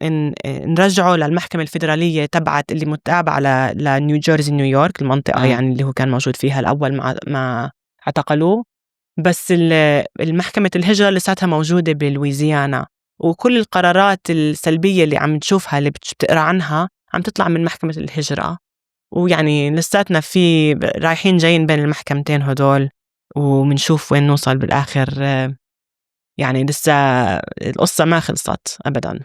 A: نرجعه للمحكمة الفيدرالية تبعت اللي متابعة لنيو جيرسي نيويورك المنطقة يعني اللي هو كان موجود فيها الأول ما اعتقلوه. بس المحكمة الهجرة لساتها موجودة بلويزيانا، وكل القرارات السلبية اللي عم تشوفها اللي بتقرأ عنها عم تطلع من محكمة الهجرة. ويعني لساتنا في رايحين جايين بين المحكمتين هدول، ومنشوف وين نوصل بالآخر. يعني لسه القصة ما خلصت أبداً.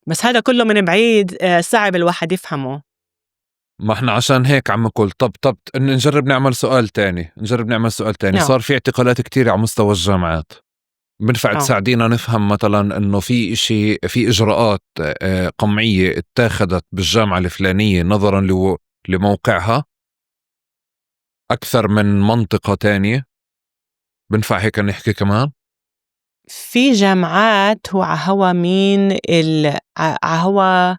A: بس هذا كله من بعيد صعب الواحد يفهمه.
B: ما احنا عشان هيك عم نقول طب نجرب نعمل سؤال تاني. صار في اعتقالات كتير على مستوى الجامعات، بنفع تساعدينا نفهم مثلا انه في اجراءات قمعية اتخذت بالجامعة الفلانية نظرا لموقعها اكثر من منطقة تانية؟ بنفع هيك نحكي كمان؟
A: في جامعات هو عهوا مين عهوا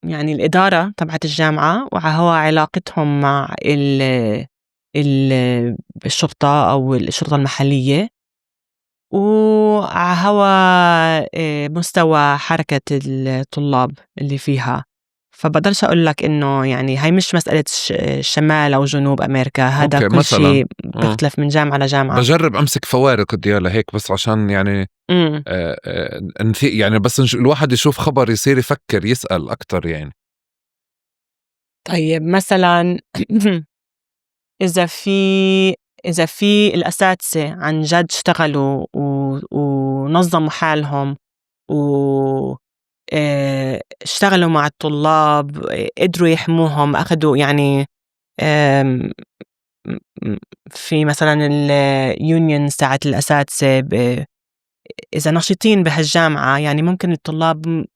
A: يعني الإدارة تبعت الجامعة، وعهوا علاقتهم مع الشرطة أو الشرطة المحلية، وعهوا مستوى حركة الطلاب اللي فيها. فبقدرش أقول لك إنه يعني هاي مش مسألة شمال أو جنوب أمريكا، هذا كل شيء بيختلف من جامعة لجامعة.
B: بجرب أمسك فوارق ديالها هيك بس عشان يعني يعني بس الواحد يشوف خبر يصير يفكر يسأل أكتر يعني.
A: طيب مثلا إذا في الأساتذة عن جد اشتغلوا ونظموا حالهم اشتغلوا مع الطلاب، قدروا يحموهم، أخذوا يعني في مثلا اليونيون تاعت الأساتذة إذا نشيطين بهالجامعة، يعني ممكن الطلاب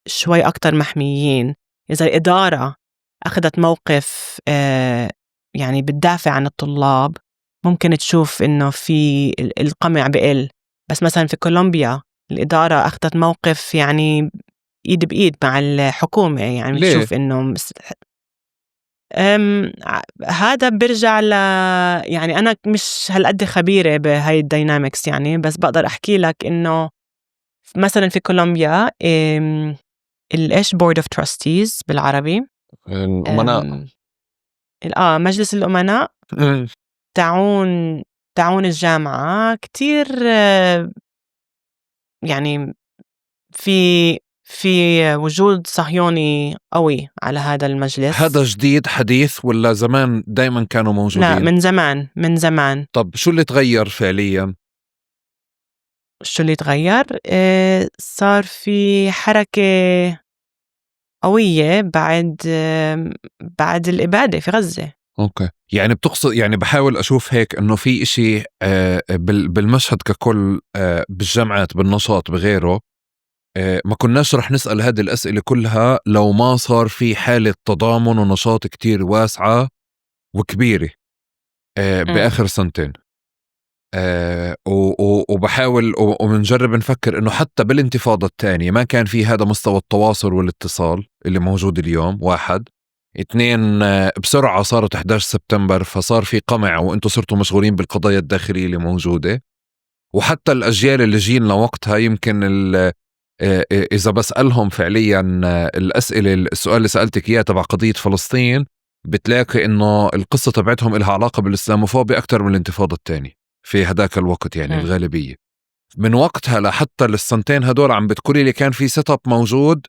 A: شوي أكتر محميين. إذا الإدارة أخذت موقف يعني بتدافع عن الطلاب، ممكن تشوف إنه في القمع بقل. بس مثلا في كولومبيا الإدارة أخذت موقف يعني إيد بإيد مع الحكومة، يعني بتشوف إنه هذا بيرجع يعني أنا مش هالقد خبيرة بهاي الداينامكس يعني، بس بقدر أحكي لك إنه مثلا في كولومبيا الإيش Board of Trustees بالعربي
B: الأمناء.
A: مجلس الأمناء تعون الجامعة كتير يعني في وجود صهيوني قوي على هذا المجلس.
B: هذا جديد حديث ولا زمان دايما كانوا موجودين؟
A: لا، من زمان.
B: طب شو اللي تغير فعليا؟
A: شو اللي تغير؟ صار في حركة قوية بعد الإبادة في غزة.
B: اوكي، يعني بتقصد، يعني بحاول اشوف هيك انه في اشي بالمشهد ككل، بالجامعات بالنشاط بغيره، ما كناش رح نسأل هذه الأسئلة كلها لو ما صار في حالة تضامن ونشاط كتير واسعة وكبيرة بآخر سنتين. وبحاول ومنجرب نفكر انه حتى بالانتفاضة الثانية ما كان في هذا مستوى التواصل والاتصال اللي موجود اليوم. 1 2 بسرعة صارت 11 سبتمبر، فصار في قمع وانتم صرتوا مشغولين بالقضايا الداخلية اللي موجودة. وحتى الأجيال اللي جيلنا وقتها يمكن إذا بسألهم فعليا السؤال اللي سألتك إياه تبع قضية فلسطين، بتلاقي إنه القصة تبعتهم إلها علاقة بالإسلاموفوبيا أكتر من الانتفاضة الثانية في هداك الوقت، يعني الغالبية من وقتها لحتى للسنتين هدول عم بتقولي لي كان في سيت اب موجود.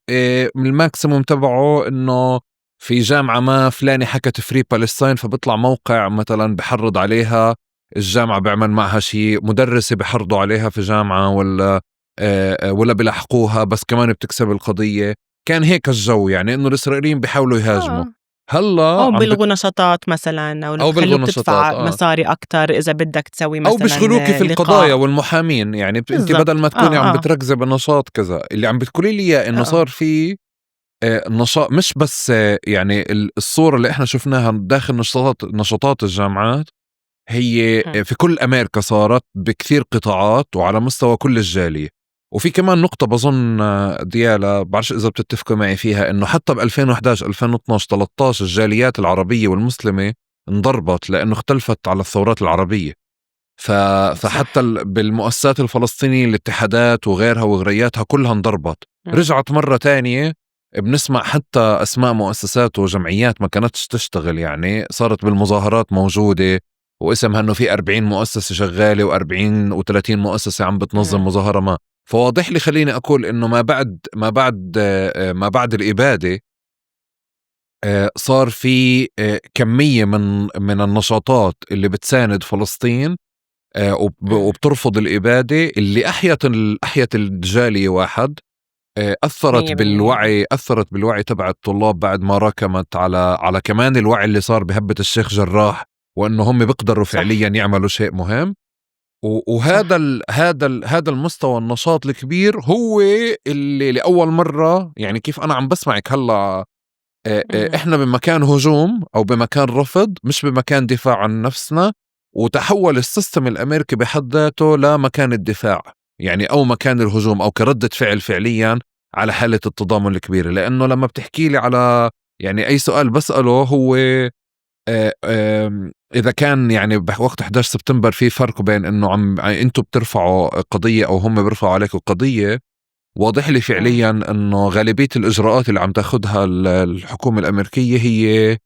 B: من الماكسيموم تبعه إنه في جامعة ما فلاني حكت فري بالستاين، فبيطلع موقع مثلا بحرض عليها، الجامعة بيعمل معها شيء، مدرسة بحرضوا عليها في جامعة ولا بيلحقوها، بس كمان بتكسب القضية. كان هيك الجو، يعني إنه الإسرائيليين بيحاولوا يهاجموا. هلا
A: أو بيلغوا نشاطات مثلا،
B: أو بيلغوا
A: بخلوك
B: نشاطات
A: تدفع مصاري أكتر إذا بدك تسوي مثلا
B: أو بيشغلوكي في القضايا والمحامين. يعني أنت بدل ما تكوني عم بتركزي بالنشاط كذا اللي عم بتقولي لي إنه صار في نشاط، مش بس يعني الصورة اللي إحنا شفناها داخل نشاطات الجامعات هي في كل أمريكا صارت بكثير قطاعات وعلى مستوى كل الجالية. وفي كمان نقطة بظن ديالا بعرفش إذا بتتفقوا معي فيها، إنه حتى ب 2011 2012 13 الجاليات العربية والمسلمة انضربت لأنه اختلفت على الثورات العربية. فحتى بالمؤسسات الفلسطينية الاتحادات وغيرها وغرياتها كلها انضربت. رجعت مرة تانية، بنسمع حتى أسماء مؤسسات وجمعيات ما كانتش تشتغل، يعني صارت بالمظاهرات موجودة واسمها انه في 40 مؤسسة شغالة و40 و30 مؤسسة عم بتنظم مظاهرة ما. فواضح لي، خليني اقول انه ما بعد الإبادة صار في كمية من النشاطات اللي بتساند فلسطين وبترفض الإبادة، اللي أحيت الجالية. 1 أثرت بالوعي تبع الطلاب بعد ما ركمت على كمان الوعي اللي صار بهبة الشيخ جراح، وانه هم بيقدروا فعليا يعملوا شيء مهم. هذا المستوى النشاط الكبير هو اللي لأول مرة، يعني كيف أنا عم بسمعك هلا، إحنا بمكان هجوم أو بمكان رفض، مش بمكان دفاع عن نفسنا. وتحول السيستم الأمريكي بحد ذاته لمكان الدفاع، يعني أو مكان الهجوم أو كردة فعل فعليا على حالة التضامن الكبيرة. لأنه لما بتحكي لي على، يعني أي سؤال بسأله هو إذا كان يعني بوقت 11 سبتمبر في فرق بين إنه أنتوا بترفعوا قضية أو هم بيرفعوا عليكم قضية، واضح لي فعليا إنه غالبية الإجراءات اللي عم تاخدها الحكومة الأمريكية هي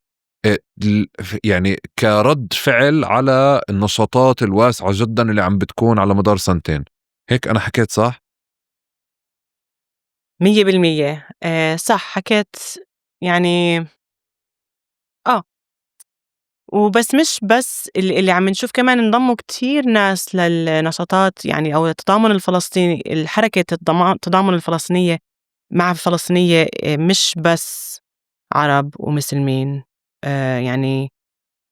B: يعني كرد فعل على النشاطات الواسعة جدا اللي عم بتكون على مدار سنتين. هيك أنا حكيت صح؟
A: 100% صح حكيت يعني. وبس مش بس اللي عم نشوف كمان انضموا كتير ناس للنشاطات يعني أو التضامن الفلسطيني، الحركة التضامن الفلسطينية مع الفلسطينية، مش بس عرب ومسلمين. يعني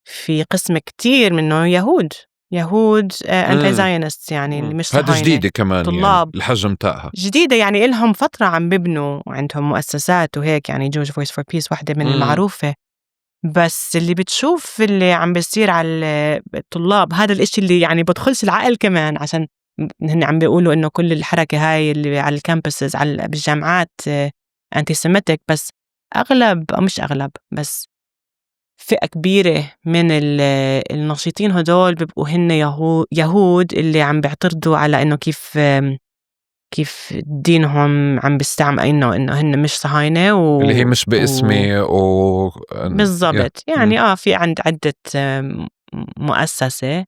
A: في قسم كتير منه يهود انتي زاينست، يعني اللي مش صهاينة.
B: هذا جديدة كمان،
A: طلاب
B: يعني الحجم تاعها
A: جديدة، يعني إلهم فترة عم ببنوا عندهم مؤسسات وهيك، يعني جورج فويس فور بيس واحدة من المعروفة. بس اللي بتشوف اللي عم بيصير على الطلاب، هذا الاشي اللي يعني بدخلش العقل كمان، عشان هن عم بيقولوا إنه كل الحركة هاي اللي على الكامبسز بالجامعات أنتي سيمتك، بس أغلب أو مش أغلب، بس فئة كبيرة من النشيطين هدول بيبقوا هن يهود اللي عم بيعترضوا على إنه كيف دينهم عم بيستعمل إنه هن مش صهاينة
B: اللي هي مش باسمي
A: بالضبط يعني في عدة مؤسسة،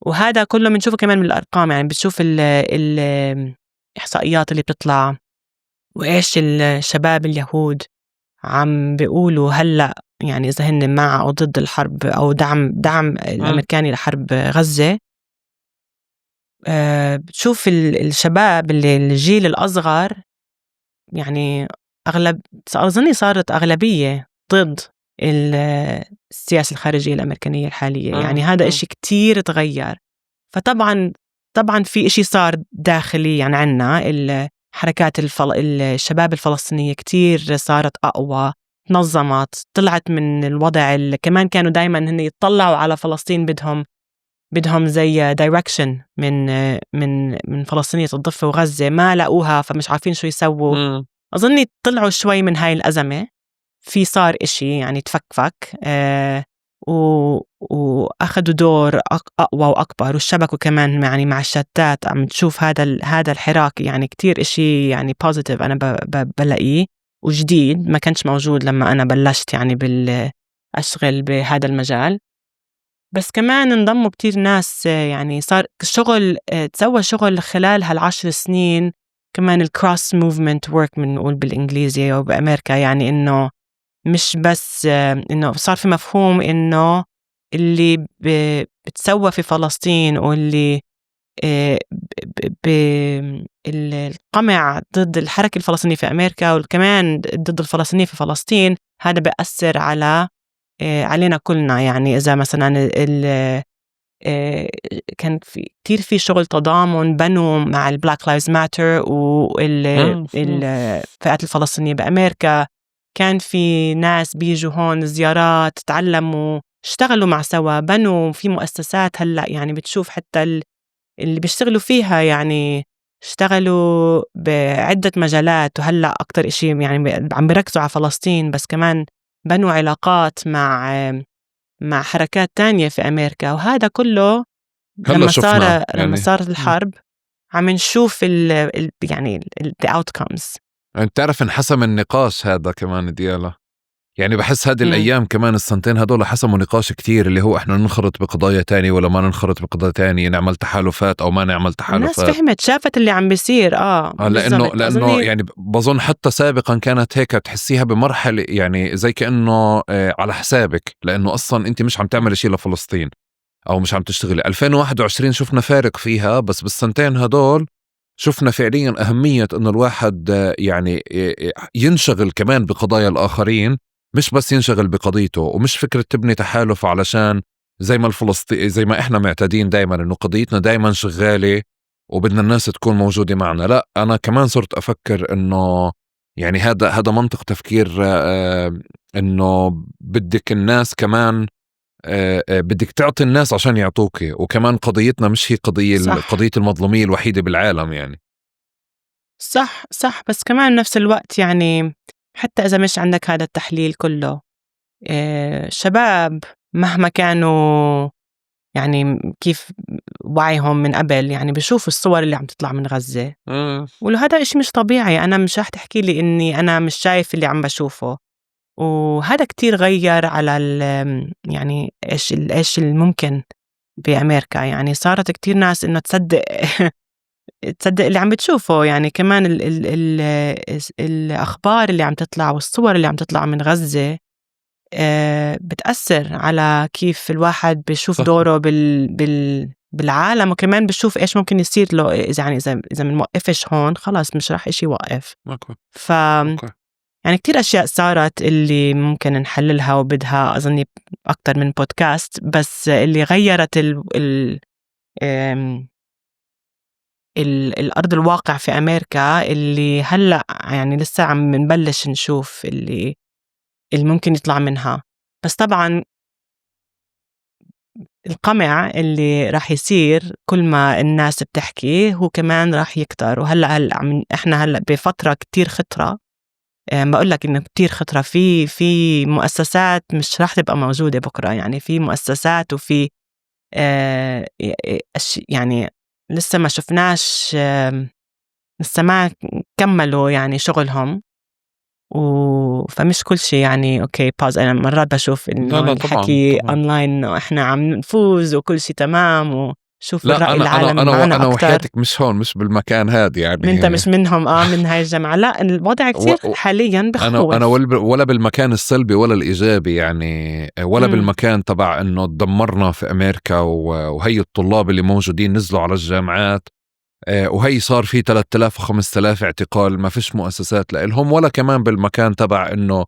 A: وهذا كله بنشوفه كمان من الأرقام. يعني بتشوف الإحصائيات اللي بتطلع وإيش الشباب اليهود عم بيقولوا هلأ، يعني إذا هن مع أو ضد الحرب أو دعم الأمريكاني لحرب غزة. بتشوف الشباب الجيل الأصغر يعني أظني صارت أغلبية ضد السياسة الخارجية الأمريكانية الحالية. يعني هذا إشي كتير تغير. فطبعا في إشي صار داخلي يعني عنا حركات الشباب الفلسطينية كتير صارت أقوى، نظمت، طلعت من الوضع اللي كمان كانوا دايما هن يتطلعوا على فلسطين، بدهم زي دايركشن من فلسطينية الضفة وغزة، ما لقوها فمش عارفين شو يسووا. أظني طلعوا شوي من هاي الأزمة، في صار إشي يعني تفكفك وأخذوا دور أقوى وأكبر، والشبكوا كمان يعني مع الشتات. عم تشوف هذا الحراك يعني كتير إشي يعني بوزيتيف أنا بلاقيه وجديد، ما كانش موجود لما أنا بلشت يعني أشغل بهذا المجال. بس كمان انضموا كتير ناس، يعني صار تسوى شغل خلال هال10 سنين كمان الكروس موفمنت ورك بنقول بالإنجليزي أو بأمريكا. يعني إنه مش بس إنه صار في مفهوم إنه اللي بتسوى في فلسطين واللي القمع ضد الحركة الفلسطينية في أمريكا وكمان ضد الفلسطينيين في فلسطين، هذا بيأثر علينا كلنا. يعني إذا مثلا كان في شغل تضامن بنوا مع البلاك لايفز ماتر والفئات الفلسطينية بأمريكا، كان في ناس بيجوا هون زيارات، تعلموا، اشتغلوا مع سوا، بنوا في مؤسسات. هلأ يعني بتشوف حتى اللي بيشتغلوا فيها يعني اشتغلوا بعدة مجالات، وهلأ أكتر إشي يعني عم بيركزوا على فلسطين، بس كمان بنوا علاقات مع حركات تانية في أمريكا. وهذا كله لما صارت الحرب عم نشوف يعني the outcomes.
B: يعني تعرف انحسم النقاش هذا كمان ديالا، يعني بحس هذه الأيام كمان السنتين هدول حسموا نقاش كتير، اللي هو إحنا ننخرط بقضايا تانية ولا ما ننخرط بقضايا تانية، نعمل تحالفات أو ما نعمل تحالفات.
A: الناس فهمت، شافت اللي عم بيصير.
B: لأنه يعني بظن حتى سابقا كانت هيك تحسيها بمرحلة يعني زي كأنه على حسابك، لأنه أصلا أنت مش عم تعمل شيء لفلسطين أو مش عم تشتغلي. 2021 شفنا فارق فيها، بس بالسنتين هدول شفنا فعليا أهمية إنه الواحد يعني ينشغل كمان بقضايا الآخرين، مش بس ينشغل بقضيته. ومش فكرة تبني تحالف علشان زي ما إحنا معتادين دايما إنه قضيتنا دايما شغالة وبدنا الناس تكون موجودة معنا. لا، أنا كمان صرت أفكر إنه يعني هذا منطق تفكير، إنه بدك الناس كمان، بدك تعطي الناس عشان يعطوك. وكمان قضيتنا مش هي قضية المظلومية الوحيدة بالعالم يعني.
A: صح. بس كمان نفس الوقت يعني حتى إذا مش عندك هذا التحليل كله، شباب مهما كانوا يعني كيف وعيهم من قبل، يعني بيشوفوا الصور اللي عم تطلع من غزة وهذا إشي مش طبيعي. أنا مش رح تحكي لي إني أنا مش شايف اللي عم بشوفه. وهذا كتير غير على يعني إيش الممكن بأمريكا. يعني صارت كتير ناس إنه تصدق اللي عم بتشوفه. يعني كمان الأخبار اللي عم تطلع والصور اللي عم تطلع من غزة بتأثر على كيف الواحد بيشوف دوره بالعالم، وكمان بيشوف إيش ممكن يصير له. يعني إذا منوقفش هون خلاص مش رح إشي يوقف. يعني كتير أشياء صارت اللي ممكن نحللها وبدها أظني أكتر من بودكاست، بس اللي غيرت الأرض الواقع في أمريكا اللي هلأ يعني لسه عم نبلش نشوف اللي ممكن يطلع منها. بس طبعا القمع اللي راح يصير كل ما الناس بتحكي هو كمان راح يكتر. وهلأ إحنا هلأ بفترة كتير خطرة بقول لك إنه كتير خطرة في مؤسسات مش راح تبقى موجودة بكرة، يعني في مؤسسات وفي يعني لسه ما شفناش، لسه ما كملوا يعني شغلهم، فمش كل شيء يعني أوكي باز. أنا مرات بشوف إنه
B: لا
A: الحكي
B: طبعا.
A: أونلاين إنه إحنا عم نفوز وكل شيء تمام وشوف
B: لا
A: الرأي
B: انا
A: العالمي معنا
B: انا
A: أكتر.
B: وحياتك مش هون، مش بالمكان هذا
A: أنت
B: يعني.
A: مش منهم من هاي الجامعة. لا الوضع كتير حاليا
B: انا
A: بخوف.
B: ولا بالمكان السلبي ولا الايجابي يعني، ولا بالمكان تبع انه تدمرنا في امريكا وهي الطلاب اللي موجودين نزلوا على الجامعات، وهي صار في 3000 و5000 اعتقال، ما فيش مؤسسات لهم، ولا كمان بالمكان تبع انه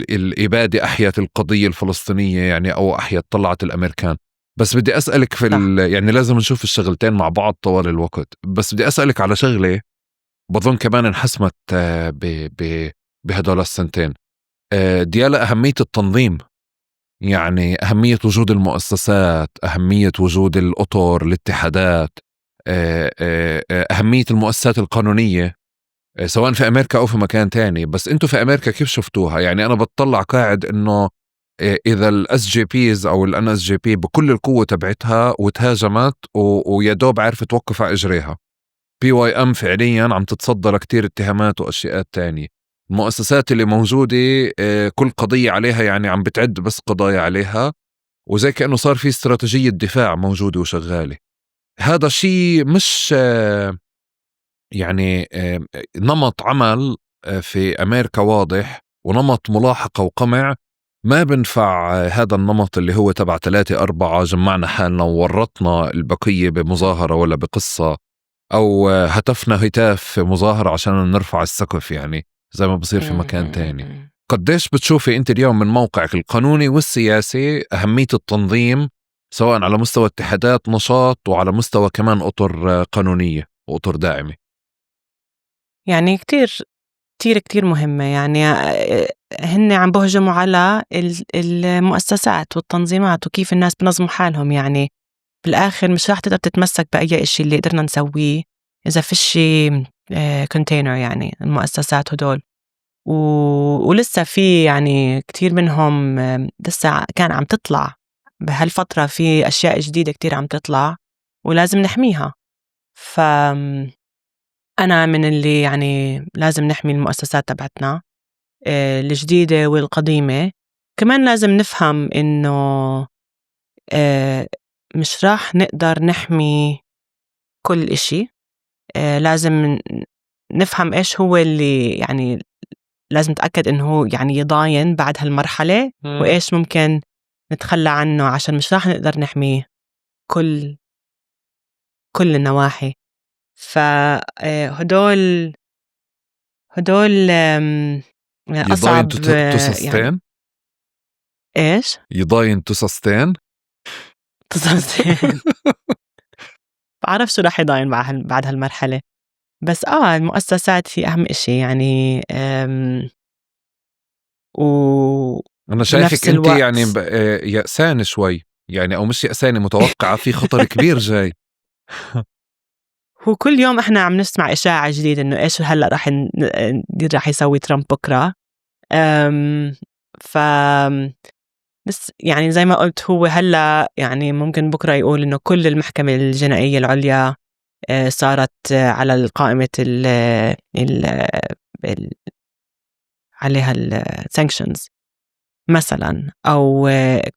B: الإبادة أحيت القضية الفلسطينية يعني، أو أحيت طلعت الأمريكان. بس بدي أسألك يعني لازم نشوف الشغلتين مع بعض طوال الوقت. بس بدي أسألك على شغلة بظن كمان انحسمت بهدول السنتين، ديالا أهمية التنظيم، يعني أهمية وجود المؤسسات، أهمية وجود الأطر، الاتحادات، أهمية المؤسسات القانونية، سواء في أمريكا أو في مكان تاني. بس أنتوا في أمريكا كيف شفتوها؟ يعني أنا بتطلع قاعد إنه إذا الاس جي بيز أو الان اس جي بي بكل القوة تبعتها وتهاجمت ويدوب عرفت توقف على إجريها، بي واي ام فعليا عم تتصدى لكتير اتهامات وأشياء تانية. المؤسسات اللي موجودة كل قضية عليها يعني عم بتعد بس قضايا عليها، وزي كأنه صار في استراتيجية دفاع موجودة وشغالة. هذا شيء مش يعني نمط عمل في أمريكا واضح، ونمط ملاحقة وقمع. ما بنفع هذا النمط اللي هو تبع 3-4 جمعنا حالنا وورطنا البقية بمظاهرة ولا بقصة، أو هتفنا هتاف في مظاهرة عشان نرفع السقف، يعني زي ما بصير في مكان تاني. قديش بتشوفي أنت اليوم من موقعك القانوني والسياسي أهمية التنظيم، سواء على مستوى اتحادات نشاط وعلى مستوى كمان أطر قانونية وأطر داعمة؟
A: يعني كتير كتير كتير مهمة. يعني هن عم بهجموا على المؤسسات والتنظيمات وكيف الناس بنظموا حالهم. يعني بالآخر مش راح تقدر تتمسك بأي إشي اللي قدرنا نسويه إذا فيش كونتينر يعني المؤسسات هدول. ولسه في يعني كتير منهم لسه كان عم تطلع بهالفترة، في أشياء جديدة كتير عم تطلع ولازم نحميها. أنا من اللي يعني لازم نحمي المؤسسات تبعتنا الجديدة والقديمة. كمان لازم نفهم إنه مش راح نقدر نحمي كل إشي. لازم نفهم إيش هو اللي يعني لازم نتأكد إنه هو يعني يضاين بعد هالمرحلة، وإيش ممكن نتخلى عنه عشان مش راح نقدر نحمي كل النواحي. فهدول
B: يضاين
A: أصعب
B: تو
A: يعني.
B: سستين،
A: إيش؟
B: يضاين تو سستين.
A: بعرف شو راح يضاين بعد هالمرحلة. بس المؤسسات هي أهم إشي يعني.
B: أنا
A: وبنفس
B: شايفك أنت يعني
A: الوقت
B: يأسان شوي يعني، أو مش يأسانة، متوقعة في خطر كبير جاي.
A: هو كل يوم إحنا عم نسمع إشاعة جديدة إنه إيش هلأ راح يسوي ترامب بكرة. ف بس يعني زي ما قلت هو هلأ يعني ممكن بكرة يقول إنه كل المحكمة الجنائية العليا صارت على القائمة ال عليها السانكشنز مثلا، أو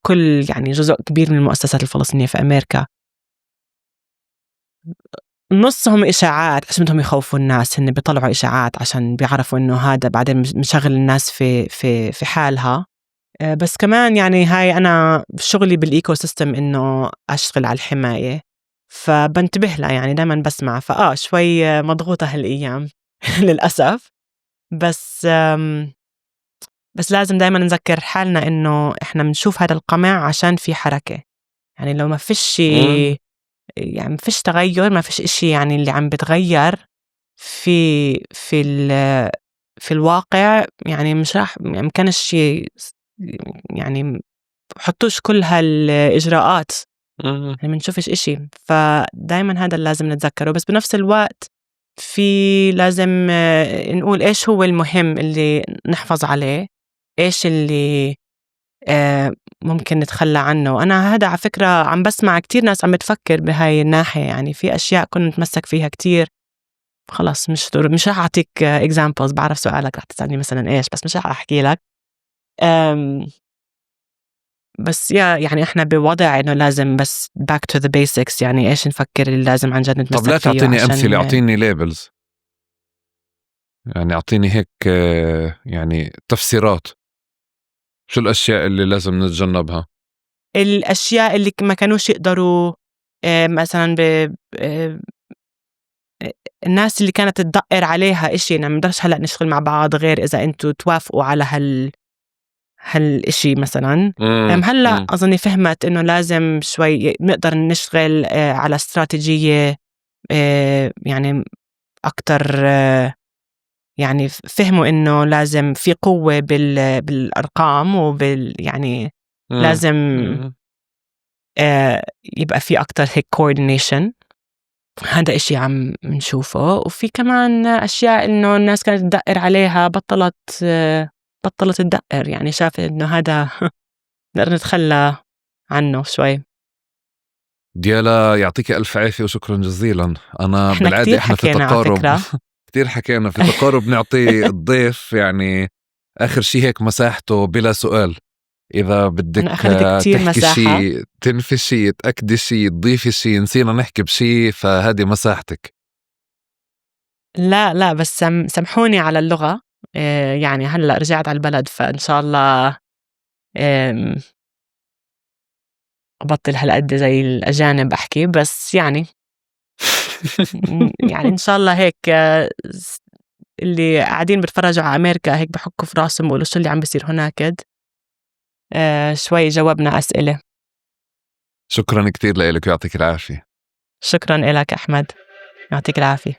A: كل يعني جزء كبير من المؤسسات الفلسطينية في أمريكا نصهم إشاعات عشان بدهم يخوفوا الناس. هن بيطلعوا إشاعات عشان بيعرفوا إنه هذا بعدين مشغل الناس في حالها. بس كمان يعني هاي أنا شغلي بالإيكو سيستم إنه أشتغل على الحماية، فبنتبه لها يعني دايما بسمع. شوي مضغوطة هالأيام للأسف. بس لازم دايما نذكر حالنا إنه إحنا بنشوف هذا القمع عشان في حركة. يعني لو ما فيش يعني ما فيش تغير، ما فيش إشي يعني اللي عم بتغير في في في الواقع، يعني مش راح يعني مكانش يعني حطوش كل هالإجراءات يعني منشوفش إشي. فدايما هذا اللي لازم نتذكره. بس بنفس الوقت في لازم نقول إيش هو المهم اللي نحفظ عليه، إيش اللي ممكن نتخلى عنه. أنا هذا على فكرة عم بسمع كتير ناس عم بتفكر بهاي الناحية، يعني في أشياء كنت متمسك فيها كتير خلاص مش رح أعطيك examples، بعرف سؤالك رح تسألني مثلا إيش، بس مش رح أحكي لك. بس يعني إحنا بوضع إنه لازم بس back to the basics، يعني إيش نفكر اللي لازم عن جد
B: طب
A: نتمسك
B: لا
A: فيه
B: تعطيني
A: عشان
B: أمثلة، أعطيني ليبلز، يعني أعطيني هيك يعني تفسيرات، شو الأشياء اللي لازم نتجنبها؟
A: الأشياء اللي ما كانوش يقدروا مثلا الناس اللي كانت تدقر عليها إشي، يعني ما نقدرش هلأ نشتغل مع بعض غير إذا أنتوا توافقوا على هالإشي مثلا. هلأ أظني فهمت إنه لازم شوي نقدر نشتغل على استراتيجية يعني أكتر، يعني فهموا إنه لازم في قوة بالأرقام يعني لازم يبقى في أكتر هيك coordination. هذا إشي عم نشوفه. وفي كمان أشياء إنه الناس كانت تدقر عليها بطلت تدقر، يعني شافت إنه هذا نقدر نتخلى عنه شوي.
B: ديالا يعطيك ألف عافية وشكرا جزيلا. أنا
A: إحنا
B: بالعادة
A: كتير
B: إحنا في
A: حكينا على
B: تقارب
A: فكرة.
B: كتير حكينا في تقارب نعطي الضيف يعني آخر شي هيك مساحته بلا سؤال. إذا بدك
A: أنا أخذت كتير
B: تحكي
A: مساحة.
B: شي، تنفي شي، تأكدي شي، تضيفي شي، نسينا نحكي بشي، فهذه مساحتك.
A: لا بس سامحوني على اللغة. يعني هلأ رجعت على البلد، فإن شاء الله أبطل هالقد زي الأجانب أحكي، بس يعني يعني إن شاء الله هيك اللي قاعدين بيتفرجوا على أمريكا هيك بحكوا في راسهم بيقولوا شو اللي عم بيصير هناك. شوي جاوبنا أسئلة.
B: شكرا كتير لك ويعطيك العافية.
A: شكرا لك أحمد، يعطيك العافية.